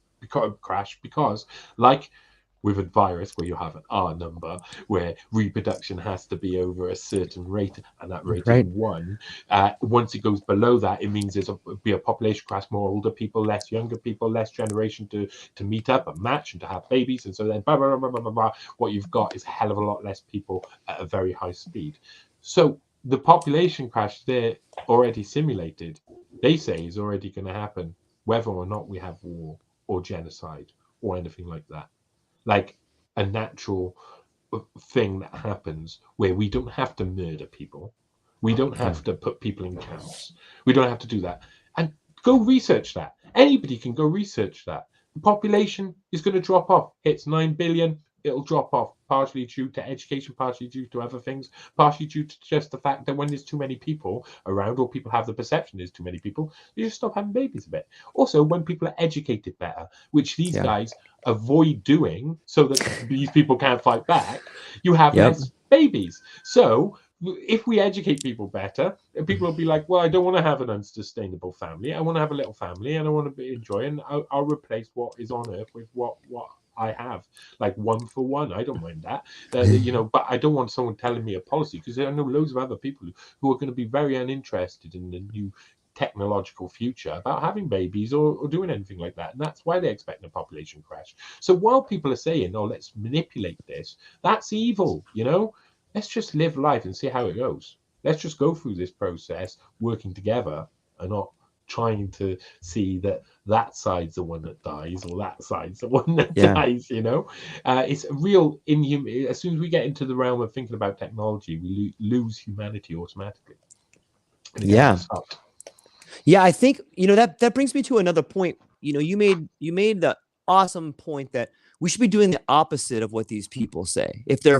because, like with a virus where you have an R number, where reproduction has to be over a certain rate, and that rate is 1. Once it goes below that, it means there's be a population crash, more older people, less younger people, less generation to meet up and match and to have babies. And so then blah, blah, blah, blah, blah, blah, what you've got is a hell of a lot less people at a very high speed. So the population crash there already simulated, they say, is already going to happen, whether or not we have war or genocide or anything like that. Like a natural thing that happens where we don't have to murder people. We don't have to put people in camps. We don't have to do that. And go research that. Anybody can go research that. The population is going to drop off. It's 9 billion. It'll drop off, partially due to education, partially due to other things, partially due to just the fact that when there's too many people around, or people have the perception there's too many people, you just stop having babies a bit. Also, when people are educated better, which these guys avoid doing so that these people can't fight back, you have less babies. So if we educate people better, people will be like, well, I don't want to have an unsustainable family. I want to have a little family, and I want to enjoy it, and I'll replace what is on earth with what I have, like 1 for 1. I don't mind that, but I don't want someone telling me a policy, because I know loads of other people who are going to be very uninterested in the new technological future about having babies or doing anything like that, and that's why they're expecting a population crash. So while people are saying, oh, let's manipulate this, that's evil. Let's just live life and see how it goes. Let's just go through this process working together and not trying to see that side's the one that dies or that side's the one that dies. It's a real inhuman. As soon as we get into the realm of thinking about technology, we lose humanity automatically. I think that brings me to another point. You made the awesome point that we should be doing the opposite of what these people say. If they're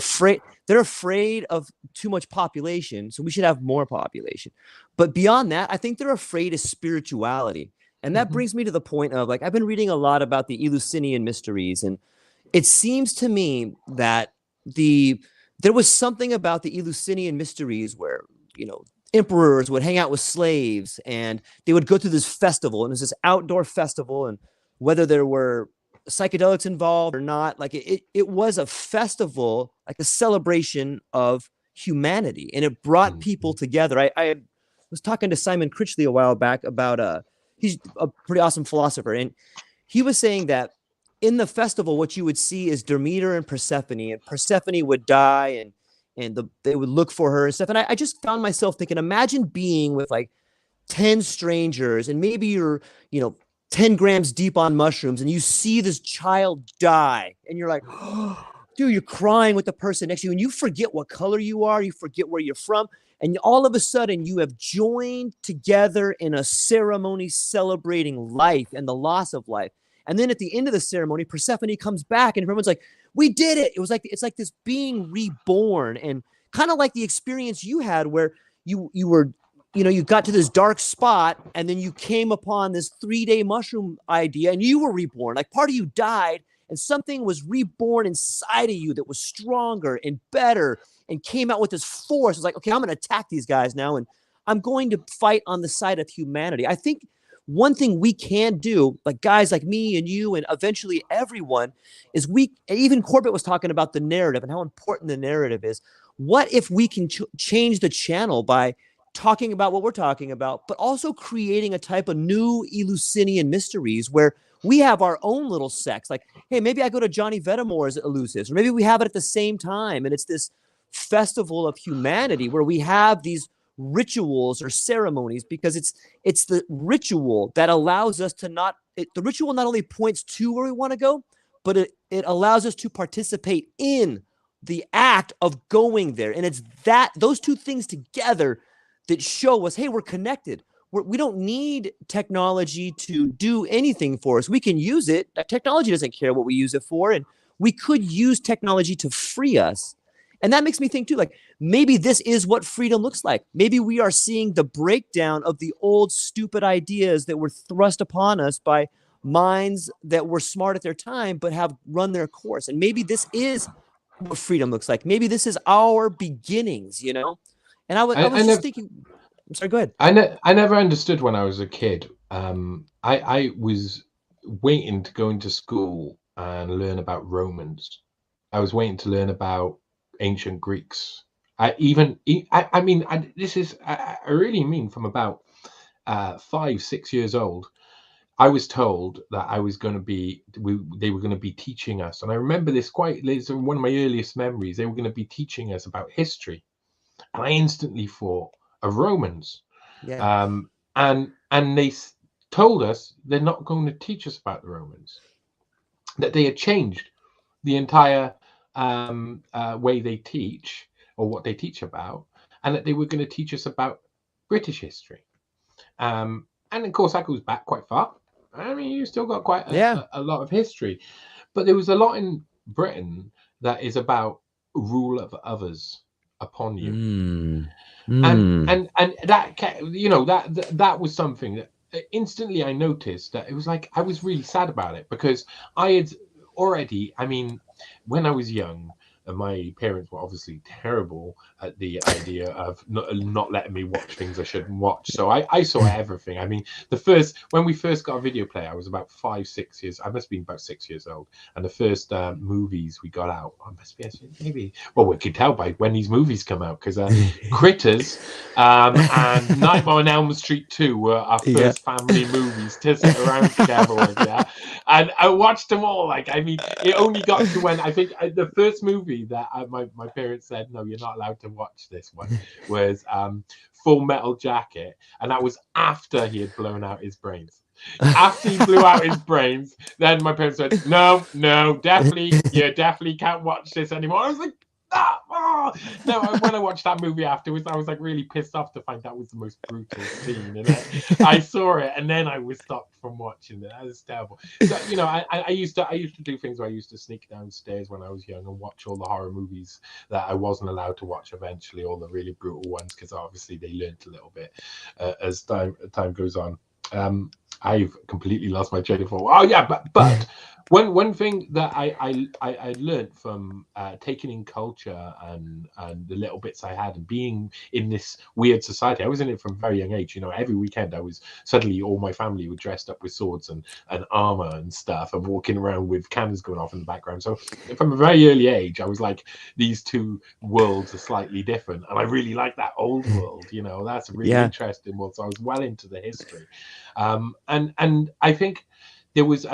afraid of too much population, so we should have more population. But beyond that, I think they're afraid of spirituality. And that brings me to the point of, like, I've been reading a lot about the Eleusinian mysteries, and it seems to me that there was something about the Eleusinian mysteries where, emperors would hang out with slaves, and they would go to this festival, and it was this outdoor festival, and whether there were psychedelics involved or not, like it was a festival, like a celebration of humanity, and it brought people together. I was talking to Simon Critchley a while back about he's a pretty awesome philosopher, and he was saying that in the festival what you would see is Demeter and Persephone would die, and they would look for her and stuff. And I just found myself thinking, imagine being with like 10 strangers, and maybe you're 10 grams deep on mushrooms, and you see this child die, and you're like, oh, dude, you're crying with the person next to you, and you forget what color you are, you forget where you're from, and all of a sudden you have joined together in a ceremony celebrating life and the loss of life. And then at the end of the ceremony, Persephone comes back, and everyone's like, we did it. It's like this being reborn, and kind of like the experience you had where you were, you got to this dark spot, and then you came upon this 3-day mushroom idea, and you were reborn. Like, part of you died, and something was reborn inside of you that was stronger and better, and came out with this force. It's like, okay, I'm going to attack these guys now, and I'm going to fight on the side of humanity. I think one thing we can do, like guys like me and you, and eventually everyone, is even Corbett was talking about the narrative and how important the narrative is. What if we can change the channel by talking about what we're talking about, but also creating a type of new Eleusinian mysteries where We have our own little sects. Like, hey, maybe I go to Johnny Vedmore's Elusives, or maybe we have it at the same time. And it's this festival of humanity where we have these rituals or ceremonies, because it's the ritual that allows us to the ritual not only points to where we want to go, but it allows us to participate in the act of going there. And it's those two things together that show us, hey, we're connected. We don't need technology to do anything for us. We can use it. Technology doesn't care what we use it for. And we could use technology to free us. And that makes me think too, like, maybe this is what freedom looks like. Maybe we are seeing the breakdown of the old stupid ideas that were thrust upon us by minds that were smart at their time, but have run their course. And maybe this is what freedom looks like. Maybe this is our beginnings, you know? And I was just thinking, I'm sorry, go ahead. I never understood when I was a kid. I was waiting to go into school and learn about Romans. I was waiting to learn about ancient Greeks. I really mean from about 5-6 years old. I was told that I was going to be, they were going to be teaching us. And I remember this it's one of my earliest memories. They were going to be teaching us about history. And I instantly thought of Romans. Yeah. And they told us they're not going to teach us about the Romans, that they had changed the entire way they teach, or what they teach about, and that they were going to teach us about British history. And of course, that goes back quite far. I mean, you still got quite a lot of history, but there was a lot in Britain that is about rule of others upon you. And that, you know, that was something that instantly I noticed, that it was like, I was really sad about it, because I had already, I mean, when I was young, my parents were obviously terrible at the idea of not letting me watch things I shouldn't watch. So I saw everything. I mean, when we first got a video player, I was about 5-6 years. I must have been about 6 years old. And the first movies we got out, I must be maybe. Well, we could tell by when these movies come out, because Critters and Nightmare on Elm Street 2 were our first family movies to sit around together with. Yeah, and I watched them all. Like, I mean, it only got to when I think the first movie that my parents said, no, you're not allowed to watch this one, was Full Metal Jacket, and that was after he had blown out his brains. After he blew out his brains, then my parents said, no, definitely, you definitely can't watch this anymore. I was like, no. When I watched that movie afterwards, I was like really pissed off to find that was the most brutal scene in it. I saw it, and then I was stopped from watching it. That was terrible. So, you know, I used to do things where I used to sneak downstairs when I was young and watch all the horror movies that I wasn't allowed to watch eventually, all the really brutal ones, because obviously they learned a little bit as time goes on. I've completely lost my train of thought. Oh yeah, but one thing that I learned from taking in culture and the little bits I had, and being in this weird society, I was in it from a very young age. You know, every weekend I was suddenly, all my family were dressed up with swords and armor and stuff, and walking around with cannons going off in the background. So from a very early age, I was like, these two worlds are slightly different, and I really like that old world. You know, that's a really interesting world. So I was well into the history. And I think there was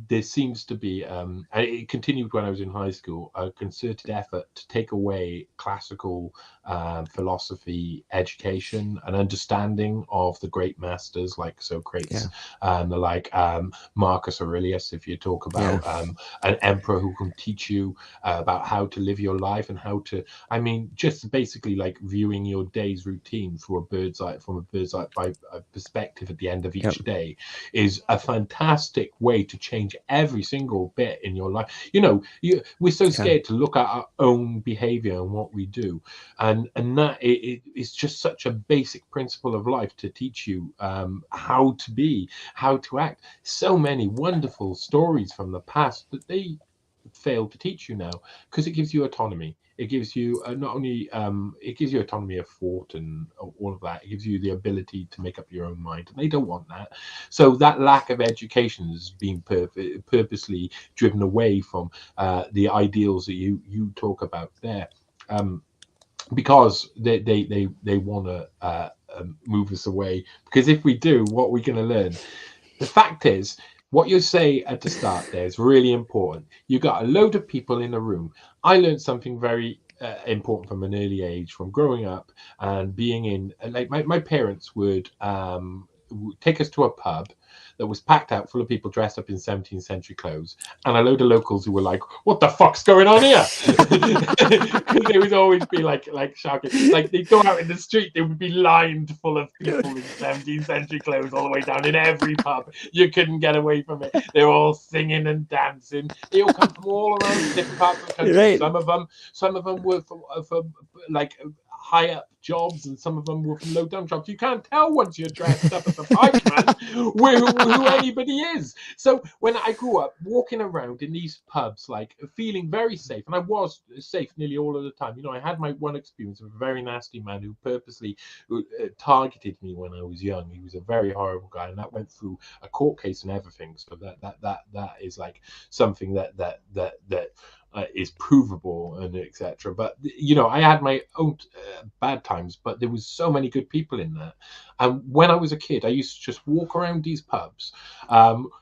there seems to be, it continued when I was in high school, a concerted effort to take away classical philosophy education and understanding of the great masters like Socrates and the like Marcus Aurelius. If you talk about an emperor who can teach you about how to live your life and how to, I mean, just basically like viewing your day's routine from a bird's eye perspective at the end of each day is a fantastic way to change every single bit in your life. You know, we're so scared to look at our own behavior and what we do, and that it's just such a basic principle of life to teach you how to be, how to act. So many wonderful stories from the past that they fail to teach you now, because it gives you autonomy. It gives you not only it gives you autonomy of thought and all of that. It gives you the ability to make up your own mind, and they don't want that. So that lack of education is being purposely driven away from the ideals that you talk about there, because they want to move us away. Because if we do, what we're going to learn The fact is, what you say at the start there is really important. You got a load of people in a room. I learned something very important from an early age, from growing up and being in, like my parents would take us to a pub that was packed out full of people dressed up in 17th century clothes, and a load of locals who were like, "What the fuck's going on here?" Because they would always be like shouting, like they'd go out in the street, they would be lined full of people in 17th century clothes all the way down in every pub. You couldn't get away from it. They were all singing and dancing. They all come from all around different parts of the country. Right. Some of them were for like high up jobs, and some of them were from low down jobs. You can't tell once you're dressed up as a pikeman who anybody is. So when I grew up walking around in these pubs, like feeling very safe, and I was safe nearly all of the time. You know, I had my one experience of a very nasty man who purposely targeted me when I was young. He was a very horrible guy, and that went through a court case and everything. So that is like something that is provable and etc. But you know, I had my own bad times, but there was so many good people in there. And when I was a kid, I used to just walk around these pubs,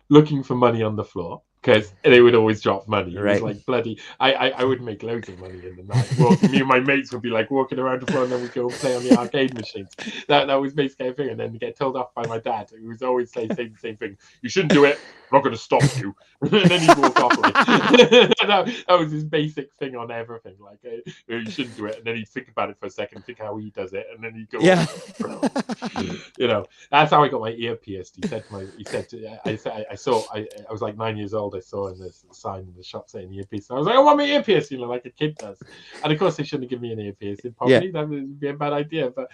looking for money on the floor, because they would always drop money. It was like bloody. I would make loads of money in the night. Well, me and my mates would be like walking around the floor, and then we'd go and play on the arcade machines. That was basically a thing. And then get told off by my dad, who was always saying the same thing: "You shouldn't do it. I'm not going to stop you." And then he'd walk off. Like, that was his basic thing on everything. Like, you shouldn't do it. And then he'd think about it for a second, think how he does it, and then he'd go. Yeah. You know, that's how I got my ear pierced. I was like 9 years old. I saw in this sign in the shop saying ear piercing. I was like, I want my ear pierced, you know, like a kid does. And of course, they shouldn't have given me an ear piercing. Probably that would be a bad idea. But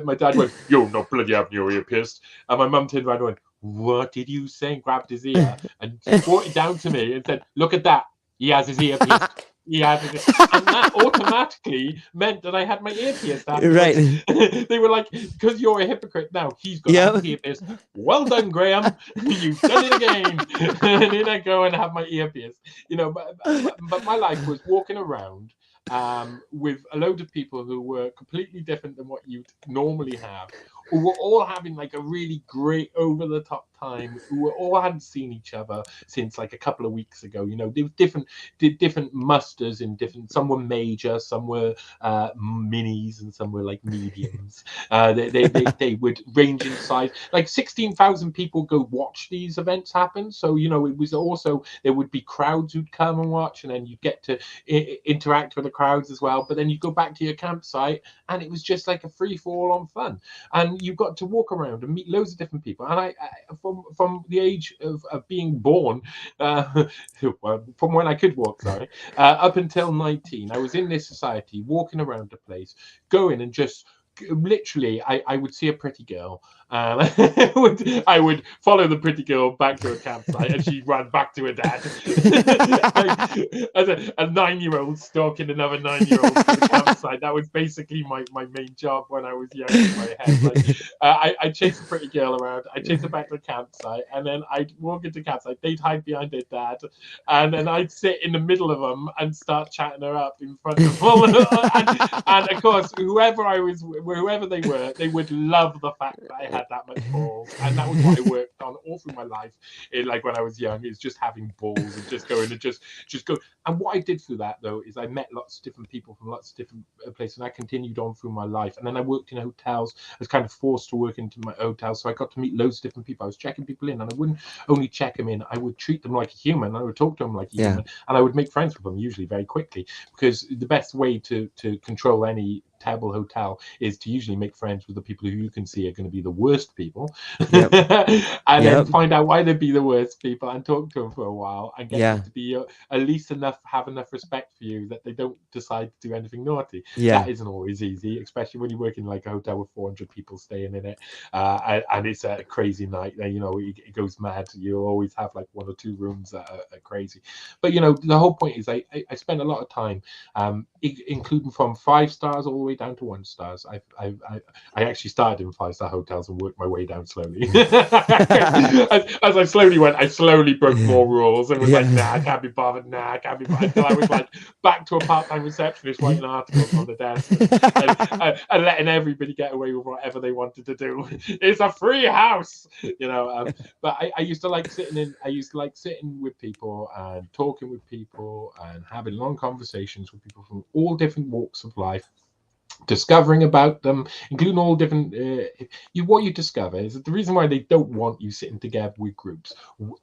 my dad went, "You're not bloody having your ear pierced." And my mum turned around and went, "What did you say?" And grabbed his ear and brought it down to me and said, "Look at that. He has his ear pierced." And that automatically meant that I had my ear pierced. Right. They were like, "Because you're a hypocrite now, he's got his ear pierced. Well done, Graham. You've done it again." And then I go and have my ear pierced. You know, but my life was walking around with a load of people who were completely different than what you'd normally have, who were all having like a really great over the top time, who all hadn't seen each other since like a couple of weeks ago. You know, they were different musters in different. Some were major, some were minis, and some were like mediums. They would range in size. Like 16,000 people go watch these events happen. So you know, it was also, there would be crowds who'd come and watch, and then you get to interact with the crowds as well. But then you go back to your campsite, and it was just like a free for all on fun. And you got to walk around and meet loads of different people. And I from the age of being born, from when I could walk, up until 19, I was in this society, walking around the place, going and just literally, I would see a pretty girl, and I would follow the pretty girl back to her campsite, and she ran back to her dad. As a 9-year-old stalking another 9-year-old to the campsite. That was basically my main job when I was young in my head. Like, I chased the pretty girl around, I chased her back to the campsite, and then I'd walk into the campsite, they'd hide behind their dad, and then I'd sit in the middle of them and start chatting her up in front of them. And of course, whoever they were, they would love the fact that I had that much balls, and that was what I worked on all through my life. Like when I was young, is just having balls and just going and just go. And what I did through that though is I met lots of different people from lots of different places, and I continued on through my life. And then I worked in hotels. I was kind of forced to work into my hotel, so I got to meet loads of different people. I was checking people in, and I wouldn't only check them in, I would treat them like a human. I would talk to them like a human, and I would make friends with them usually very quickly, because the best way to control any terrible hotel is to usually make friends with the people who you can see are going to be the worst people, and then find out why they'd be the worst people and talk to them for a while and get them to be at least have enough respect for you that they don't decide to do anything naughty. That isn't always easy, especially when you work in like a hotel with 400 people staying in it, and it's a crazy night. You know, it goes mad. You'll always have like 1 or 2 rooms that are crazy. But you know, the whole point is I spent a lot of time including from 5 stars all the way down to 1 stars. I actually started in 5-star hotels and worked my way down slowly. as I slowly went, I slowly broke more rules and was like, nah, I can't be bothered. Nah, I can't be bothered. Until I was like back to a part-time receptionist writing articles on the desk and letting everybody get away with whatever they wanted to do. It's a free house, But I used to like sitting with people and talking with people and having long conversations with people from all different walks of life, discovering about them, including all different. What you discover is that the reason why they don't want you sitting together with groups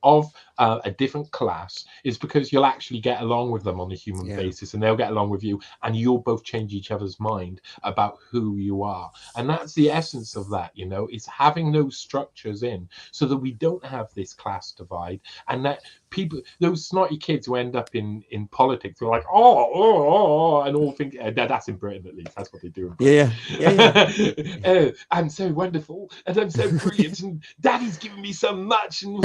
of a different class is because you'll actually get along with them on a human basis, and they'll get along with you, and you'll both change each other's mind about who you are. And that's the essence of that, is having those structures in so that we don't have this class divide, and that people, those snotty kids who end up in politics, are like, and all think that's in Britain at least. That's what they do. I'm so wonderful and I'm so brilliant and Daddy's giving me so much and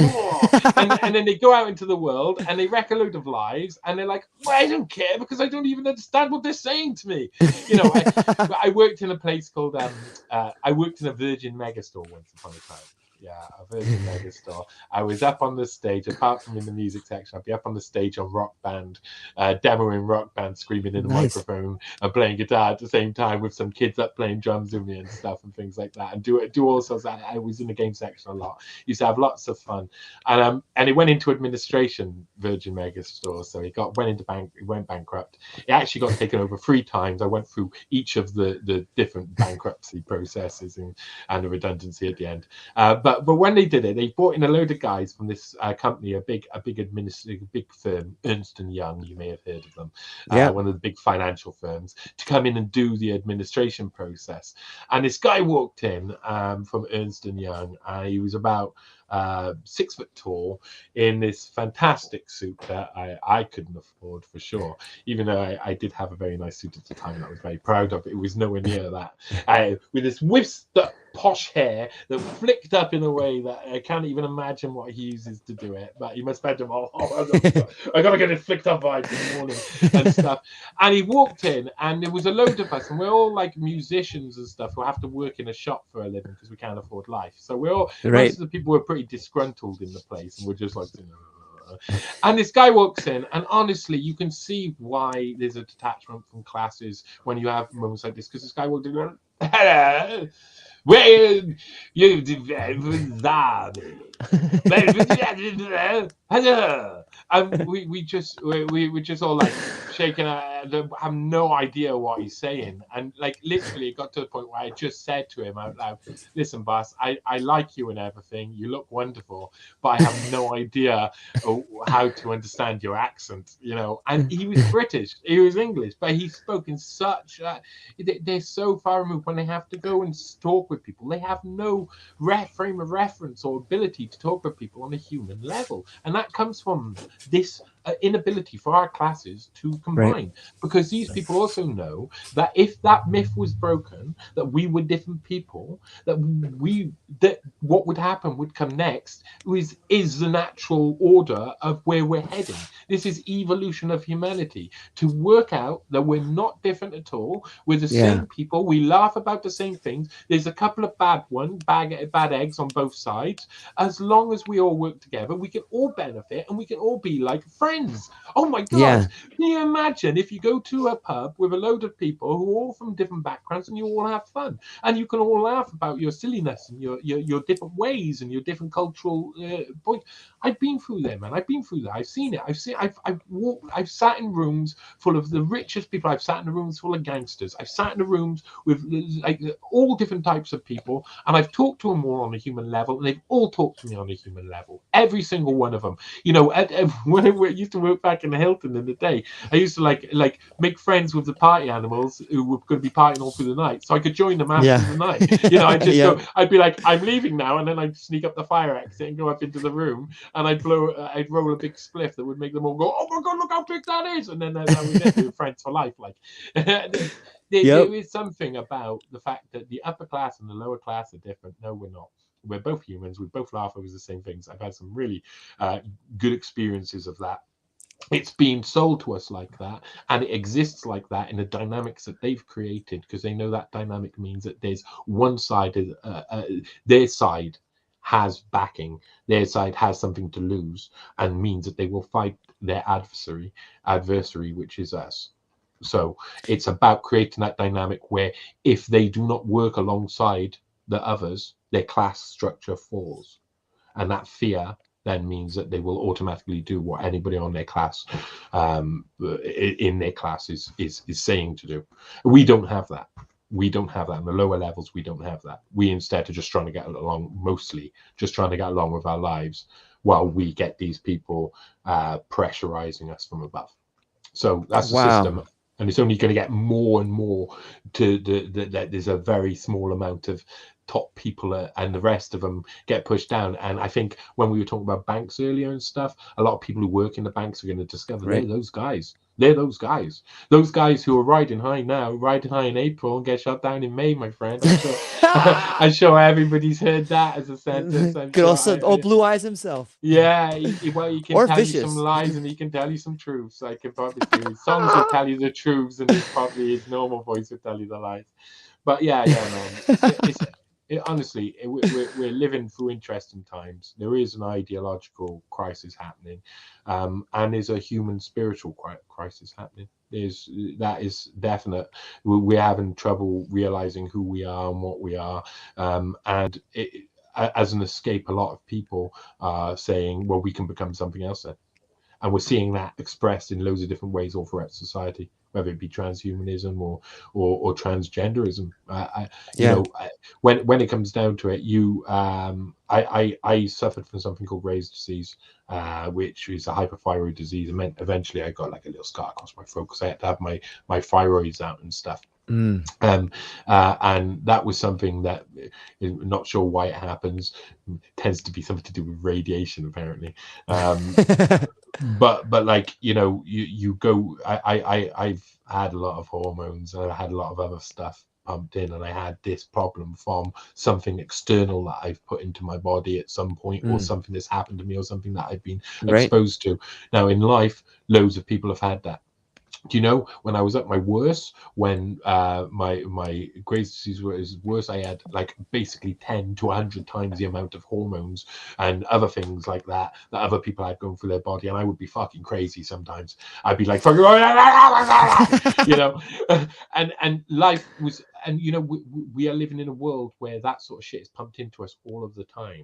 then they go out into the world and they wreck a load of lives and they're like, well, I don't care because I don't even understand what they're saying to me. I worked in a place called I worked in a Virgin Megastore once upon a time. Yeah, a Virgin Megastore. I was up on the stage, apart from in the music section, I'd be up on the stage on Rock Band, demoing Rock Band, screaming in a microphone and playing guitar at the same time with some kids up playing drums with me and stuff and things like that, and do all sorts of. I was in the game section a lot. Used to have lots of fun, and it went into administration, Virgin Megastore, so it went bankrupt. It actually got taken over 3 times. I went through each of the different bankruptcy processes and the redundancy at the end. But when they did it, they brought in a load of guys from this company, a big firm, Ernst & Young. You may have heard of them. One of the big financial firms, to come in and do the administration process. And this guy walked in from Ernst & Young. He was about 6 foot tall, in this fantastic suit that I couldn't afford for sure, even though I did have a very nice suit at the time and I was very proud of it. It was nowhere near that. With this whisked up posh hair that flicked up in a way that I can't even imagine what he uses to do it, but he must spend them all. I gotta get it flicked up by this morning and stuff. And he walked in and there was a load of us, and we're all like musicians and stuff who have to work in a shop for a living because we can't afford life. So we're all most of the people were pretty disgruntled in the place, and we're just like, and this guy walks in, and honestly, you can see why there's a detachment from classes when you have moments like this, because this guy walked in, hello, where you and we just all like shaking our, have no idea what he's saying, and like literally it got to the point where I just said to him out loud, listen boss, I like you and everything, you look wonderful, but I have no idea how to understand your accent, and he was British, he was English, but he spoke in such they're so far removed. When they have to go and talk with people, they have no frame of reference or ability to talk with people on a human level, and that comes from this inability for our classes to combine, because these people also know that if that myth was broken, that we were different people, that what would happen would come next is the natural order of where we're heading. This is evolution of humanity, to work out that we're not different at all, we're the same people, we laugh about the same things, there's a couple of bad eggs on both sides. As long as we all work together, we can all benefit and we can all be like friends. Oh my God. Can you imagine if you go to a pub with a load of people who are all from different backgrounds and you all have fun and you can all laugh about your silliness and your different ways and your different cultural points. I've been through there, man. I've been through that. I've seen it. I've sat in rooms full of the richest people. I've sat in rooms full of gangsters. I've sat in the rooms with like all different types of people, and I've talked to them all on a human level, and they've all talked to me on a human level. Every single one of them. When I used to work back in the Hilton in the day, I used to like make friends with the party animals who were going to be partying all through the night, so I could join them after the night. I'd be like, I'm leaving now, and then I'd sneak up the fire exit and go up into the room, and I'd roll a big spliff that would make them all go, oh my God, look how big that is, and then that was it. We were friends for life. Like there is something about the fact that the upper class and the lower class are different. No, we're not. We're both humans. We both laugh over the same things. I've had some really good experiences of that. it's being sold to us like that, and it exists like that in the dynamics that they've created, because they know that dynamic means that there's one side of their side has backing, their side has something to lose, and means that they will fight their adversary, which is us. So it's about creating that dynamic where if they do not work alongside the others, their class structure falls, and that fear then means that they will automatically do what anybody on their class, in their class, is saying to do. We don't have that. We don't have that in the lower levels. We don't have that. We instead are just trying to get along, mostly just trying to get along with our lives, while we get these people pressurizing us from above. So that's the system, and it's only going to get more and more to that. There's a very small amount of top people, and the rest of them get pushed down. And I think when we were talking about banks earlier and stuff, a lot of people who work in the banks are going to discover they're those guys. They're those guys who are riding high now, riding high in April, and get shot down in May, my friend. I'm sure everybody's heard that as a sentence. I'm Could sure also old Blue Eyes himself. Yeah, well, he can Or tell Vicious. you some lies, and he can tell you some truths. I can probably do. His songs will tell you the truths, and probably his normal voice will tell you the lies. But yeah, man. Honestly, we're living through interesting times. There is an ideological crisis happening, and there's a human spiritual crisis happening. That is definite. We're having trouble realizing who we are and what we are, and as an escape, a lot of people are saying, well, we can become something else then. And we're seeing that expressed in loads of different ways all throughout society, whether it be transhumanism or transgenderism. When it comes down to it, I suffered from something called Ray's disease, which is a hyperthyroid disease. It meant eventually I got like a little scar across my throat because I had to have my thyroids out and stuff. And that was something that, I'm not sure why it happens. It tends to be something to do with radiation, apparently. But like, you go. I've had a lot of hormones, and I had a lot of other stuff pumped in, and I had this problem from something external that I've put into my body at some point, or something that's happened to me, or something that I've been exposed to. Now in life, loads of people have had that. Do you know, when I was at my worst, when my Graves' disease was worse, I had like basically 10 to 100 times the amount of hormones and other things like that other people had going through their body, and I would be fucking crazy sometimes. I'd be like, fucking, and life was, and we are living in a world where that sort of shit is pumped into us all of the time.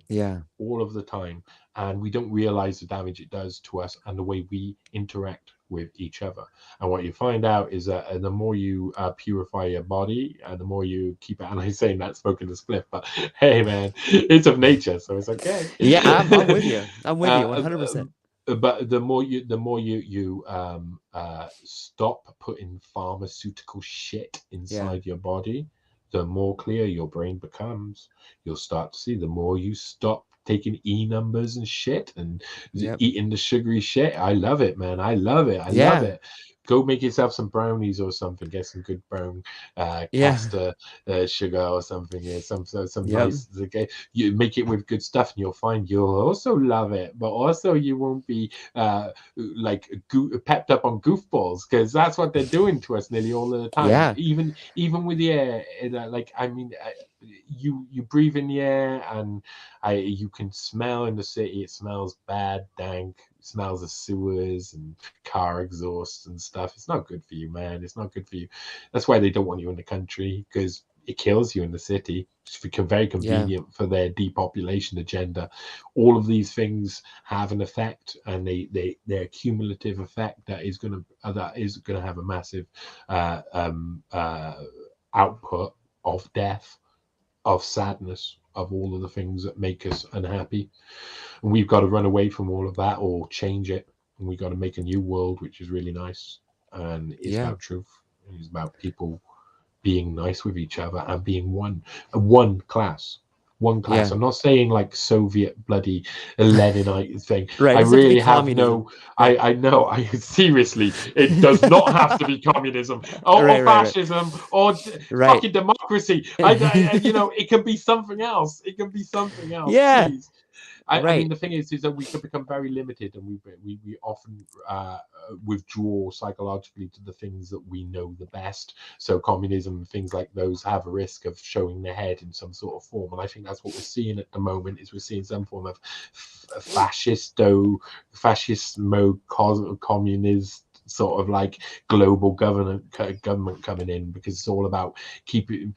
All of the time, and we don't realize the damage it does to us and the way we interact with each other. And what you find out is that the more you purify your body, and the more you keep it, and I'm saying that smoking the spliff, but hey man, it's of nature, so it's okay. I'm with you. I'm with you 100%. But the more you stop putting pharmaceutical shit inside your body, the more clear your brain becomes. You'll start to see, the more you stop taking E numbers and shit and eating the sugary shit. I love it, man. I love it. I love it. Go make yourself some brownies or something. Get some good brown castor sugar or something. Yeah, some nice. Okay, you make it with good stuff, and you'll find you'll also love it. But also, you won't be like pepped up on goofballs, because that's what they're doing to us nearly all the time. Yeah. Even with the air, like, I mean, you breathe in the air, and you can smell in the city. It smells bad, dank. It smells of sewers and car exhausts and stuff. It's not good for you, man. It's not good for you. That's why they don't want you in the country, because it kills you in the city. It's very convenient for their depopulation agenda. All of these things have an effect, and their cumulative effect that is going to have a massive output of death, of sadness, of all of the things that make us unhappy. And we've got to run away from all of that, or change it, and we've got to make a new world, which is really nice. And it's about truth. It's about people being nice with each other and being one class. I'm not saying like Soviet bloody Leninite thing. I really have no. I know. Seriously, it does not have to be communism or fascism or fucking democracy. It can be something else. It can be something else. Yeah. Please. I mean, Right. the thing is that we can become very limited, and we often withdraw psychologically to the things that we know the best. So communism and things like those have a risk of showing their head in some sort of form, and I think that's what we're seeing at the moment. Is we're seeing some form of fascist mode communist sort of like global government coming in, because it's all about keeping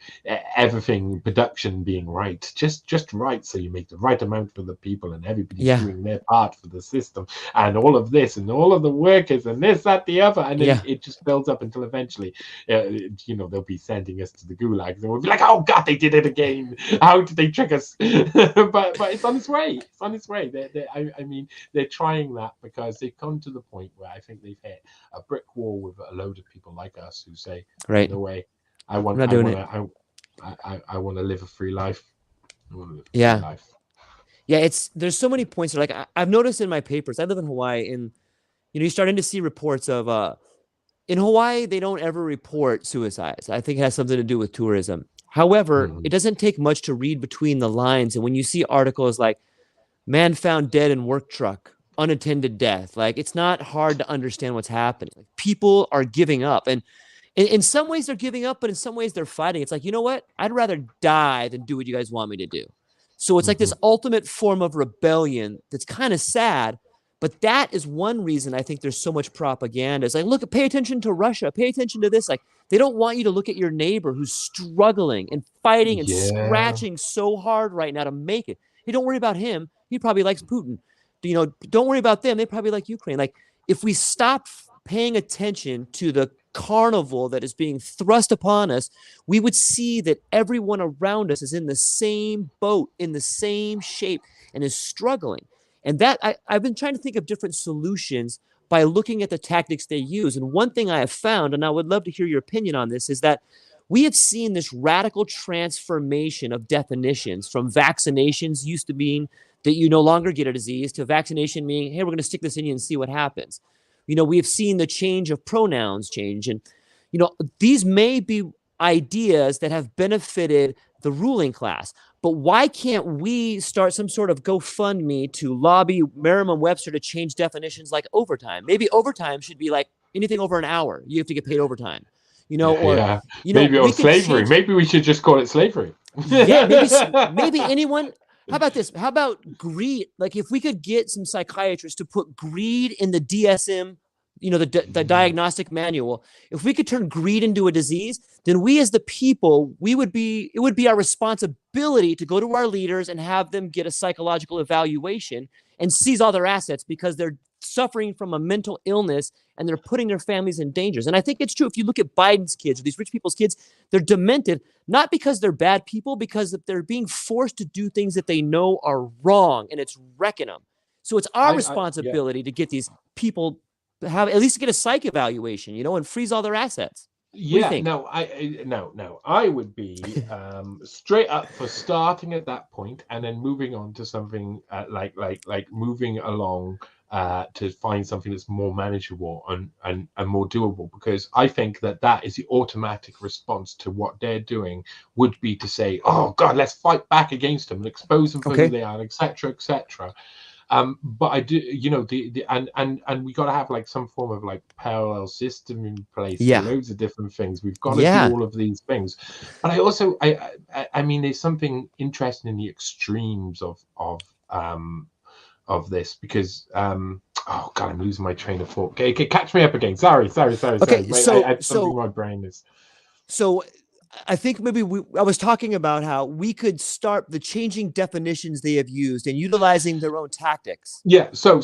everything production being right, just right, so you make the right amount for the people and everybody's Yeah. doing their part for the system and all of this and all of the workers and this, that, the other, and then Yeah. it just builds up until eventually they'll be sending us to the gulags and we'll be like, oh god, they did it again, how did they trick us? but it's on its way, I mean, they're trying that because they've come to the point where I think they've hit a brick wall with a load of people like us who say, Right. no way, I'm not doing it. I want to live a free life. Yeah. Yeah, there's so many points that, like, I've noticed in my papers. I live in Hawaii, and you're starting to see reports of in Hawaii they don't ever report suicides. I think it has something to do with tourism. However, it doesn't take much to read between the lines, and when you see articles like "man found dead in work truck, unattended death," like, it's not hard to understand what's happening. Like, people are giving up, and in some ways they're giving up, but in some ways they're fighting. It's like, you know what? I'd rather die than do what you guys want me to do. So it's like this ultimate form of rebellion that's kind of sad, but that is one reason I think there's so much propaganda. It's like, look, pay attention to Russia, pay attention to this. Like, they don't want you to look at your neighbor who's struggling and fighting and Yeah. scratching so hard right now to make it. Hey, don't worry about him. He probably likes Putin. Don't worry about them. They probably like Ukraine. Like, if we stop paying attention to the carnival that is being thrust upon us, we would see that everyone around us is in the same boat, in the same shape, and is struggling. And that I've been trying to think of different solutions by looking at the tactics they use. And one thing I have found, and I would love to hear your opinion on this, is that we have seen this radical transformation of definitions from vaccinations used to mean that you no longer get a disease to vaccination meaning, hey, we're going to stick this in you and see what happens. We have seen the change of pronouns change. And, these may be ideas that have benefited the ruling class. But why can't we start some sort of GoFundMe to lobby Merriam-Webster to change definitions like overtime? Maybe overtime should be like anything over an hour. You have to get paid overtime. Or maybe, or we could slavery. change. Maybe we should just call it slavery. Yeah, maybe anyone. How about this? How about greed? Like, if we could get some psychiatrists to put greed in the DSM, the diagnostic manual, if we could turn greed into a disease, then we as the people, it would be our responsibility to go to our leaders and have them get a psychological evaluation and seize all their assets because they're suffering from a mental illness and they're putting their families in dangers. And I think it's true. If you look at Biden's kids or these rich people's kids, they're demented, not because they're bad people, because they're being forced to do things that they know are wrong, and it's wrecking them. So it's our responsibility to get these people to have at least get a psych evaluation, and freeze all their assets. What do you think? No, I would be straight up for starting at that point and then moving on to something like moving along to find something that's more manageable and more doable, because I think that is the automatic response to what they're doing would be to say, oh God, let's fight back against them and expose them for who they are, etc., etc. But I do, and we got to have like some form of like parallel system in place. Yeah. Loads of different things. We've got to do all of these things. But I also, I mean, there's something interesting in the extremes of this, because oh God, I'm losing my train of thought. Okay, catch me up again. Sorry. Okay, Something my brain is. So I think maybe I was talking about how we could start the changing definitions they have used and utilizing their own tactics. Yeah. So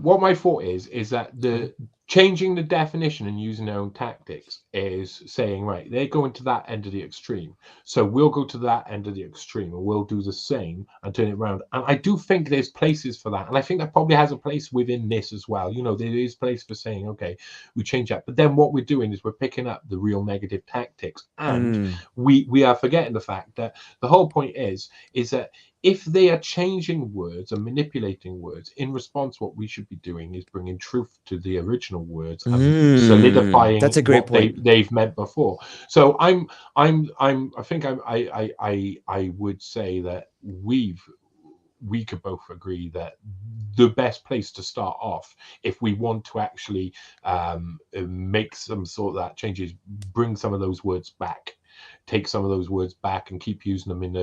what my thought is that the changing the definition and using their own tactics is saying, right, they're going to that end of the extreme, so we'll go to that end of the extreme and we'll do the same and turn it around. And I do think there's places for that, and I think that probably has a place within this as well. There is place for saying, okay, we change that, but then what we're doing is we're picking up the real negative tactics, and we are forgetting the fact that the whole point is that if they are changing words and manipulating words in response, what we should be doing is bringing truth to the original words and solidifying that's a great point. they've meant before. So I think I would say that we could both agree that the best place to start off, if we want to actually make some sort of that changes, bring some of those words back, take some of those words back and keep using them in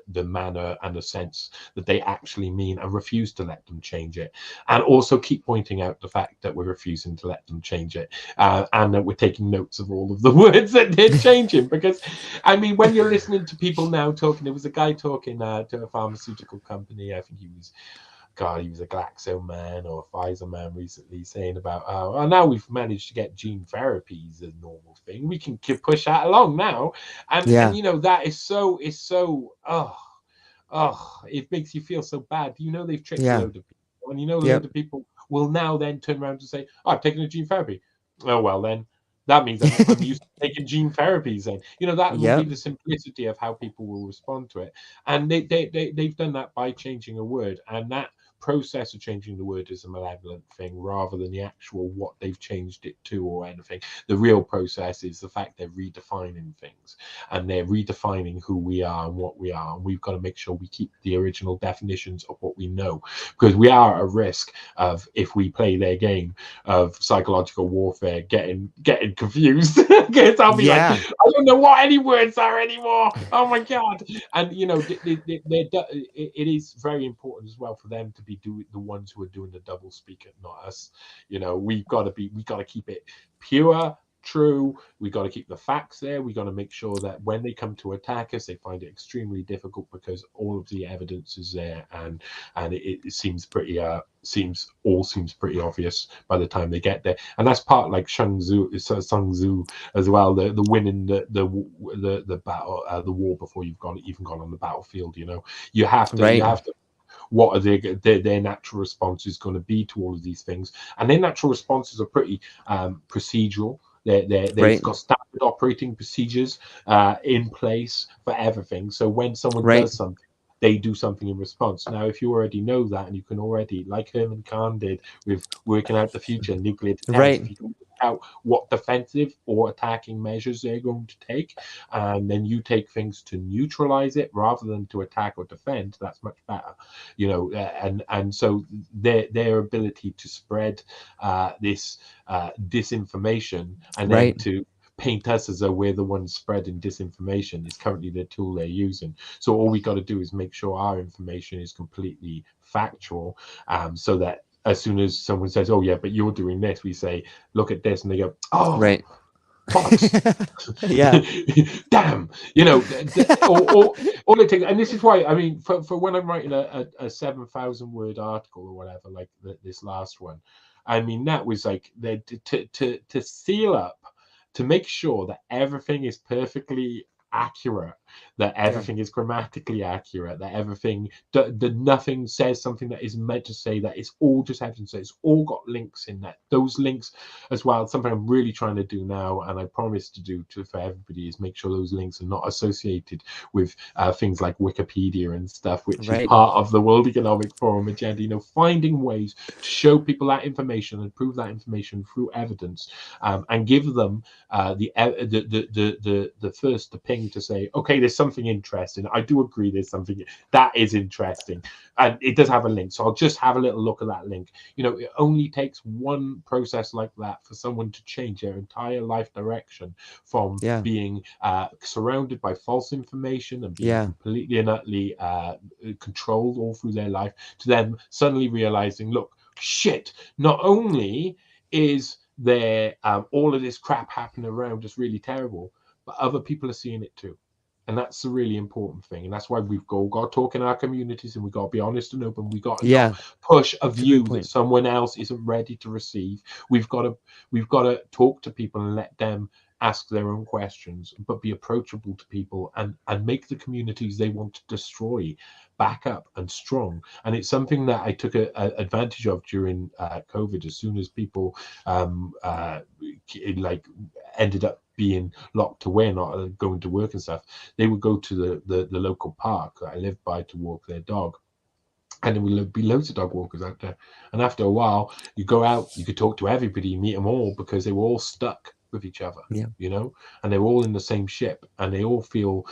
the manner and the sense that they actually mean, and refuse to let them change it. And also keep pointing out the fact that we're refusing to let them change it, and that we're taking notes of all of the words that they're changing. Because I mean, when you're listening to people now talking, there was a guy talking to a pharmaceutical company, I think he was a Glaxo man or a Pfizer man recently, saying about, oh, now we've managed to get gene therapy as a normal thing. We can push that along now. And you know, that is so, it makes you feel so bad. You know, they've tricked a load of people. And you know, a load of people will now then turn around and say, oh, I've taken a gene therapy. Oh, well, then that means I'm used to taking gene therapies. Then, you know, that will be the simplicity of how people will respond to it. And they've done that by changing a word. And that process of changing the word is a malevolent thing, rather than the actual what they've changed it to or anything. The real process is the fact they're redefining things, and they're redefining who we are and what we are. And we've got to make sure we keep the original definitions of what we know, because we are at risk of, if we play their game of psychological warfare, getting confused. Because I'll be like, I don't know what any words are anymore. Oh my god! And you know, it is very important as well for them to be the ones who are doing the double speak, not us. You know, we got to keep it pure, true. We got to keep the facts there. We got to make sure that when they come to attack us, they find it extremely difficult, because all of the evidence is there, and it seems pretty seems pretty obvious by the time they get there. And that's part like Sun Tzu as well, the winning the battle, the war before you've even gone on the battlefield. You know, you have to what are their natural response is going to be to all of these things. And their natural responses are pretty procedural. They've got standard operating procedures in place for everything. So when someone does something, they do something in response. Now, if you already know that, and you can already, like Herman Kahn did with working out the future nuclear defense, if you can work out what defensive or attacking measures they're going to take, and then you take things to neutralize it rather than to attack or defend, that's much better. You know, and so their ability to spread this disinformation, and then to paint us as though we're the ones spreading disinformation, is currently the tool they're using. So all we got to do is make sure our information is completely factual, so that as soon as someone says, oh yeah, but you're doing this, we say, look at this, and they go, oh damn, you know. All it takes, and this is why, I mean, for when I'm writing a 7,000 word article or whatever, like this last one, I mean, that was like to seal up, to make sure that everything is perfectly accurate, that everything is grammatically accurate, that everything, that nothing says something that is meant to say, that it's all just evidence, that it's all got links in that. Those links as well, something I'm really trying to do now, and I promise to do for everybody, is make sure those links are not associated with things like Wikipedia and stuff, which is part of the World Economic Forum agenda. You know, finding ways to show people that information and prove that information through evidence, and give them the first ping to say, okay, there's something interesting. I do agree there's something that is interesting, and it does have a link, so I'll just have a little look at that link. You know, it only takes one process like that for someone to change their entire life direction from being surrounded by false information and being completely and utterly controlled all through their life, to them suddenly realizing, look, shit, not only is there all of this crap happening around us really terrible, but other people are seeing it too. And that's a really important thing. And that's why we've got to talk in our communities, and we've got to be honest and open. We've got to not push a view that someone else isn't ready to receive. We've got to talk to people and let them ask their own questions, but be approachable to people, and make the communities they want to destroy back up and strong. And it's something that I took advantage of during COVID. As soon as people ended up being locked away, not going to work and stuff, they would go to the local park that I live by to walk their dog. And there would be loads of dog walkers out there. And after a while, you go out, you could talk to everybody, you meet them all, because they were all stuck with each other, you know, and they were all in the same ship, and they all feel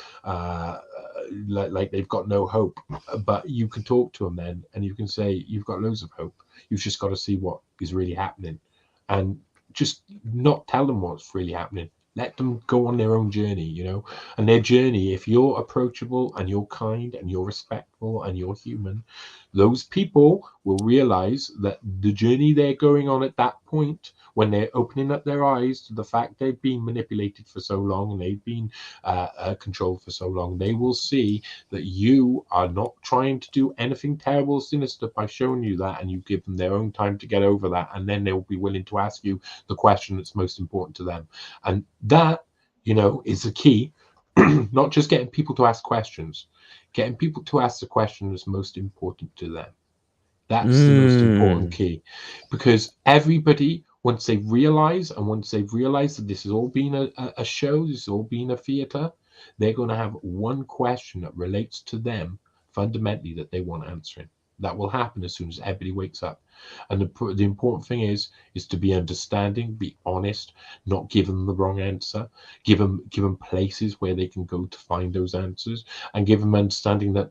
like they've got no hope. But you can talk to them then, and you can say you've got loads of hope. You've just got to see what is really happening, and just not tell them what's really happening. Let them go on their own journey, you know. And their journey, if you're approachable and you're kind and you're respectful and you're human, those people will realize that the journey they're going on at that point, when they're opening up their eyes to the fact they've been manipulated for so long and they've been controlled for so long, they will see that you are not trying to do anything terrible or sinister by showing you that, and you give them their own time to get over that, and then they'll be willing to ask you the question that's most important to them. And that, you know, is the key. Not just getting people to ask questions, getting people to ask the question that's most important to them. That's the most important key, because everybody, once they've realized that this has all been a show, this has all been a theater, they're going to have one question that relates to them fundamentally that they want answering. That will happen as soon as everybody wakes up. And the important thing is to be understanding, be honest, not give them the wrong answer, give them places where they can go to find those answers, and give them understanding that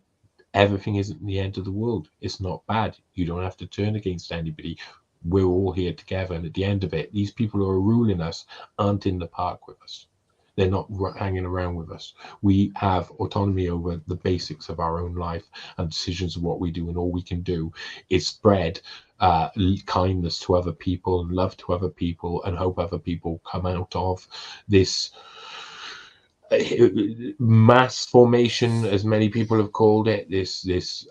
everything isn't the end of the world. It's not bad. You don't have to turn against anybody. We're all here together, and at the end of it, these people who are ruling us aren't in the park with us. They're not hanging around with us. We have autonomy over the basics of our own life and decisions of what we do, and all we can do is spread kindness to other people and love to other people, and hope other people come out of this mass formation, as many people have called it, this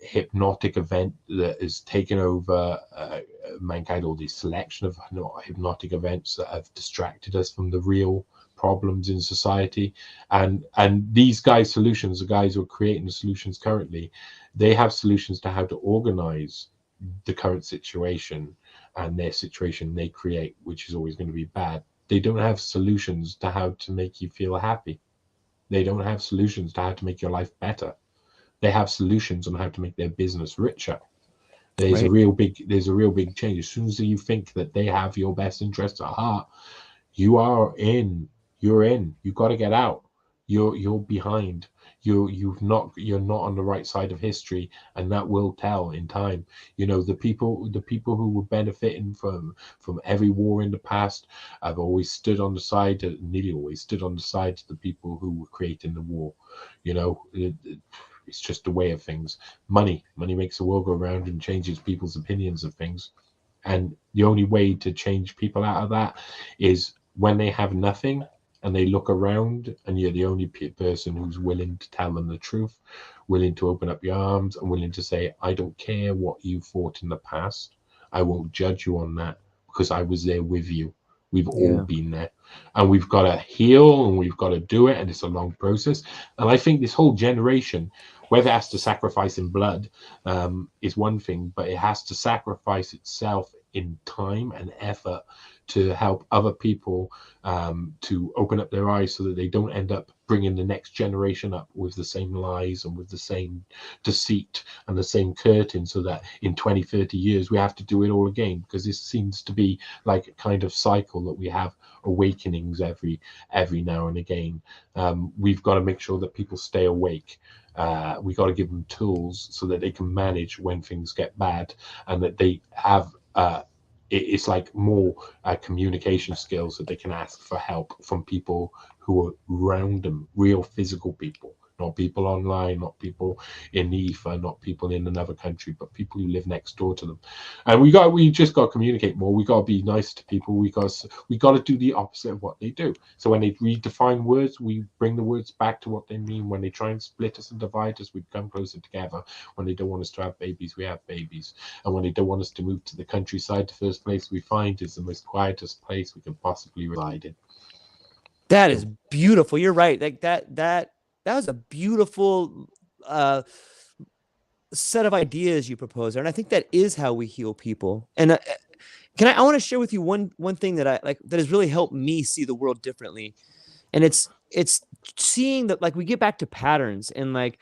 hypnotic event that has taken over mankind, or this selection of hypnotic events that have distracted us from the real problems in society. And these guys' solutions, the guys who are creating the solutions currently, they have solutions to how to organize the current situation, and their situation they create, which is always going to be bad. They don't have solutions to how to make you feel happy. They don't have solutions to how to make your life better. They have solutions on how to make their business richer. There's a real big change. As soon as you think that they have your best interests at heart, you're in. You've got to get out. You're behind. You're not on the right side of history, and that will tell in time. You know, the people who were benefiting from every war in the past have always stood on the side, nearly always stood on the side of the people who were creating the war. You know, it's just the way of things. Money makes the world go round and changes people's opinions of things. And the only way to change people out of that is when they have nothing and they look around, and you're the only person who's willing to tell them the truth, willing to open up your arms, and willing to say, I don't care what you fought in the past. I won't judge you on that, because I was there with you. We've all been there, and we've got to heal, and we've got to do it, and it's a long process. And I think this whole generation, whether it has to sacrifice in blood is one thing, but it has to sacrifice itself in time and effort to help other people to open up their eyes, so that they don't end up bringing the next generation up with the same lies and with the same deceit and the same curtain, so that in 20-30 years we have to do it all again, because this seems to be like a kind of cycle that we have awakenings every now and again. We've got to make sure that people stay awake. We got to give them tools so that they can manage when things get bad, and that they have it's like more communication skills, that they can ask for help from people who are around them, real physical people, not people online, not people in the ether, not people in another country, but people who live next door to them. And we just got to communicate more. We got to be nice to people. We got to do the opposite of what they do. So when they redefine words, we bring the words back to what they mean. When they try and split us and divide us, we come closer together. When they don't want us to have babies, we have babies. And when they don't want us to move to the countryside, the first place we find is the most quietest place we can possibly reside in. That is beautiful. You're right. Like that was a beautiful set of ideas you proposed there, and I think that is how we heal people. And I want to share with you one thing that I like that has really helped me see the world differently, and it's seeing that, like, we get back to patterns. And like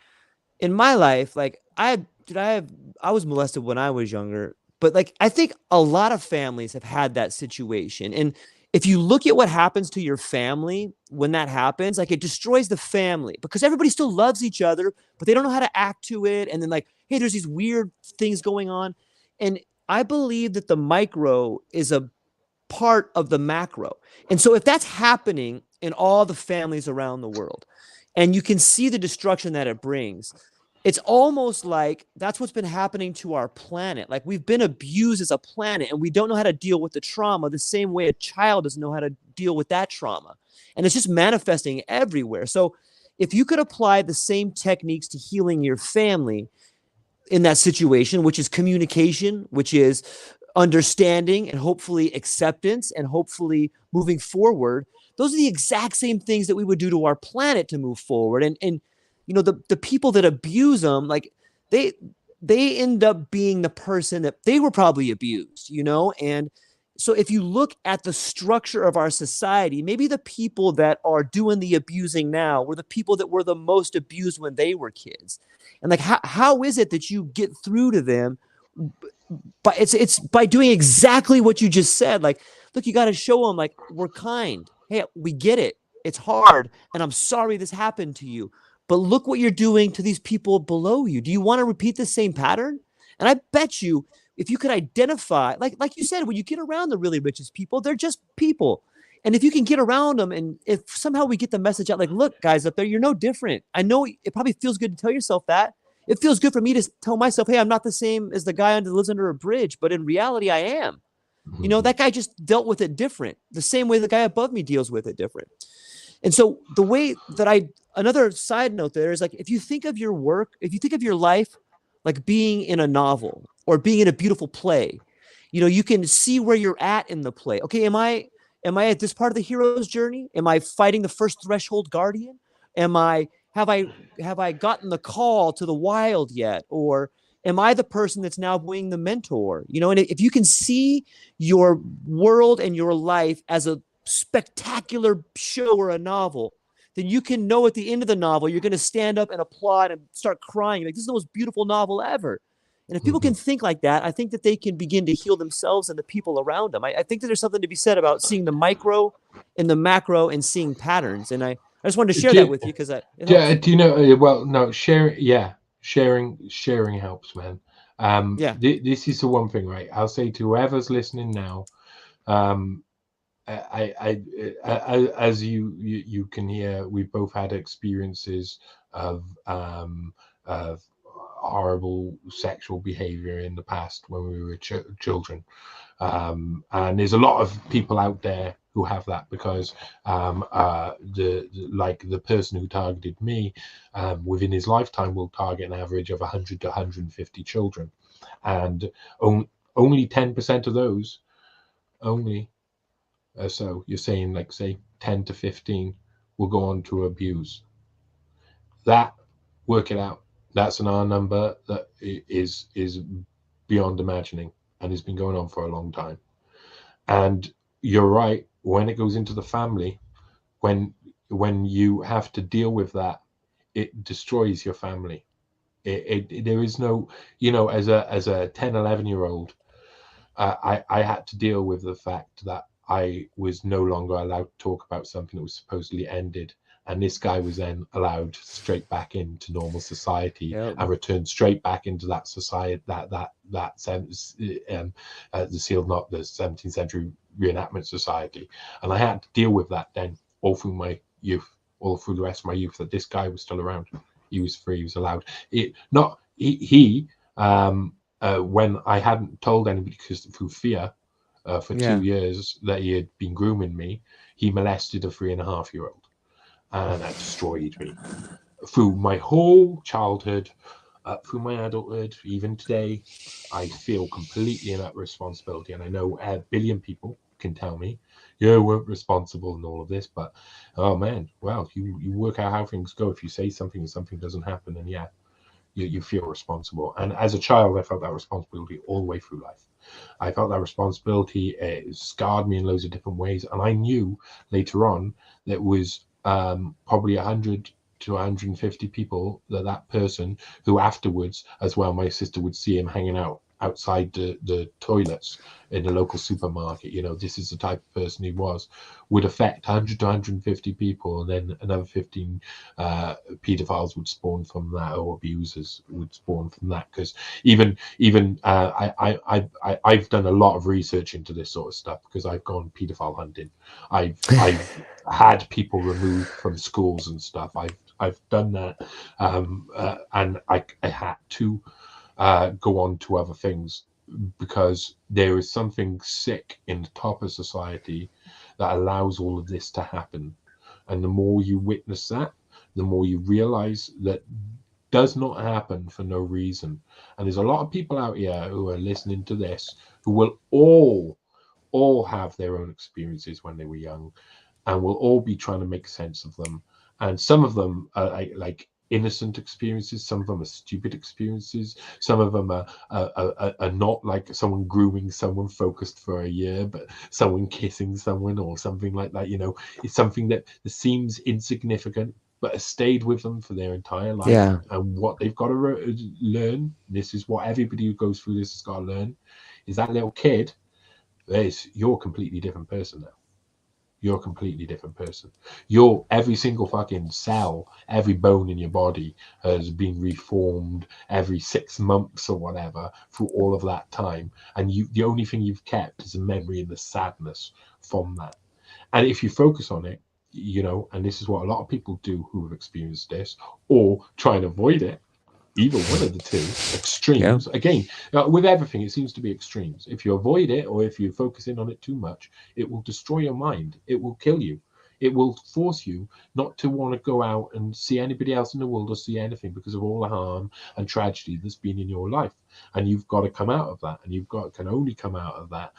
in my life, like I was molested when I was younger, but like I think a lot of families have had that situation, and if you look at what happens to your family when that happens, like it destroys the family because everybody still loves each other, but they don't know how to act to it. And then like, hey, there's these weird things going on. And I believe that the micro is a part of the macro. And so if that's happening in all the families around the world, and you can see the destruction that it brings, it's almost like that's what's been happening to our planet. Like we've been abused as a planet and we don't know how to deal with the trauma the same way a child doesn't know how to deal with that trauma. And it's just manifesting everywhere. So if you could apply the same techniques to healing your family in that situation, which is communication, which is understanding and hopefully acceptance and hopefully moving forward, those are the exact same things that we would do to our planet to move forward. And you know, the people that abuse them, like they end up being the person that they were probably abused, you know? And so if you look at the structure of our society, maybe the people that are doing the abusing now were the people that were the most abused when they were kids. And like, how is it that you get through to them? But it's by doing exactly what you just said. Like, look, you got to show them like, we're kind. Hey, we get it. It's hard. And I'm sorry this happened to you. But look what you're doing to these people below you. Do you want to repeat the same pattern? And I bet you, if you could identify, like you said, when you get around the really richest people, they're just people. And if you can get around them, and if somehow we get the message out, like, look, guys up there, you're no different. I know it probably feels good to tell yourself that. It feels good for me to tell myself, hey, I'm not the same as the guy that lives under a bridge, but in reality, I am. You know, that guy just dealt with it different, the same way the guy above me deals with it different. And so the way that another side note there is like, if you think of your work, if you think of your life like being in a novel or being in a beautiful play, you know, you can see where you're at in the play. Okay, am I at this part of the hero's journey? Am I fighting the first threshold guardian? Have I gotten the call to the wild yet? Or am I the person that's now being the mentor? You know, and if you can see your world and your life as a spectacular show or a novel, then you can know at the end of the novel, you're going to stand up and applaud and start crying. Like, this is the most beautiful novel ever. And if people can think like that, I think that they can begin to heal themselves and the people around them. I think that there's something to be said about seeing the micro and the macro and seeing patterns. And I just wanted to share that with you because it helps. Do you know? Well, no, sharing. Yeah, sharing helps, man. Yeah. This is the one thing, right? I'll say to whoever's listening now, as you can hear, we've both had experiences of horrible sexual behavior in the past when we were children, and there's a lot of people out there who have that because the person who targeted me within his lifetime will target an average of 100 to 150 children, and only 10% of those so you're saying, like, say 10 to 15 will go on to abuse. That, work it out, that's an R number that is beyond imagining and has been going on for a long time. And you're right, when it goes into the family, when you have to deal with that, it destroys your family. There is no, you know, as a 10, 11-year-old, I had to deal with the fact that I was no longer allowed to talk about something that was supposedly ended, and this guy was then allowed straight back into normal society and returned straight back into that society, the sealed knot, the 17th century reenactment society. And I had to deal with that then all through my youth, all through the rest of my youth, that this guy was still around. He was free, he was allowed. When I hadn't told anybody, because through fear, for 2 years that he had been grooming me, he molested a 3.5-year-old, and that destroyed me through my whole childhood, through my adulthood. Even today, I feel completely in that responsibility, and I know a billion people can tell me, yeah, weren't responsible and all of this, but oh man, well, you work out how things go. If you say something and something doesn't happen, then yeah, you feel responsible. And as a child, I felt that responsibility all the way through life. I felt that responsibility scarred me in loads of different ways, and I knew later on that it was probably 100 to 150 people that person who afterwards, as well, my sister would see him hanging out outside the toilets in the local supermarket, this is the type of person he was, would affect 100 to 150 people, and then another 15 pedophiles would spawn from that, or abusers would spawn from that. Because even I've done a lot of research into this sort of stuff, because I've gone pedophile hunting. I've had people removed from schools and stuff. I've done that, and I had to go on to other things, because there is something sick in the top of society that allows all of this to happen. And the more you witness that, the more you realize that does not happen for no reason. And there's a lot of people out here who are listening to this who will all have their own experiences when they were young, and we'll all be trying to make sense of them. And some of them are like innocent experiences, some of them are stupid experiences, some of them are not like someone grooming someone focused for a year, but someone kissing someone or something like that. It's something that seems insignificant but has stayed with them for their entire life. Yeah. And what they've got to learn, this is what everybody who goes through this has got to learn, is that little kid, you're a completely different person now. You're a completely different person. Every single fucking cell, every bone in your body has been reformed every 6 months or whatever through all of that time. And the only thing you've kept is the memory and the sadness from that. And if you focus on it, and this is what a lot of people do who have experienced this, or try and avoid it, either one of the two extremes. Yeah. Again, with everything, it seems to be extremes. If you avoid it, or if you focus in on it too much, it will destroy your mind. It will kill you. It will force you not to want to go out and see anybody else in the world or see anything, because of all the harm and tragedy that's been in your life. And you've got to come out of that, and can only come out of that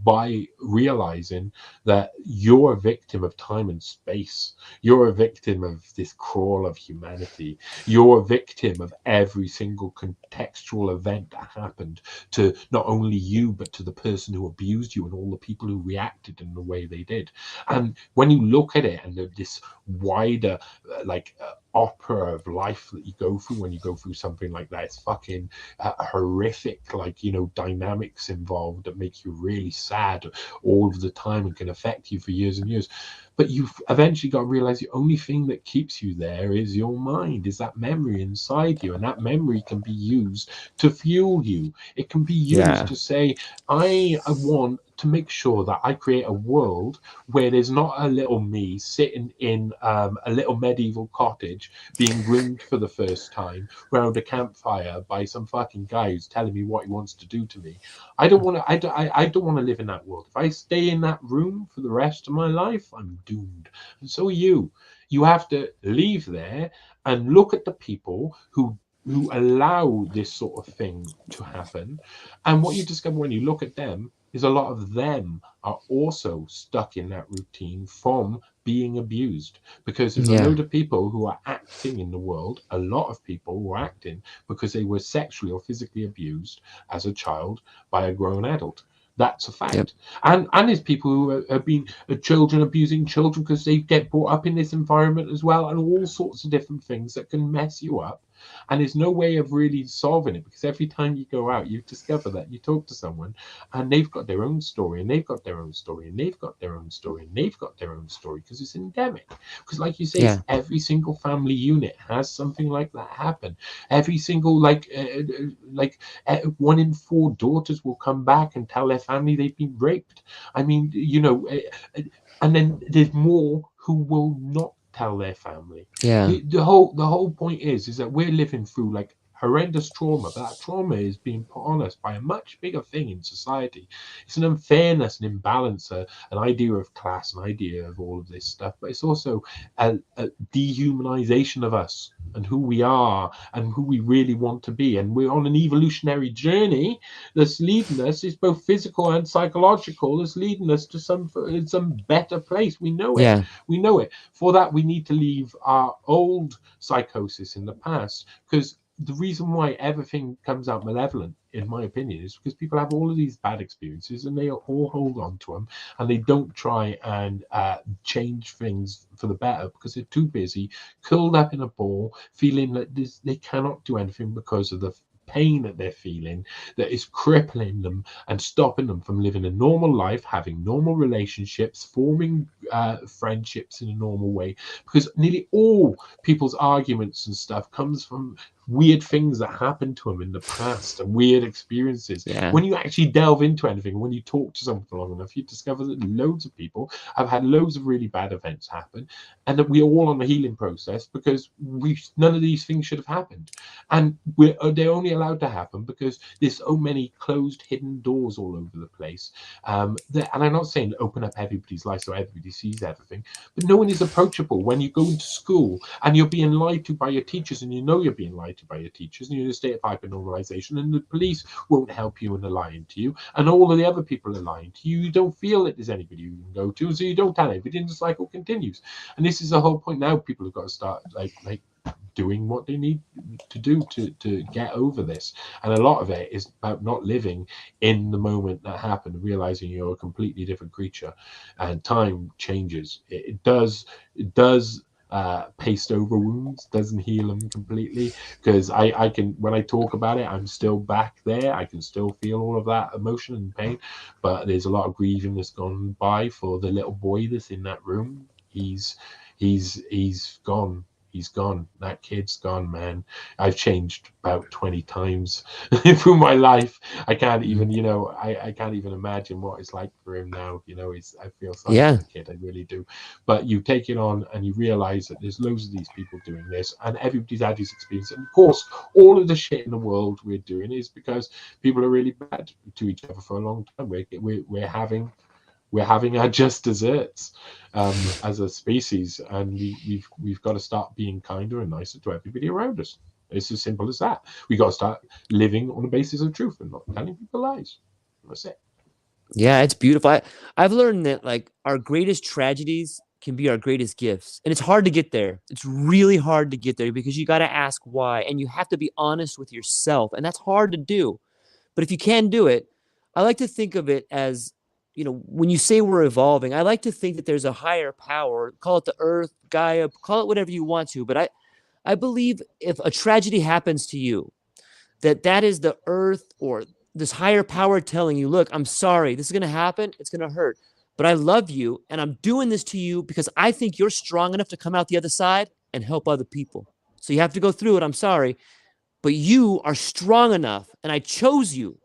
by realizing that you're a victim of time and space. You're a victim of this crawl of humanity. You're a victim of every single contextual event that happened to not only you, but to the person who abused you and all the people who reacted in the way they did. And when you look at it, and this wider opera of life that you go through when you go through something like that, it's fucking horrific, dynamics involved that make you really sad all of the time and can affect you for years and years. But you've eventually got to realize the only thing that keeps you there is your mind, is that memory inside you. And that memory can be used to fuel you. It can be used to say, I want to make sure that I create a world where there's not a little me sitting in a little medieval cottage being groomed for the first time around a campfire by some fucking guy who's telling me what he wants to do to me. I don't want to live in that world. If I stay in that room for the rest of my life, I'm doomed. And so are you. You have to leave there and look at the people who allow this sort of thing to happen. And what you discover when you look at them is a lot of them are also stuck in that routine from being abused, because there's a load of people who are acting in the world, a lot of people who are acting because they were sexually or physically abused as a child by a grown adult. That's a fact. Yep. And there's people who have been children abusing children because they get brought up in this environment as well, and all sorts of different things that can mess you up. And there's no way of really solving it, because every time you go out, you discover that you talk to someone and they've got their own story, and they've got their own story, and they've got their own story, and they've got their own story, because it's endemic. Because like you say, every single family unit has something like that happen. Every single, 1 in 4 daughters will come back and tell their family they've been raped. I mean, and then there's more who will not tell their family. The whole point is that we're living through horrendous trauma, but that trauma is being put on us by a much bigger thing in society. It's an unfairness, an imbalance, an idea of class, an idea of all of this stuff, but it's also a dehumanization of us and who we are and who we really want to be. And we're on an evolutionary journey that's leading us, is both physical and psychological, that's leading us to some better place. We know it. We know it. For that, we need to leave our old psychosis in the past, because the reason why everything comes out malevolent, in my opinion, is because people have all of these bad experiences and they all hold on to them, and they don't try and change things for the better, because they're too busy curled up in a ball feeling that they cannot do anything because of the pain that they're feeling that is crippling them and stopping them from living a normal life, having normal relationships, forming friendships in a normal way. Because nearly all people's arguments and stuff comes from weird things that happened to them in the past and weird experiences. Yeah. When you actually delve into anything, when you talk to someone for long enough, you discover that loads of people have had loads of really bad events happen, and that we are all on a healing process because none of these things should have happened, and they're only allowed to happen because there's so many closed, hidden doors all over the place. And I'm not saying open up everybody's life so everybody sees everything, but no one is approachable. When you go into school and you're being lied to by your teachers, and you know you're being lied to by your teachers, and you're in a state of hyper-normalization, and the police won't help you and are lying to you, and all of the other people are lying to you, you don't feel that there's anybody you can go to, so you don't tell anybody, and the cycle continues. And this is the whole point. Now people have got to start like doing what they need to do to get over this. And a lot of it is about not living in the moment that happened, realizing you're a completely different creature, and time changes. It does paste over wounds, doesn't heal them completely, because I can, when I talk about it, I'm still back there. I can still feel all of that emotion and pain, but there's a lot of grieving that's gone by for the little boy that's in that room. He's gone. He's gone. That kid's gone, man. I've changed about 20 times through my life. I can't even, I can't even imagine what it's like for him now. I feel sorry for the kid. I really do. But you take it on and you realize that there's loads of these people doing this, and everybody's had this experience. And of course, all of the shit in the world we're doing is because people are really bad to each other for a long time. We're having our just desserts as a species, and we've got to start being kinder and nicer to everybody around us. It's as simple as that. We got to start living on the basis of truth and not telling people lies. That's it. Yeah, it's beautiful. I've learned that like our greatest tragedies can be our greatest gifts, and it's hard to get there. It's really hard to get there because you got to ask why, and you have to be honest with yourself, and that's hard to do. But if you can do it, I like to think of it as, when you say we're evolving, I like to think that there's a higher power, call it the earth, Gaia, call it whatever you want to. But I believe if a tragedy happens to you, that is the earth or this higher power telling you, look, I'm sorry, this is going to happen. It's going to hurt, but I love you. And I'm doing this to you because I think you're strong enough to come out the other side and help other people. So you have to go through it. I'm sorry, but you are strong enough, and I chose you.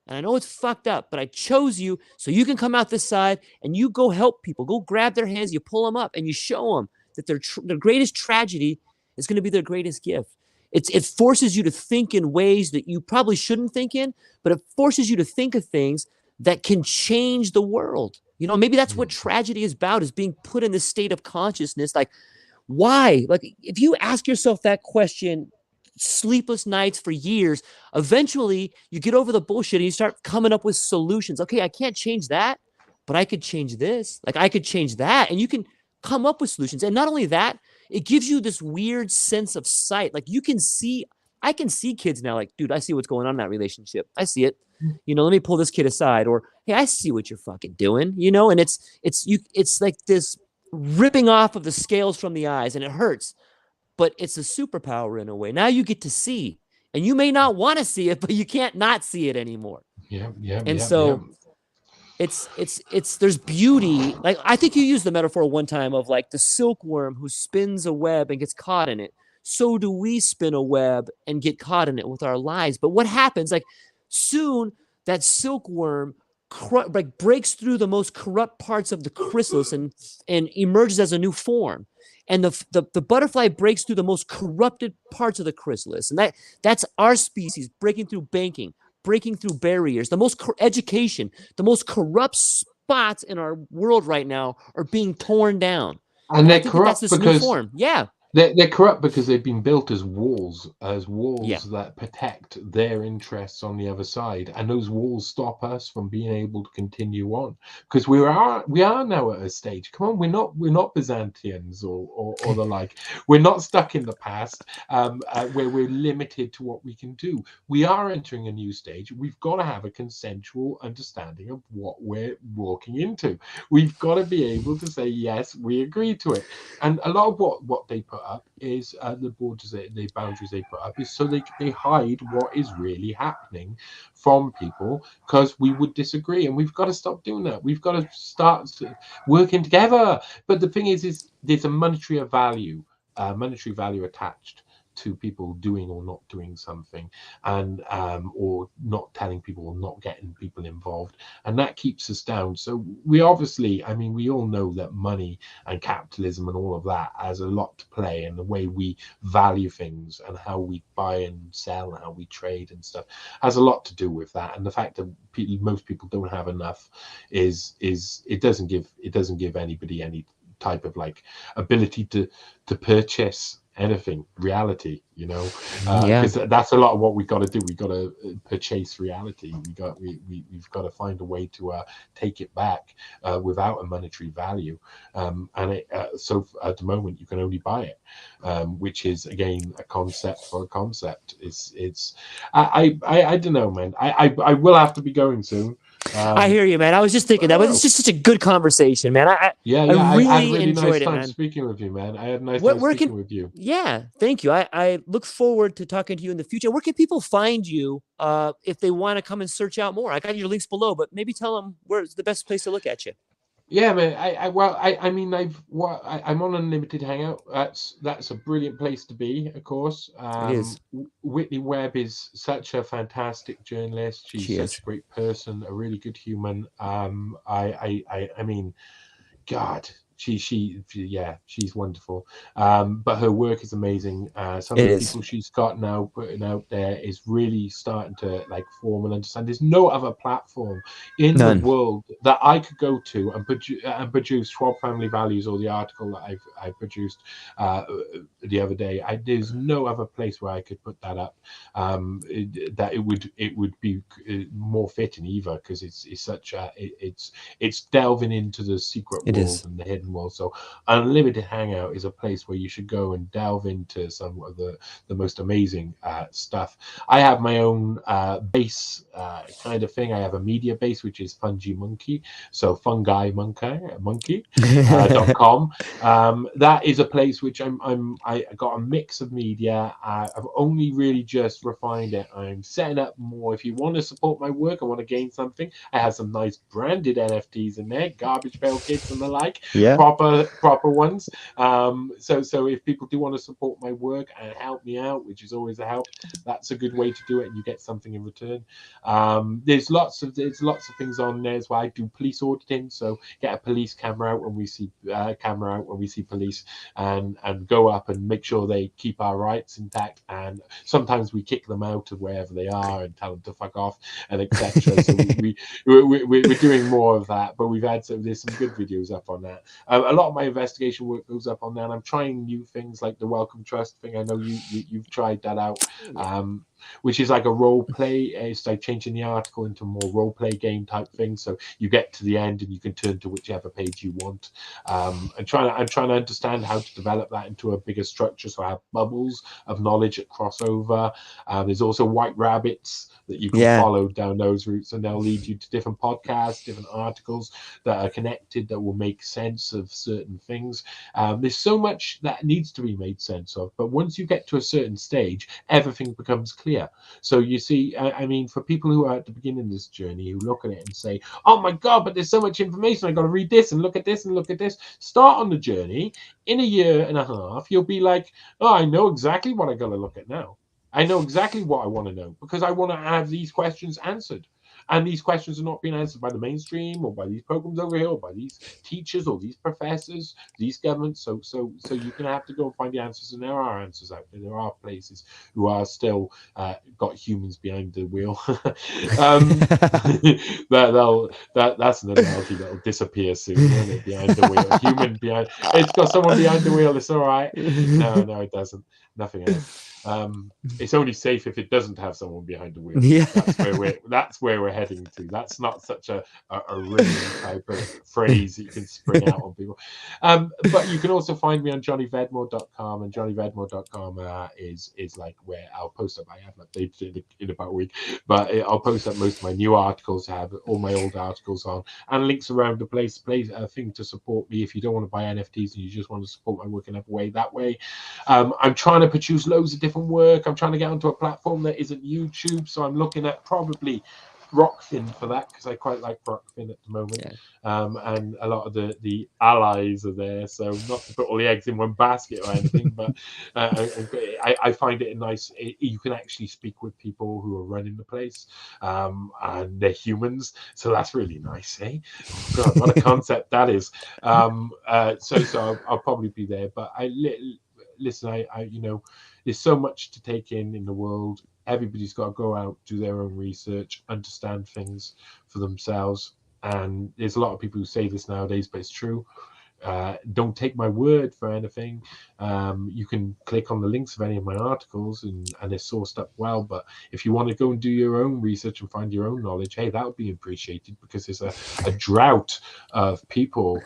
And I know it's fucked up, but I chose you so you can come out this side and you go help people. Go grab their hands, you pull them up, and you show them that their greatest tragedy is going to be their greatest gift. It forces you to think in ways that you probably shouldn't think in, but it forces you to think of things that can change the world. Maybe that's what tragedy is about, is being put in this state of consciousness. Like, why? Like, if you ask yourself that question, sleepless nights for years, eventually you get over the bullshit and you start coming up with solutions. Okay, I can't change that, but I could change this. Like, I could change that, and you can come up with solutions. And not only that, it gives you this weird sense of sight. Like, I can see kids now, like, dude, I see what's going on in that relationship. I see it. Let me pull this kid aside. Or, hey, I see what you're fucking doing, and it's like this ripping off of the scales from the eyes, and it hurts. But it's a superpower in a way. Now you get to see, and you may not want to see it, but you can't not see it anymore. It's there's beauty. Like, I think you used the metaphor one time of like the silkworm who spins a web and gets caught in it. So do we spin a web and get caught in it with our lives. But what happens? Like, soon that silkworm breaks through the most corrupt parts of the chrysalis and emerges as a new form. And the butterfly breaks through the most corrupted parts of the chrysalis. And that's our species breaking through banking, breaking through barriers. The most education, the most corrupt spots in our world right now are being torn down. And they're corrupt that's this new form. Yeah. They're corrupt because they've been built as walls that protect their interests on the other side, and those walls stop us from being able to continue on. Because we are now at a stage. Come on, we're not Byzantians or the like. We're not stuck in the past where we're limited to what we can do. We are entering a new stage. We've got to have a consensual understanding of what we're walking into. We've got to be able to say yes, we agree to it. And a lot of what they put up is the borders, the boundaries they put up is so they hide what is really happening from people, because we would disagree, and we've got to stop doing that. We've got to start working together. But the thing is there's a monetary value attached to people doing or not doing something, and or not telling people or not getting people involved, and that keeps us down. So we obviously, I mean, we all know that money and capitalism and all of that has a lot to play, and the way we value things and how we buy and sell and how we trade and stuff has a lot to do with that. And the fact that most people don't have enough is it doesn't give anybody any type of like ability to purchase anything, reality, because that's a lot of what we've got to do. We've got to purchase reality. We've got to find a way to take it back without a monetary value, so at the moment you can only buy it, which is again a concept for a concept. I don't know, man. I will have to be going soon. I hear you, man. I was just thinking that, but it's just such a good conversation, man. I really enjoyed it, man. Speaking with you, man. I had a nice time speaking with you. Yeah, thank you. I look forward to talking to you in the future. Where can people find you if they want to come and search out more? I got your links below, but maybe tell them where's the best place to look at you. Yeah, man. I'm on Unlimited Hangout. That's a brilliant place to be, of course. It is. Whitney Webb is such a fantastic journalist. She's such a great person, a really good human. I mean, God, she's wonderful. But her work is amazing. Some of the people she's got now putting out there is really starting to like form and understand. There's no other platform in the world that I could go to and produce Schwab Family Values, or the article that I produced the other day. There's no other place where I could put that up. That it would be more fitting either, because it's delving into the secret world and the hidden world. So Unlimited Hangout is a place where you should go and delve into some of the most amazing stuff. I have my own base kind of thing. I have a media base, which is Fungi Monkey, so fungi monkey.com. That is a place which I got a mix of media. I've only really just refined it. I'm setting up more. If you want to support my work, I want to gain something, I have some nice branded NFTs in there, garbage pail kids and the like. Proper ones. So if people do want to support my work and help me out, which is always a help, that's a good way to do it, and you get something in return. There's lots of things on there as well. I do police auditing, so get a police camera out when we see police, and go up and make sure they keep our rights intact. And sometimes we kick them out of wherever they are and tell them to fuck off, and etc. So we're doing more of that, but there's some good videos up on that. A lot of my investigation work goes up on there, and I'm trying new things like the Welcome Trust thing. I know you've tried that out, which is like a role play. It's like changing the article into a more role play game type thing. So you get to the end and you can turn to whichever page you want. I'm trying to understand how to develop that into a bigger structure. So I have bubbles of knowledge that cross over. There's also white rabbits that you can follow down those routes, and they'll lead you to different podcasts, different articles that are connected, that will make sense of certain things. There's so much that needs to be made sense of, but once you get to a certain stage, everything becomes clear. So you see, I mean, for people who are at the beginning of this journey, who look at it and say, oh my God, but there's so much information, I got to read this and look at this and look at this. Start on the journey. In a year and a half, you'll be like, oh, I know exactly what I got to look at now. I know exactly what I want to know, because I want to have these questions answered. And these questions are not being answered by the mainstream, or by these programs over here, or by these teachers, or these professors, these governments. So you're going to have to go and find the answers, and there are answers out there. There are places who are still got humans behind the wheel. That's an analogy that'll disappear soon, won't it? Behind the wheel, human behind. It's got someone behind the wheel. It's all right. No, it doesn't. Nothing else. It's only safe if it doesn't have someone behind the wheel. Yeah. That's where we're heading to. That's not such a ringing type of phrase that you can spring out on people. But you can also find me on johnnyvedmore.com, and johnnyvedmore.com is like where I'll post up. I haven't updated it in about a week, but I'll post up most of my new articles. I have all my old articles on, and links around the place. A thing to support me if you don't want to buy NFTs and you just want to support my work in a way that way. I'm trying to produce loads of different work. I'm trying to get onto a platform that isn't YouTube, so I'm looking at probably Rockfin for that, because I quite like Rockfin at the moment. Yeah. And a lot of the allies are there, so not to put all the eggs in one basket or anything, but I find it a nice. You can actually speak with people who are running the place, and they're humans, so that's really nice, eh? Oh God, what a concept that is. So I'll probably be there, but listen, I there's so much to take in the world. Everybody's got to go out, do their own research, understand things for themselves. And there's a lot of people who say this nowadays, but it's true. Don't take my word for anything. You can click on the links of any of my articles, and they're sourced up well. But if you want to go and do your own research and find your own knowledge, hey, that would be appreciated, because there's a drought of people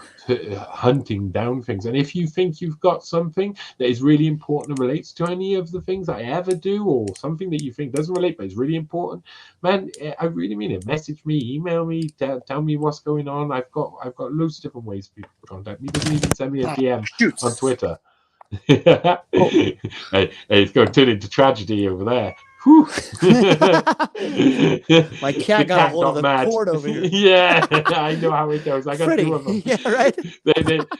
hunting down things. And if you think you've got something that is really important and relates to any of the things I ever do, or something that you think doesn't relate but is really important, man, I really mean it. Message me, email me, tell me what's going on. I've got loads of different ways for people to contact me. You can even send me a DM on Twitter. Hey, it's going to turn into tragedy over there. My cat got a hold of the cord over here. Yeah, I know how it goes. I got Freddy. 2 of them. Yeah, right.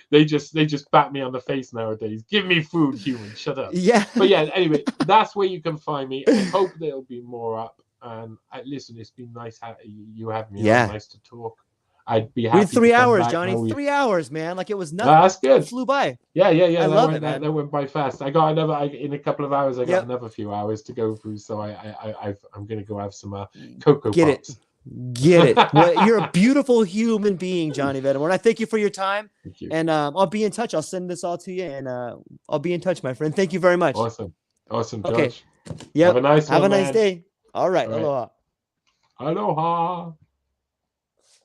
They just bat me on the face nowadays. Give me food, human. Shut up. Yeah. But yeah, anyway, that's where you can find me. I hope there'll be more up. And listen, it's been nice you having me. Yeah. On. Nice to talk. I'd be happy. We had 3 hours, Johnny. 3 hours, man. Like it was nothing. That's good. It flew by. Yeah. I love it, man. That went by fast. I got another. In a couple of hours, I got another few hours to go through. So I'm gonna go have some Cocoa Pops. Get it. Well, you're a beautiful human being, Johnny Vedmore. And I thank you for your time. Thank you. And I'll be in touch. I'll send this all to you, and I'll be in touch, my friend. Thank you very much. Awesome, George. Okay. Yep. Have a nice day. All right. All right. Aloha. Aloha.